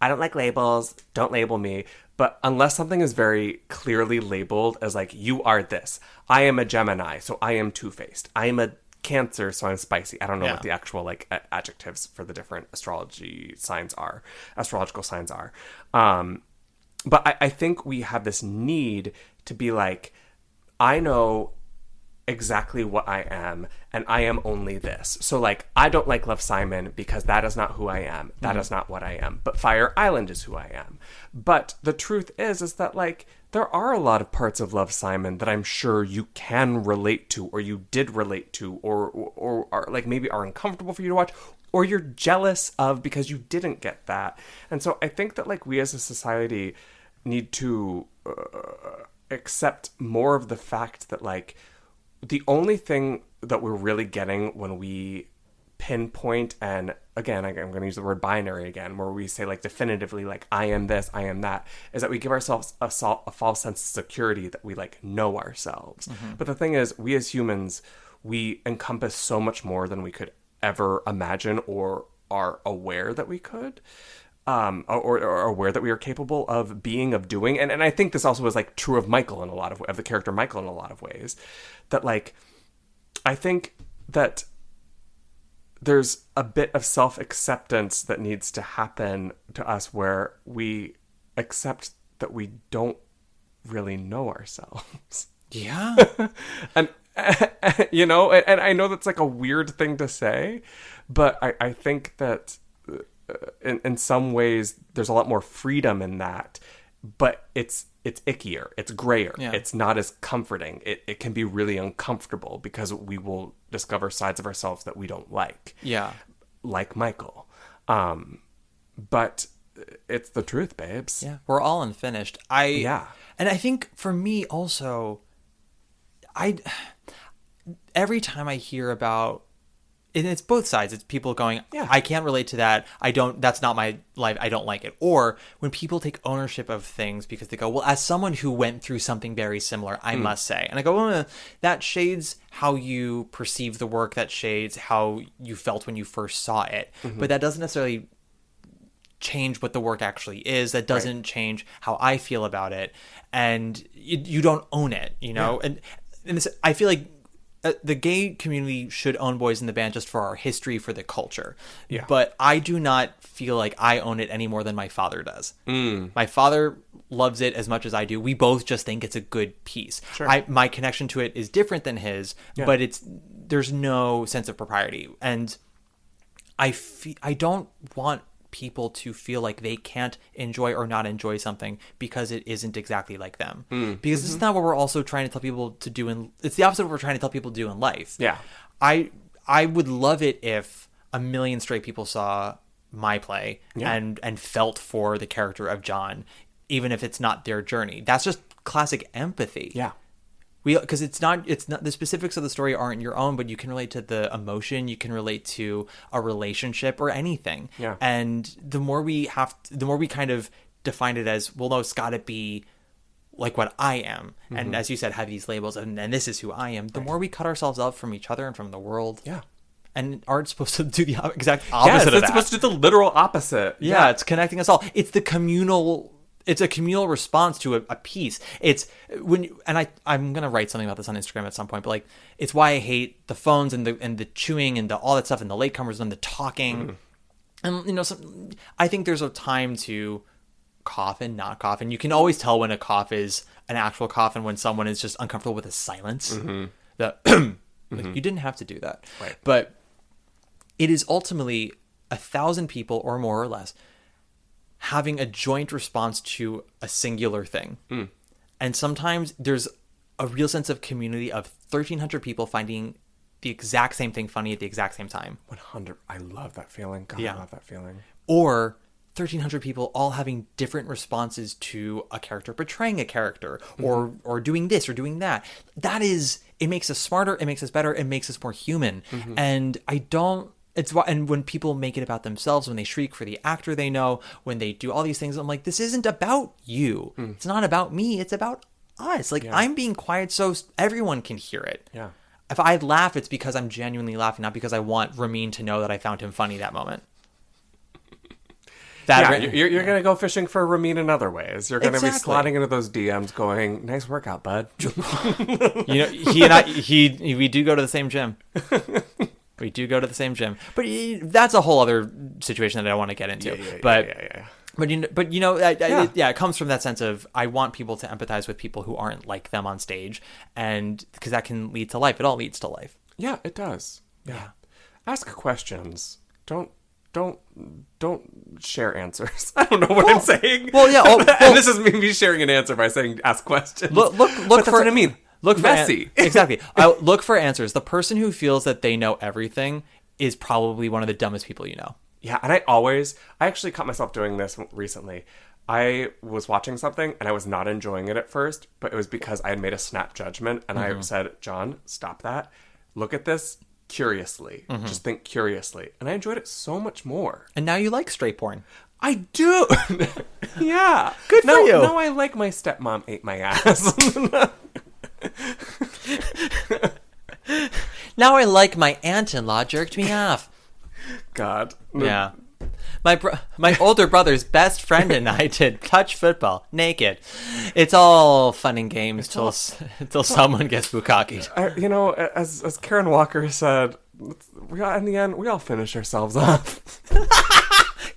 I don't like labels, don't label me. But unless something is very clearly labeled as like, you are this. I am a Gemini, so I am two-faced. I am a Cancer, so I'm spicy. I don't know what the actual like adjectives for the different astrological signs are. But I think we have this need to be like, I know exactly what I am, and I am only this. So like, I don't like Love, Simon because that is not who I am. That is not what I am. But Fire Island is who I am. But the truth is that like, there are a lot of parts of Love, Simon that I'm sure you can relate to, or you did relate to, or are like maybe are uncomfortable for you to watch, or you're jealous of because you didn't get that. And so I think that like we as a society need to accept more of the fact that like the only thing that we're really getting when we pinpoint, and again, I'm going to use the word binary again, where we say like definitively like I am this, I am that, is that we give ourselves a false sense of security that we like know ourselves. But the thing is, we as humans, we encompass so much more than we could ever imagine or are aware that we could. Or aware that we are capable of being, of doing. And I think this also is like true of Michael in a lot of the character Michael in a lot of ways, that like, I think that there's a bit of self-acceptance that needs to happen to us where we accept that we don't really know ourselves. Yeah. And, you know, and I know that's like a weird thing to say, but I think that in some ways there's a lot more freedom in that, but it's ickier, it's grayer, it's not as comforting. It can be really uncomfortable because we will discover sides of ourselves that we don't like. Yeah. Like Michael. But it's the truth, babes. Yeah. We're all unfinished. And I think for me also, every time I hear about, and it's both sides. It's people going, Yeah. I can't relate to that. That's not my life. I don't like it. Or when people take ownership of things because they go, well, as someone who went through something very similar, I must say. And I go, well, that shades how you perceive the work. That shades how you felt when you first saw it. But that doesn't necessarily change what the work actually is. That doesn't change how I feel about it. And you don't own it, you know? Yeah. And this, I feel like the gay community should own Boys in the Band just for our history, for the culture. Yeah. But I do not feel like I own it any more than my father does. My father loves it as much as I do. We both just think it's a good piece. Sure. My connection to it is different than his, but there's no sense of propriety. And I don't want people to feel like they can't enjoy or not enjoy something because it isn't exactly like them. Because this is not what we're also trying to tell people to do it's the opposite of what we're trying to tell people to do in life. Yeah. I would love it if 1 million straight people saw my play and felt for the character of John, even if it's not their journey. That's just classic empathy. Yeah. Because it's not the specifics of the story aren't your own, but you can relate to the emotion, you can relate to a relationship or anything. Yeah. And the more we kind of define it as, well, no, it's got to be like what I am. And as you said, have these labels and this is who I am. The more we cut ourselves out from each other and from the world. Yeah. And art's supposed to do the exact opposite of that. It's supposed to do the literal opposite. Yeah, it's connecting us all. It's a communal response to a piece. It's I'm gonna write something about this on Instagram at some point, but like, it's why I hate the phones and the chewing and all that stuff and the latecomers and the talking. And you know, I think there's a time to cough and not cough, and you can always tell when a cough is an actual cough and when someone is just uncomfortable with a silence. Like, you didn't have to do that, right? But it is ultimately 1,000 people or more or less having a joint response to a singular thing. And sometimes there's a real sense of community of 1,300 people finding the exact same thing funny at the exact same time. 100. I love that feeling. God, Yeah. I love that feeling. Or 1,300 people all having different responses to a character portraying a character or doing this or doing that. It makes us smarter, it makes us better, it makes us more human. And and when people make it about themselves, when they shriek for the actor they know, when they do all these things, I'm like, this isn't about you. It's not about me. It's about us. Like, I'm being quiet so everyone can hear it. Yeah. If I laugh, it's because I'm genuinely laughing, not because I want Ramin to know that I found him funny that moment. You're going to go fishing for Ramin in other ways. You're going to be sliding into those DMs going, nice workout, bud. You know, he and we do go to the same gym. We do go to the same gym, but that's a whole other situation that I don't want to get into. It comes from that sense of, I want people to empathize with people who aren't like them on stage, and because that can lead to life. It all leads to life. Yeah, it does. Yeah. Ask questions. Don't share answers. I don't know what I'm saying. Well, yeah. And this is me sharing an answer by saying ask questions. Look that's what I mean. Look for messy. Exactly. Look for answers. The person who feels that they know everything is probably one of the dumbest people you know. Yeah, and I actually caught myself doing this recently. I was watching something and I was not enjoying it at first, but it was because I had made a snap judgment and I said, John, stop that. Look at this curiously. Just think curiously. And I enjoyed it so much more. And now you like straight porn. I do. Yeah. Good for you. No, I like my stepmom ate my ass. Now I like my aunt-in-law jerked me off. God. Yeah. My older brother's best friend and I did touch football naked. It's all fun and games till someone gets bukkakied. As Karen Walker said, in the end, we all finish ourselves off.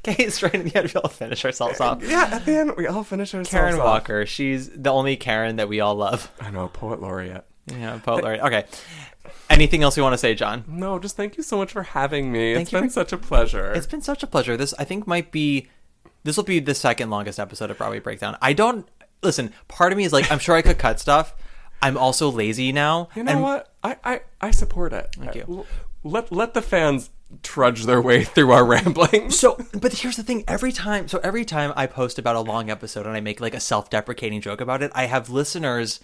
Okay, straight in the end, we all finish ourselves off. Yeah, at the end, we all finish ourselves off. Karen Walker, she's the only Karen that we all love. I know, poet laureate. Yeah, poet laureate. Okay. Anything else you want to say, John? No, just thank you so much for having me. It's been such a pleasure. It's been such a pleasure. This, I think, this will be the second longest episode of Broadway Breakdown. Listen, part of me is like, I'm sure I could cut stuff. I'm also lazy now. You know what? I support it. Thank you. Let the fans trudge their way through our rambling. But here's the thing. Every time I post about a long episode and I make like a self-deprecating joke about it, I have listeners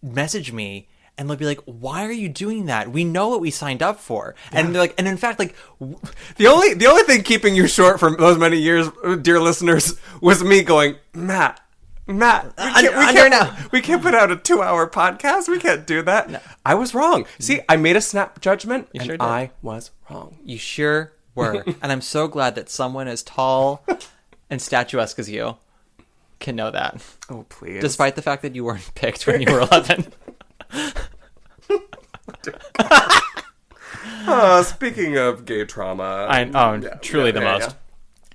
message me And they'll be like, why are you doing that? We know what we signed up for. And they're like, and in fact, like, The only thing keeping you short for those many years, dear listeners, was me going, Matt, we can't put out a 2-hour podcast. We can't do that. No. I was wrong. See, I made a snap judgment, and sure did. I was wrong. You sure were. And I'm so glad that someone as tall and statuesque as you can know that. Oh, please. Despite the fact that you weren't picked when you were 11. Speaking of gay trauma. Truly the most. Yeah.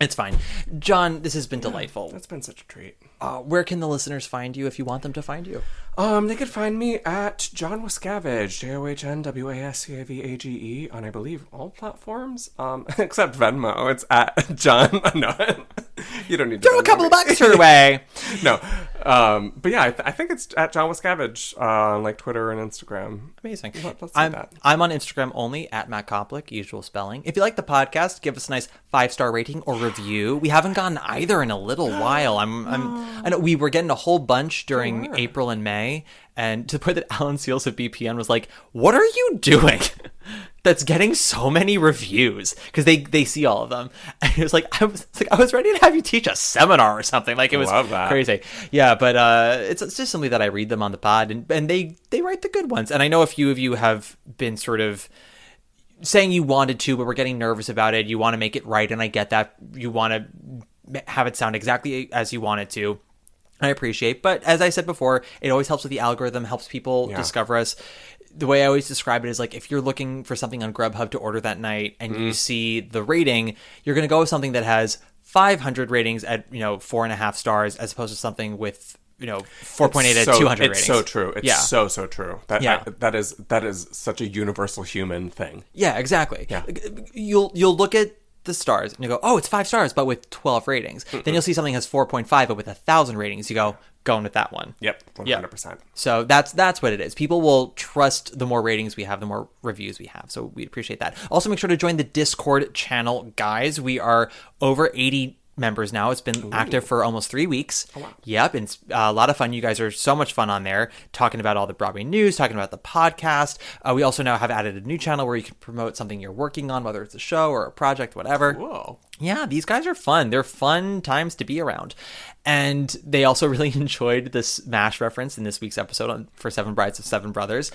It's fine. John, this has been delightful. It's been such a treat. Where can the listeners find you if you want them to find you? They could find me at John Wascavage, JohnWascavage, on, I believe, all platforms, except Venmo. It's at John. No, you don't need to throw a couple of bucks her way. No, but yeah, I think it's at John Wascavage on like Twitter and Instagram. Amazing. Let's I'm on Instagram only at Matt Koplik, usual spelling. If you like the podcast, give us a nice 5-star rating or review. We haven't gotten either in a little while. I know we were getting a whole bunch during April and May, and to put that Alan Seals of BPN was like, what are you doing that's getting so many reviews? Because they see all of them. And it was like, I was ready to have you teach a seminar or something. Like, it was crazy. Yeah, but it's just something that I read them on the pod, and they write the good ones. And I know a few of you have been sort of saying you wanted to, but we're getting nervous about it. You want to make it right, and I get that. You want to have it sound exactly as you want it to. I appreciate, but as I said before, it always helps with the algorithm, helps people discover us. The way I always describe it is like, if you're looking for something on Grubhub to order that night and you see the rating, you're going to go with something that has 500 ratings at 4.5 stars, as opposed to something with 4.8 at 200 ratings. It's so true. It's so true. That is such a universal human thing. Yeah, exactly. Yeah. You'll look at the stars and you go, oh, it's 5 stars, but with 12 ratings. Then you'll see something has 4.5, but with 1,000 ratings. You go, going with that one. Yep, 100%. Yep. So that's what it is. People will trust the more ratings we have, the more reviews we have. So we appreciate that. Also, make sure to join the Discord channel, guys. We are over 80 members now. It's been active for almost 3 weeks. Oh, wow. Yep, it's a lot of fun. You guys are so much fun on there, talking about all the Broadway news, talking about the podcast. We also now have added a new channel where you can promote something you're working on, whether it's a show or a project, whatever. Whoa. Yeah, these guys are fun. They're fun times to be around. And they also really enjoyed this MASH reference in this week's episode for 7 Brides of 7 Brothers.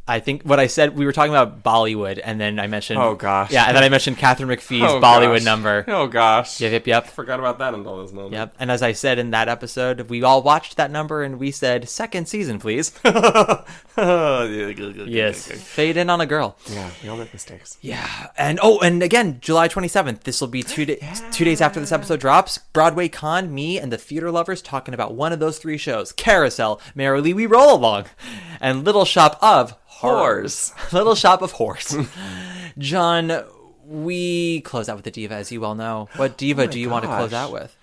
I think what I said, we were talking about Bollywood, and then I mentioned... Oh, gosh. Yeah, and then I mentioned Catherine McPhee's Bollywood number. Oh, gosh. Yep. Forgot about that until this moment. Yep, and as I said in that episode, we all watched that number, and we said, second season, please. Yes, fade in on a girl. Yeah, we all make mistakes. Yeah, and again, July 27th, this will be 2 days after this episode drops. Broadway Con, me and the theater lovers talking about one of those 3 shows. Carousel, Merrily We Roll Along, and Little Shop of Horrors. Little Shop of Horrors. John, we close out with the diva, as you well know. What diva do you want to close out with?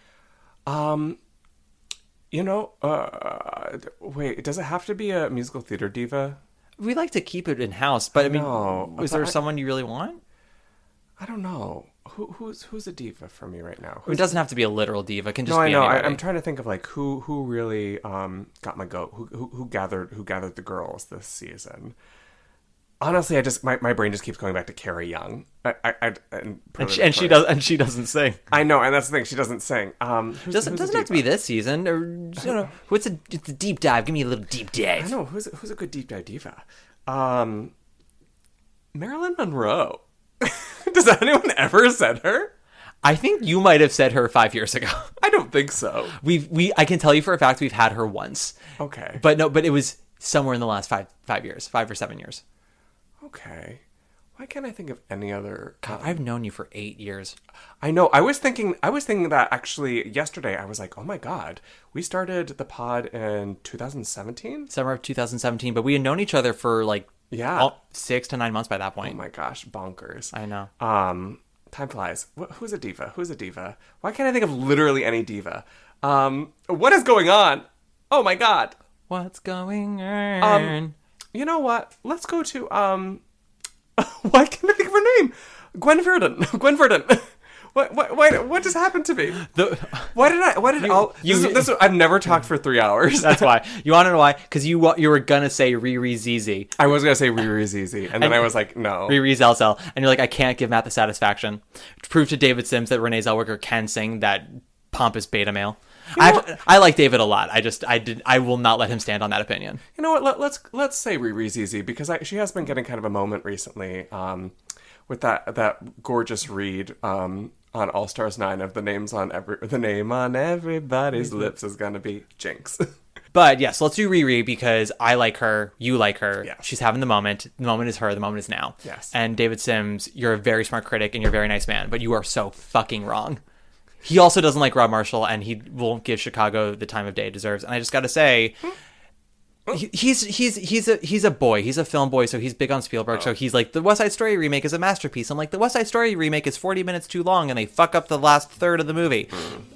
Wait, does it have to be a musical theater diva? We like to keep it in-house, but I mean, is there someone you really want? I don't know. Who's a diva for me right now? It doesn't have to be a literal diva. It can just be anybody. I'm trying to think of like who really got my goat. Who gathered the girls this season. Honestly, my brain just keeps going back to Carrie Young. And she doesn't sing. I know, and that's the thing. She doesn't sing. Doesn't have to be this season, or it's a deep dive. Give me a little deep dive. I know who's a good deep dive diva. Marilyn Monroe. Does anyone ever said her? I think you might have said her 5 years ago. I don't think so. I can tell you for a fact we've had her once. Okay. But it was somewhere in the last 5 years, 5 or 7 years. Okay. Why can't I think of any other? God, I've known you for 8 years. I know. I was thinking that actually yesterday. I was like, oh my God, we started the pod in 2017, summer of 2017, but we had known each other for 6 to 9 months by that point. Oh my gosh, bonkers. I know. Time flies. Who's a diva? Why can't I think of literally any diva? What is going on? Oh my God. What's going on? You know what? Let's go to why can't I think of her name? Gwen Verdon. What just happened to me? I've never talked for 3 hours. That's why. You want to know why? Because you were gonna say Riri ZZ. I was gonna say Riri ZZ, and then I was like, no. Riri Zelzel. And you're like, I can't give Matt the satisfaction to prove to David Sims that Renée Zellweger can sing that pompous beta male. I like David a lot. I will not let him stand on that opinion. You know what? Let's say Riri ZZ, because she has been getting kind of a moment recently with that gorgeous read on All Stars 9 of the name on everybody's lips is gonna be Jinx. But yes, let's do Riri because I like her, you like her. Yes. She's having the moment. The moment is her. The moment is now. Yes. And David Sims, you're a very smart critic and you're a very nice man, but you are so fucking wrong. He also doesn't like Rob Marshall, and he won't give Chicago the time of day it deserves. And I just got to say, he's a boy. He's a film boy, so he's big on Spielberg. So he's like, the West Side Story remake is a masterpiece. I'm like, the West Side Story remake is 40 minutes too long, and they fuck up the last third of the movie.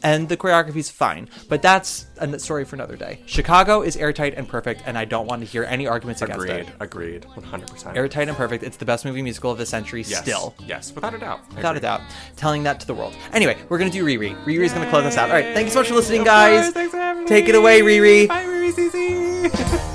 And the choreography's fine, but that's a story for another day. Chicago is airtight and perfect, and I don't want to hear any arguments against it. Agreed. 100%. Airtight and perfect. It's the best movie musical of the century still. Yes, without a doubt. Without a doubt. Telling that to the world. Anyway, we're going to do Riri. Riri's going to close us out. All right, thank you so much for listening, guys. Thanks for having me. Take it away, Riri. Bye, Riri ZZ.